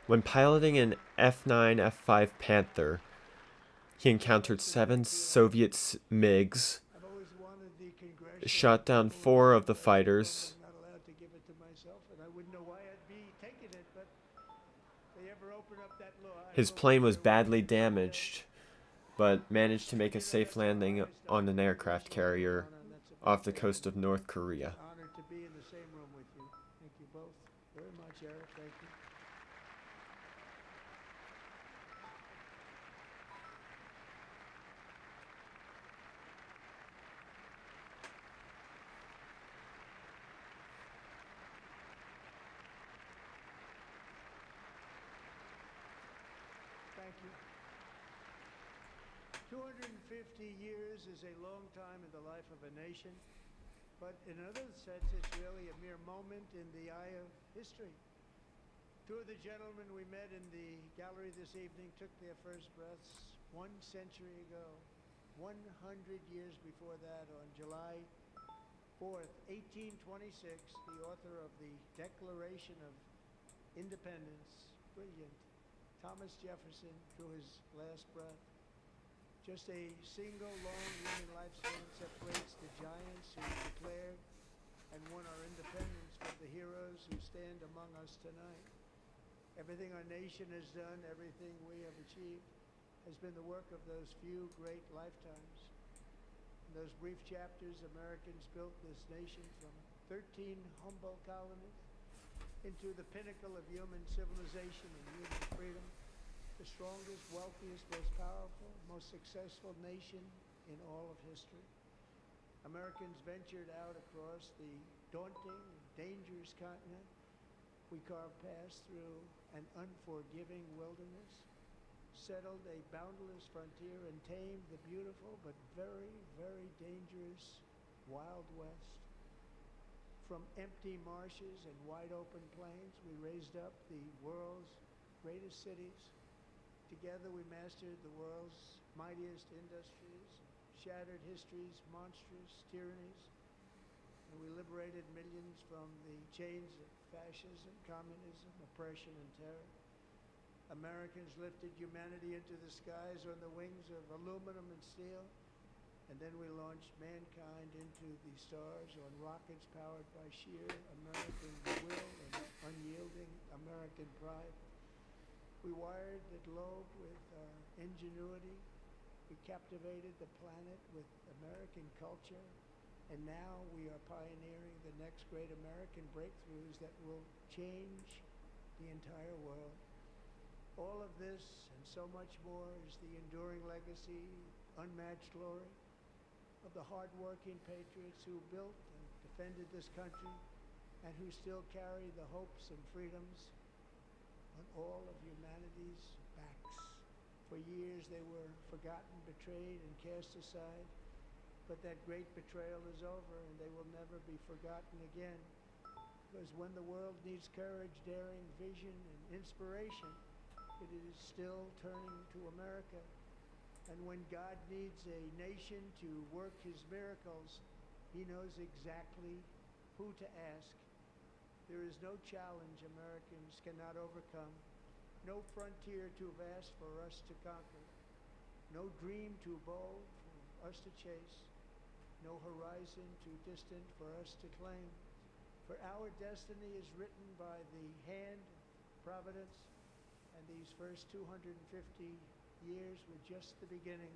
When piloting an F-9 F-5 Panther, he encountered 7 Soviet MiGs, I've always wanted the Congressional shot down 4 of the fighters. I'm not allowed to give it to myself, and I wouldn't know why I'd be taking it, but if they ever open up that law, His plane was badly damaged, but managed to make a safe landing on an aircraft carrier off the coast of North Korea. Honored to be in the same room with you. Thank you both very much, Eric. Thank you. Thank you. 250 years is a long time in the life of a nation, but in another sense, it's really a mere moment in the eye of history. 2 of the gentlemen we met in the gallery this evening took their first breaths 1 century ago. 100 years before that, on July 4th, 1826, the author of the Declaration of Independence, brilliant, Thomas Jefferson, drew his last breath. Just a single long human lifespan separates the giants who declared and won our independence from the heroes who stand among us tonight. Everything our nation has done, everything we have achieved, has been the work of those few great lifetimes. In those brief chapters, Americans built this nation from 13 humble colonies into the pinnacle of human civilization and human freedom, the strongest, wealthiest, most powerful, most successful nation in all of history. Americans ventured out across the daunting and dangerous continent. We carved paths through an unforgiving wilderness, settled a boundless frontier, and tamed the beautiful but very, very dangerous Wild West. From empty marshes and wide open plains, we raised up the world's greatest cities. Together we mastered the world's mightiest industries, shattered history's monstrous tyrannies, and we liberated millions from the chains of fascism, communism, oppression, and terror. Americans lifted humanity into the skies on the wings of aluminum and steel, and then we launched mankind into the stars on rockets powered by sheer American will and unyielding American pride. We wired the globe with ingenuity. We captivated the planet with American culture. And now we are pioneering the next great American breakthroughs that will change the entire world. All of this and so much more is the enduring legacy, unmatched glory of the hard-working patriots who built and defended this country and who still carry the hopes and freedoms on all of humanity's backs. For years they were forgotten, betrayed, and cast aside. But that great betrayal is over, and they will never be forgotten again. Because when the world needs courage, daring, vision, and inspiration, it is still turning to America. And when God needs a nation to work his miracles, he knows exactly who to ask. There is no challenge Americans cannot overcome, no frontier too vast for us to conquer, no dream too bold for us to chase, no horizon too distant for us to claim. For our destiny is written by the hand of providence, and these first 250 years were just the beginning.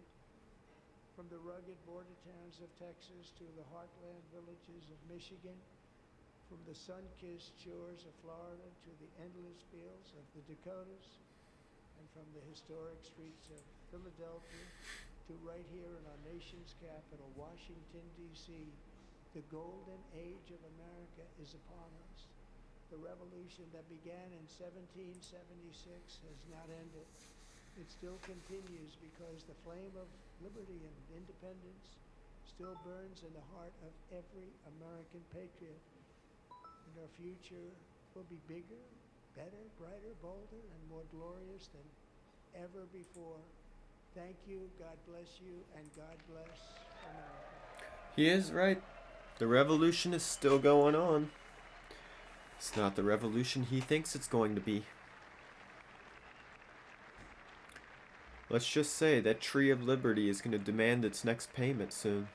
From the rugged border towns of Texas to the heartland villages of Michigan, from the sun-kissed shores of Florida to the endless fields of the Dakotas, and from the historic streets of Philadelphia to right here in our nation's capital, Washington, D.C., the golden age of America is upon us. The revolution that began in 1776 has not ended. It still continues because the flame of liberty and independence still burns in the heart of every American patriot. And our future will be bigger, better, brighter, bolder, and more glorious than ever before. Thank you, God bless you, and God bless America. He is right. The revolution is still going on. It's not the revolution he thinks it's going to be. Let's just say that Tree of Liberty is going to demand its next payment soon.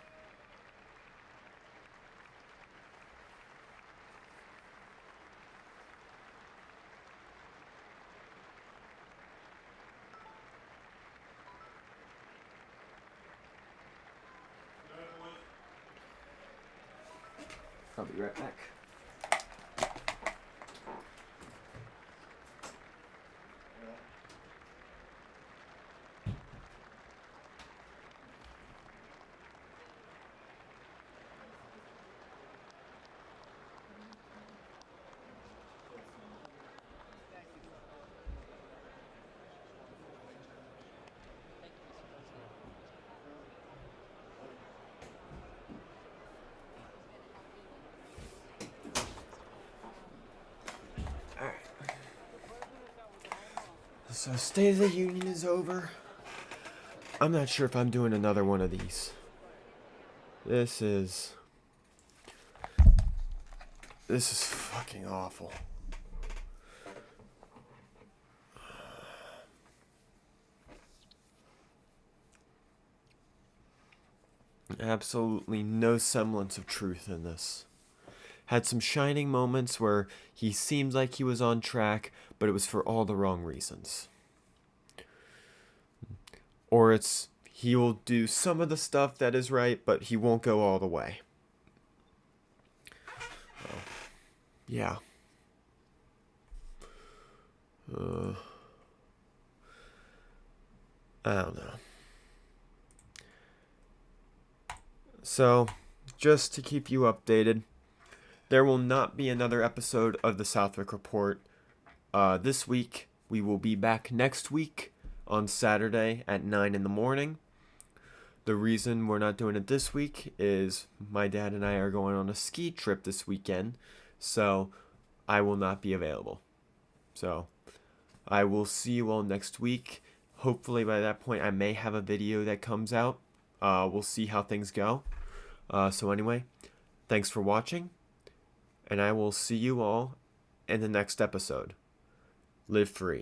I'll be right back. So State of the Union is over. I'm not sure if I'm doing another one of these. This is fucking awful. Absolutely no semblance of truth in this. Had some shining moments where he seemed like he was on track, but it was for all the wrong reasons. Or it's he will do some of the stuff that is right, but he won't go all the way. Yeah. I don't know. So, just to keep you updated, there will not be another episode of the Southwick Report this week. We will be back next week on Saturday at 9 in the morning. The reason we're not doing it this week is my dad and I are going on a ski trip this weekend, so I will not be available. So, I will see you all next week. Hopefully by that point I may have a video that comes out. We'll see how things go. So anyway, thanks for watching, and I will see you all in the next episode. Live free.